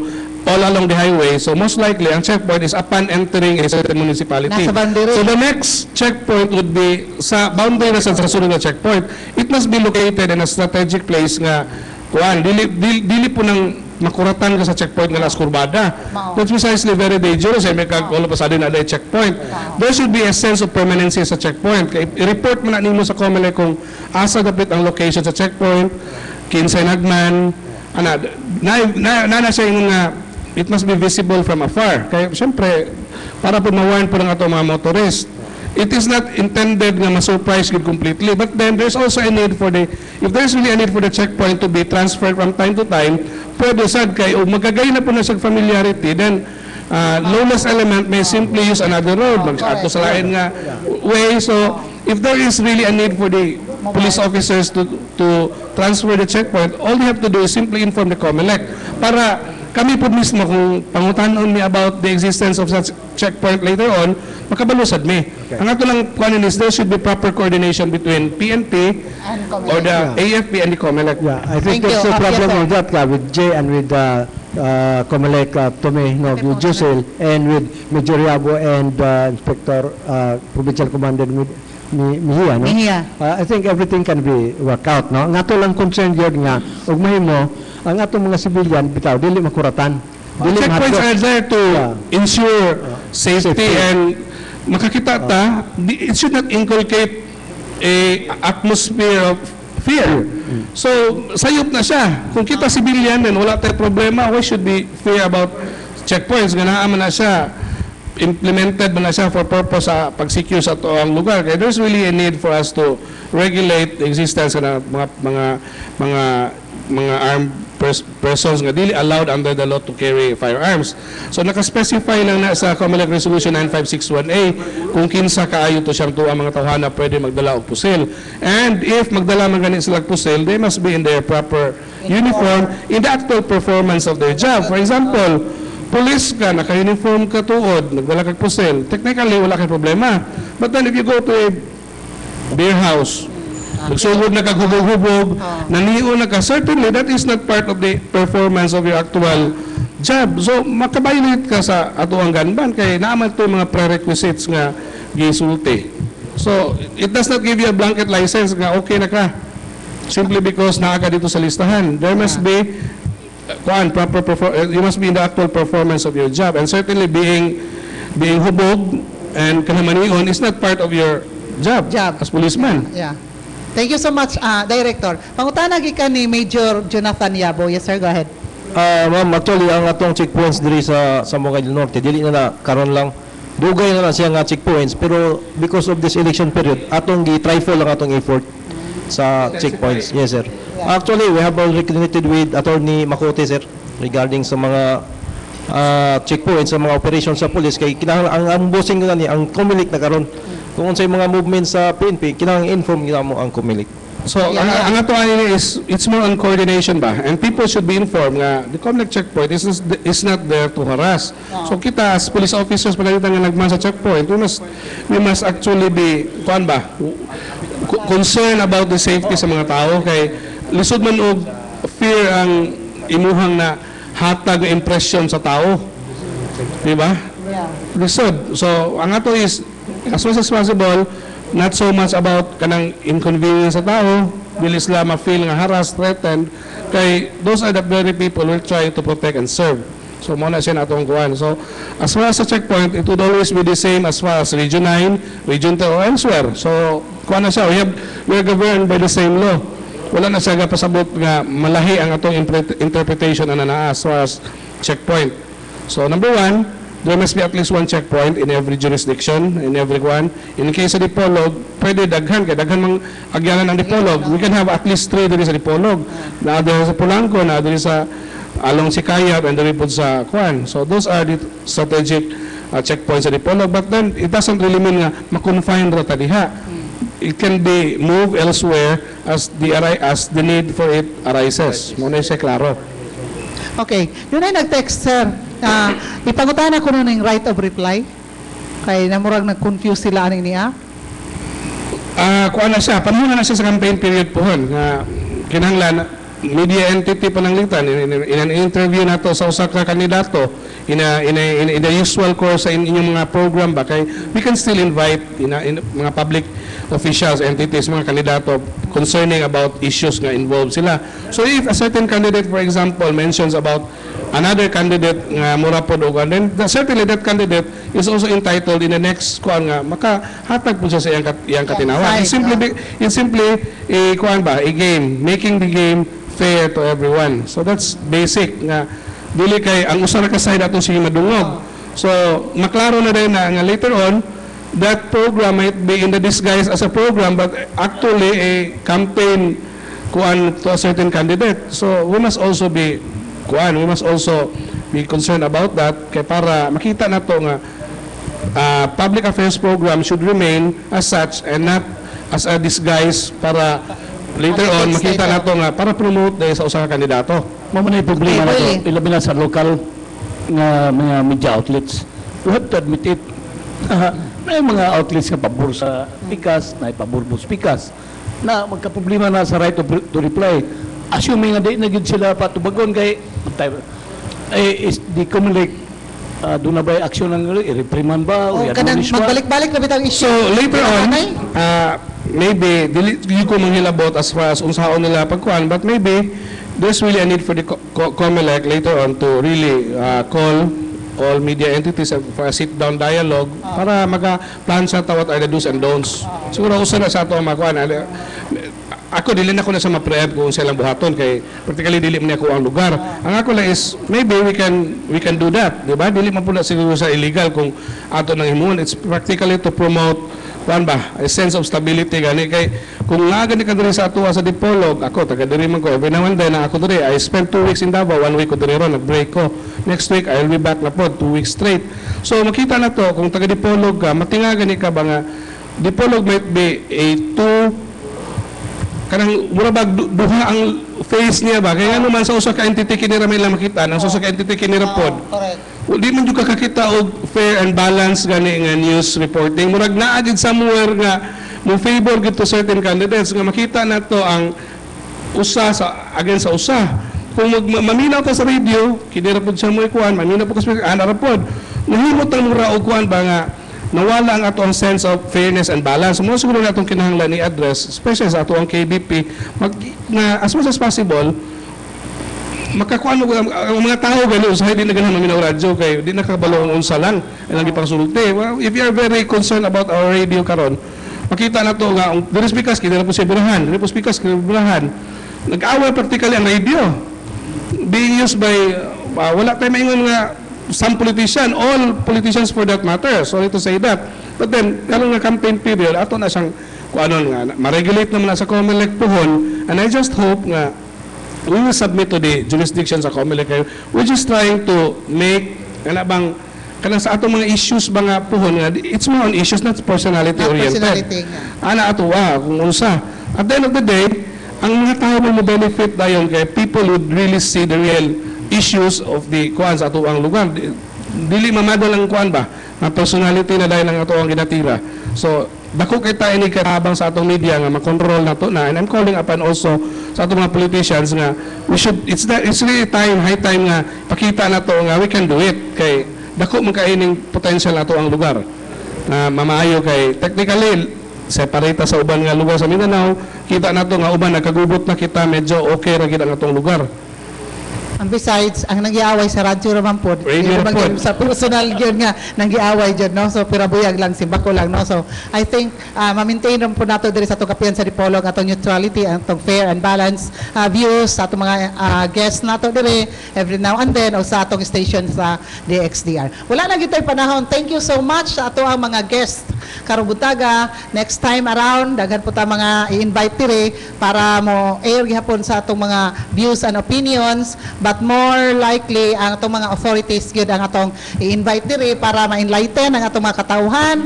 all along the highway. So most likely, ang checkpoint is upon entering a certain municipality. Nasa boundary. So the next checkpoint would be sa boundary na sa sunod na checkpoint. It must be located in a strategic place nga kuan dili po nang makuratan ka sa checkpoint nga las kurbada. That's precisely very dangerous. May all of a sudden na checkpoint. There should be a sense of permanency sa checkpoint. I-report mo na nimo sa Comelec kung asa dapat ang location sa checkpoint, kinsay nagman, na siya yung it must be visible from afar. Kaya siyempre, para po ma-warn po ng ato mga motorist. It is not intended na ma-surprise you completely, but then there's also a need for if there's really a need for the checkpoint to be transferred from time to time, pwede sad kay o magagay na po na sa familiarity, then lawless element may simply use another road, mag-ato sa lain nga way. So if there is really a need for the police officers to transfer the checkpoint, all they have to do is simply inform the Comelec para kami po mismo kung pangutanon mi about the existence of such checkpoint later on, makabalusad mi. Ang ato lang kuanin is there should be proper coordination between PNP or the AFP and the Comelec. Yeah, I think Thank there's you. a problem Yes, sir. with that with Jay and with Comelec Tome, with Jusel, and with Major Yabo and Inspector Provincial Commander Mihia, no? Mihia. I think everything can be worked out, no? Ang ato lang concern yun nga, ug mahimo ang atong mga civilian bitaw dili makuratan. Dili Checkpoints are there to ensure safety Safety. and makakita ta, it should not inculcate a atmosphere of fear. So, sayop na siya. Kung kita civilian and wala tayong problema, why should be fear about checkpoints? Ganaan man na siya, implemented man na siya for purpose sa pag-secure sa toong lugar. Kaya there's really a need for us to regulate the existence ng mga armed persons nga dili allowed under the law to carry firearms. So naka-specify lang na sa Comelec Resolution 9561A kung kinsa kaayo to siyang tuwa mga tawhana pwede magdala og pusil. And if magdala man gani sila og pusil, they must be in their proper uniform in the actual performance of their job. For example, police ka, naka-uniform ka tuod, nagdala kag pusil, technically wala kay problema. But then if you go to a beer house, nagsugod na kaghubog-hubog, naniyo na ka, certainly that is not part of the performance of your actual job. So, makabayolit ka sa ato ang gun ban, kaya naaman ito mga prerequisites nga gisulti. So, it does not give you a blanket license nga okay na ka, simply because naa ka dito sa listahan. There must be you must be in the actual performance of your job, and certainly being hubog and kanamanion is not part of your job. As policeman. Yeah. Thank you so much, Director. Pangutana gikan ni Major Jonathan Yabo. Yes, sir. Go ahead. Ma'am, actually ang atong checkpoints diri sa Zamboanga del Norte dili na karon lang dugay na siya nga checkpoints, pero because of this election period atong gi-trifle lang atong effort sa checkpoints. Yes, sir. Actually, we have already connected with Attorney Macote, sir, regarding sa mga checkpoints, sa mga operations sa police. Kay kinahanglan ang bossing na ni ang COMELEC na karon. Kung unsay mga movements sa PNP, kinahanglan inform gina mo ang COMELEC. So, ang ato ani is, it's more on coordination ba? And people should be informed nga the COMELEC checkpoint is not there to harass. So, kita as police officers, pagkalitan nga nagman sa checkpoint, we must actually be, kuan ba, concerned about the safety sa mga tao. Kay, lisod man og fear ang imuhang na hatag impression sa tao. Di ba? Lisod. So, ang ato is, as much as possible, not so much about kanang inconvenience sa tao, will sila ma-feel nga harassed, threatened, kay those are the very people who are trying to protect and serve. So, muna siya na itong kuhan. So, as far as sa checkpoint, it would always be the same as far as Region 9, Region 10, or elsewhere. So, kuhan na siya. We are governed by the same law. Wala na siya pasabot nga malahi ang atong interpretation na as far as checkpoint. So, number one, there must be at least one checkpoint in every jurisdiction, in every one. In case of Dipolog, pwede daghan, kaya daghan mang agyanan ang Dipolog. We can have at least 3 diri sa Dipolog. Na diri sa Polanco, na diri sa along Sikayab, and diri po sa Kwan. So those are the strategic checkpoints sa Dipolog. But then, it doesn't really mean nga makonfine rata diha. It can be moved elsewhere as the need for it arises. Muna siya klaro. Okay. Yun ay nag-text, sir. Ipangutan ako nun ng right of reply. Kaya namurag nag-confuse sila aning niya. Kuha na siya. Panahon na siya sa campaign period po. Kinahanglan, media entity pananglitan. In an interview na to sa usa ka kandidato, in the usual course sa inyong mga program ba, kay we can still invite in mga public officials, entities, mga kandidato concerning about issues nga involved sila. So if a certain candidate, for example, mentions about another candidate nga mura po doon, then certainly that candidate is also entitled in the next kuan nga makahatag po siya sa iyang katinawan. It's simply kuan ba, a game, making the game fair to everyone. So that's basic nga dili kay ang usa ra ka side ato sige madungog. So maklaro na din na nga later on that program might be in the disguise as a program but actually a campaign kuan to a certain candidate. So we must also be concerned about that kay para makita nato nga public affairs program should remain as such and not as a disguise para later on makita nato nga para promote dahil sa usa ka kandidato. Mao man ay problema nato ilabi na sa local nga mga media outlets. We have to admit it. May mga outlets nga pabor sa pikas, na pabor mo sa pikas, na magka-problema na sa right to reply. Assuming nga di na gid sila patubagon kay is the COMELEC doon na ba action ng i-reprimand ba o i-admonish ba? Magbalik-balik na bitang issue. So later on, maybe dili ko manghilabot as far as unsaon nila pagkuan, but maybe there's really a need for the COMELEC later on to really call all media entities for a sit-down dialogue para mag-plan sa what are the do's and don'ts. Siguro usa na sa ato ang makuan. Ako dili na ko na sa ma-prep kung silang buhaton kay practically dili man ako ang lugar. Ang ako lang is maybe we can do that, di ba? Dili man pula siguro sa illegal kung ato nang himuon. It's practically to promote kuan ba, a sense of stability gani kay kung nga gani ka diri sa atuwa sa Dipolog, ako taga diri man ko every now and then ako diri. I spent 2 weeks in Davao, 1 week ko diri ron, nag-break ko. Next week I'll be back na pod 2 weeks straight. So makita na to kung taga Dipolog ka, matinga gani ka ba nga Dipolog might be a kanang murabag duha ang face niya ba kaya naman sa usa ka entity kinira may lang makita nang sa usa ka entity kinira pod di man jud ka kakita og fair and balance gani nga news reporting murag naa gid somewhere nga mo favor gid to certain candidates nga makita nato ang usa sa against sa usa kung maminaw ta sa radio kinira pod siya mo ikuan maminaw po kasi ana ra pod nahimot ang mura og kuan ba nga nawala ang atong sense of fairness and balance. Mo siguro natong kinahanglan ni address, especially sa atong KBP, na as much as possible, makakuan mo ang mga tao gani usahay din na ganahan maminaw radyo kay di nakabalo unsa lang ilang ipangsulti. Well, if you are very concerned about our radio karon, makita na to nga diri speakers kini ra po sa birahan, diri po speakers kini birahan. Nag-away practically ang radio. being used by wala tayo maingon nga some politician, all politicians for that matter. Sorry to say that. But then, karon nga campaign period, ato na siyang kuanon nga ma-regulate naman na sa COMELEC puhon, and I just hope nga we will submit to the jurisdiction sa COMELEC, which is trying to make kanang sa atong mga issues ba nga puhon nga it's more on issues, not personality oriented. Personality nga. Ana ato kung unsa. At the end of the day, ang mga tao mo benefit dayon kay people would really see the real issues of the kuan sa ato ang lugar. Dili mamadal ang kuan ba na personality na dahil ang ato ang ginatira. So dako kay tayo ni katabang sa atong media nga makontrol na to na, and I'm calling upon also sa atong mga politicians nga we should it's really high time nga pakita na to nga we can do it kay dako man kaining potential na to ang lugar na mamaayo kay technically separate sa uban nga lugar sa Mindanao, kita na to nga uban nagkagubot na kita, medyo okay ra gid ang atong lugar. And besides, ang nangiaway sa radyo naman po, Radio po. sa personal yun nga, nangiaway dyan, no? So, pirabuyag lang, simbako lang, no? So, I think, ma-maintain rin po nato diri sa itong kapiyan sa Dipolog, atong neutrality, atong fair and balanced views, sa atong mga guests nato diri, every now and then, o sa atong station sa DXDR. Wala na gito'y panahon. Thank you so much sa ato ang mga guests. Karong buntaga, next time around, daghan po ta mga i-invite diri para mo air gihapon sa atong mga views and opinions, but more likely ang atong mga authorities gyud ang atong i-invite diri para ma-enlighten ang atong mga katawhan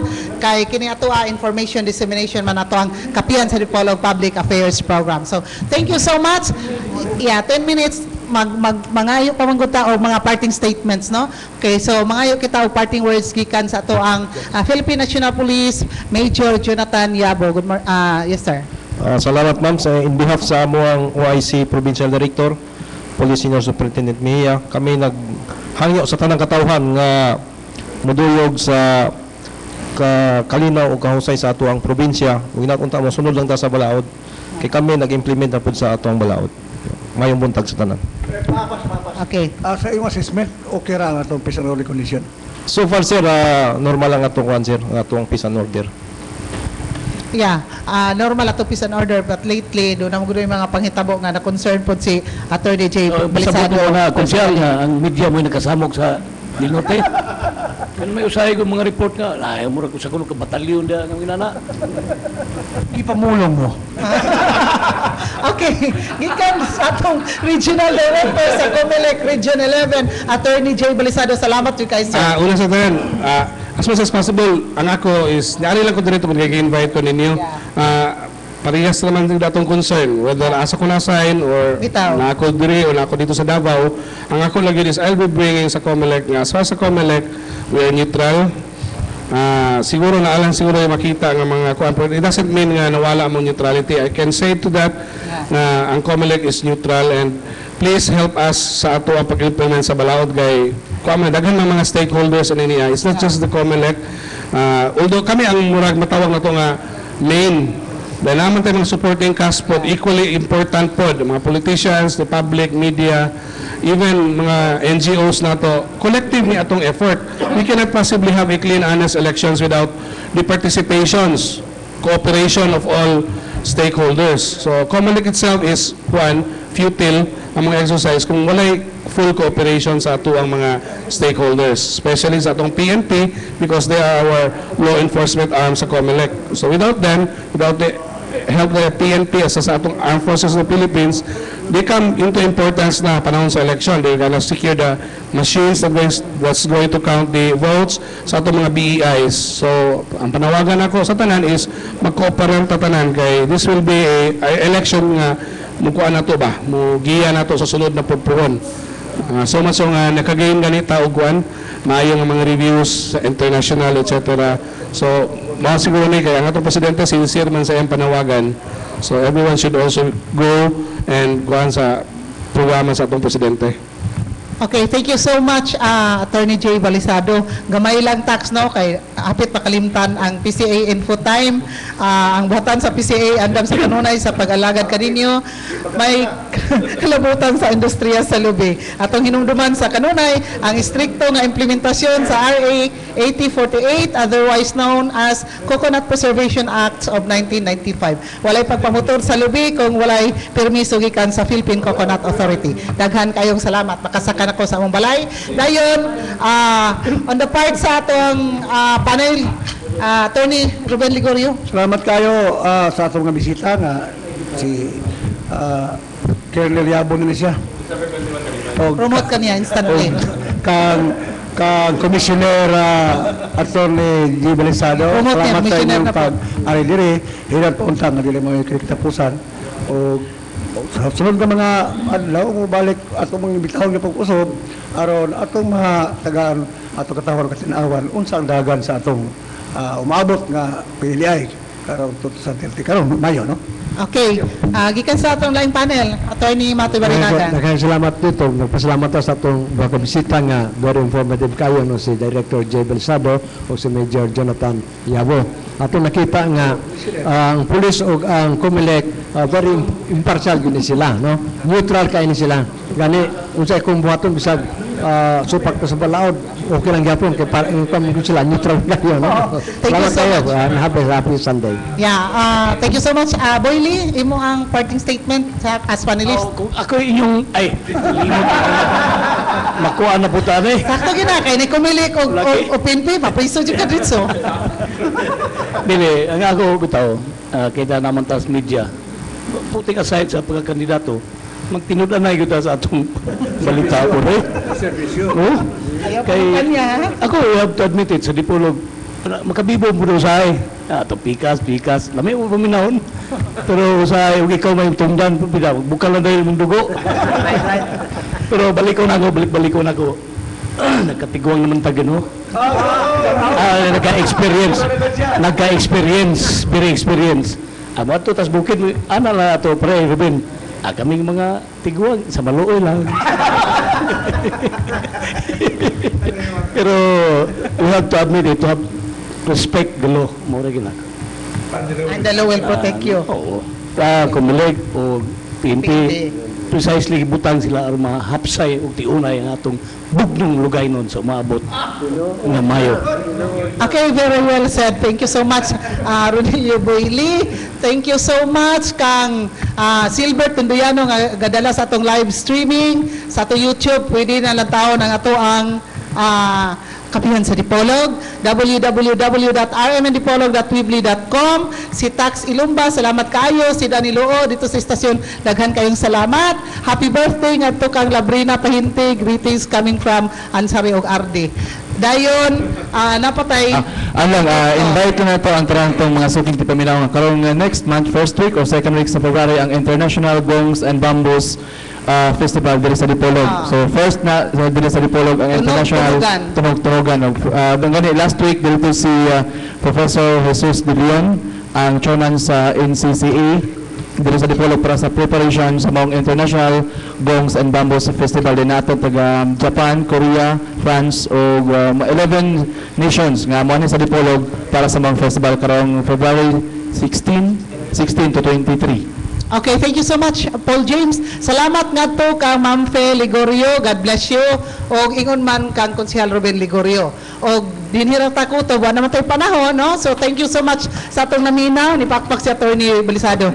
kay kini ato information dissemination man ato ang kapiyan sa Dipolog Public Affairs Program. So thank you so much. Yeah, 10 minutes mangayo pa man ta o mga parting statements, no? Okay, so mangayo kita og parting words gikan sa ato ang Philippine National Police Major Jonathan Yabo. Good morning. Yes sir. Salamat ma'am in behalf sa amo ang OIC Provincial Director, Police Senior Superintendent Mejia, kami naghangyo sa tanang katawhan nga moduyog sa kalinaw o kahusay sa ato ang probinsya. Ug inakunta mo sunod lang ta sa balaod kay kami nag-implement na pud sa ato ang balaod. Mayong buntag sa tanan. Okay. Sa iyong assessment, okay ra ang atong peace and order condition? So far sir, normal lang atong kuan sir, ang atong peace and order. Yeah, normal ato peace and order, but lately do na mo yung mga panghitabo nga na concern po si Attorney J. Balisado. Bisabot mo na konsyal nga ang media mo nakasamok sa Dinote. Kan may usahay ko mga report nga, ay mura ko sa kuno ka batalyon da nga ginana. Ipamulong mo. Okay, gikan sa atong Regional Director sa COMELEC Region 11, Attorney J. Balisado. Salamat you guys, sir. Una sa tanan, as much as possible, ang ako is, naari lang ko dito kung i-invite ko ninyo. Parehas naman din datong concern, whether asa ko na-sign or Bitaw. na ako diri o na ako dito sa Davao. Ang ako lagi is, I'll be bringing sa COMELEC nga. As far sa COMELEC, we are neutral. Siguro na alang siguro yung makita ng mga kuan, but it doesn't mean nga nawala among neutrality. I can say to that na ang COMELEC is neutral, and please help us sa ato ang pag-implement sa balaod kay kuan daghan ng mga stakeholders and niya. It's not just the COMELEC. Although kami ang murag matawag na to nga main, dahil naman tayo mga supporting cast pod, equally important pod, mga politicians, the public, media, even mga NGOs na to, collectively atong effort. We cannot possibly have a clean, honest elections without the participations, cooperation of all stakeholders. So, COMELEC itself is futile ang mga exercise kung walay full cooperation sa ato ang mga stakeholders, especially sa atong PNP, because they are our law enforcement arm sa COMELEC. So without them, without the help of the PNP as sa atong armed forces of the Philippines, they come into importance na panahon sa election. They're gonna secure the machines that's going to count the votes sa atong mga BEIs. So ang panawagan ako sa tanan is mag-cooperate ta tanan kay this will be a election nga mukuha na to ba, mugiya na to sa sunod na pagpuhon. So much nga nakagayon ganita og kuan, maayo nga mga reviews sa international etc. So mga siguro ni kaya ang atong presidente sincere man sa iyang panawagan. So everyone should also go and kuan sa programa sa atong presidente. Okay, thank you so much, Attorney Jay Balisado. Gamay lang tax, no? Kay hapit makalimtan ang PCA info time. Ang buhatan sa PCA, andam sa kanunay sa pag-alagad kaninyo. May kalabutan sa industriya sa lubi. Atong hinumduman sa kanunay, ang istrikto nga implementasyon sa RA 8048, otherwise known as Coconut Preservation Act of 1995. Walay pagpamotor sa lubi kung walay permiso gikan sa Philippine Coconut Authority. Daghan kayong salamat. Makasaka ako sa among balay. Dayon, on the part sa atong panel, Attorney Ruben Ligorio. Salamat kayo sa atong mga bisita nga si Colonel Yabon nila siya. Promote ka niya instantly. Kang Commissioner Attorney G. Balisado. Promote niya, Salamat sa Commissioner inyong na po. pag-ari diri. Hinan po untang na dili mo kitapusan. O sa sunod nga mga adlaw mo balik atong mga bitahon nga pag-usab aron atong mga tagaan atong katawhan katinawan unsa ang dagan sa atong umabot nga PLI karon 2030 karon Mayo, no? Okay. Gikan sa atong laing panel, Attorney Matoy Barinaga. Daghang salamat dito. Nagpasalamat ta sa atong mga bisita nga very informative kayo no si Director J. Belsado o si Major Jonathan Yabo. Ato nakita nga ang pulis o ang COMELEC very impartial gini sila, no? Neutral kay ni sila. Gani unsay kung buhaton bisag supak sa balaod, okay lang gyapon kay para sila neutral kayo, no? Thank you Salamat so kayo. much. Happy Sunday. Yeah, thank you so much. Boy Lee, imo ang parting statement as panelist. Kung ako inyong, makuha na po tayo Sakto gina kay ni kumilik o PNP, mapriso jud ka dito. Dili, ang ako bitaw, kita naman tas media, putting aside sa pagkakandidato, magtinud-an na kita sa atong balita ko, eh. Oh? Ayaw pa Kay, kanya. ako, I have to admit it, sa Dipolog, makabibo mo daw sa ay. Ito, pikas. Lami mo paminahon. Pero sa ay, ikaw may tungdan, bukal lang dahil mong dugo. Pero balik ko na ako. Nagkatiguang naman tag, no? Nagka-experience, very experience. Amo to tas bukid ana la to pre Ruben. Kaming mga tiguang sa maluoy lang. Pero we have to admit it, to have respect the law. Mura gina. And the law will protect you. Oo. Kumilig o PNP, precisely butang sila ang mga hapsay o tiunay ang atong bugnong lugay nun sa umabot nga Mayo. Okay, very well said. Thank you so much, Ronilio Boyli. Thank you so much kang Silbert Tunduyano nga gadala sa atong live streaming sa atong YouTube. Pwede na lang taon ang ato ang kapihan sa Dipolog, www.rmndipolog.weebly.com. Si Tax Ilumba, salamat kayo. Si Danilo dito sa istasyon, daghan kayong salamat. Happy birthday nga to kang Labrina Pahintig. Greetings coming from Ansari og Arde. Dayon, napatay. Invite ko na to ang tarantong mga suking tipaminaw nga karong next month, first week or second week sa February, ang International Gongs and Bamboos Festival diri sa Dipolog. So first na diri sa Dipolog ang International Tunog-Tunogan. Gani last week dito si Professor Jesus De Leon, ang chairman sa NCCA dito sa Dipolog para sa preparation sa mga International Gongs and Bamboos Festival din nato taga Japan, Korea, France o 11 nations nga mo sa Dipolog para sa mga festival karong February 16 to 23. Okay, thank you so much, Paul James. Salamat nga to kang Ma'am Fe Ligorio. God bless you. O ingon man kang Konsehal Ruben Ligorio. O dinhira ta ko to, naman tayo panahon, no? So thank you so much sa atong naminaw, ni Pakpak si Attorney Balisado.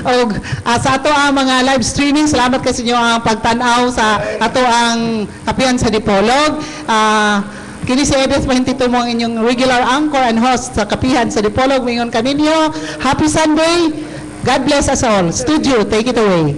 O sa ato ang mga live streaming, salamat kasi inyo ang pagtanaw sa ato ang kapihan sa Dipolog. Kini si Edith Mahintito mo ang inyong regular anchor and host sa kapihan sa Dipolog. Mingon kaninyo. Happy Sunday. God bless us all. Studio, take it away.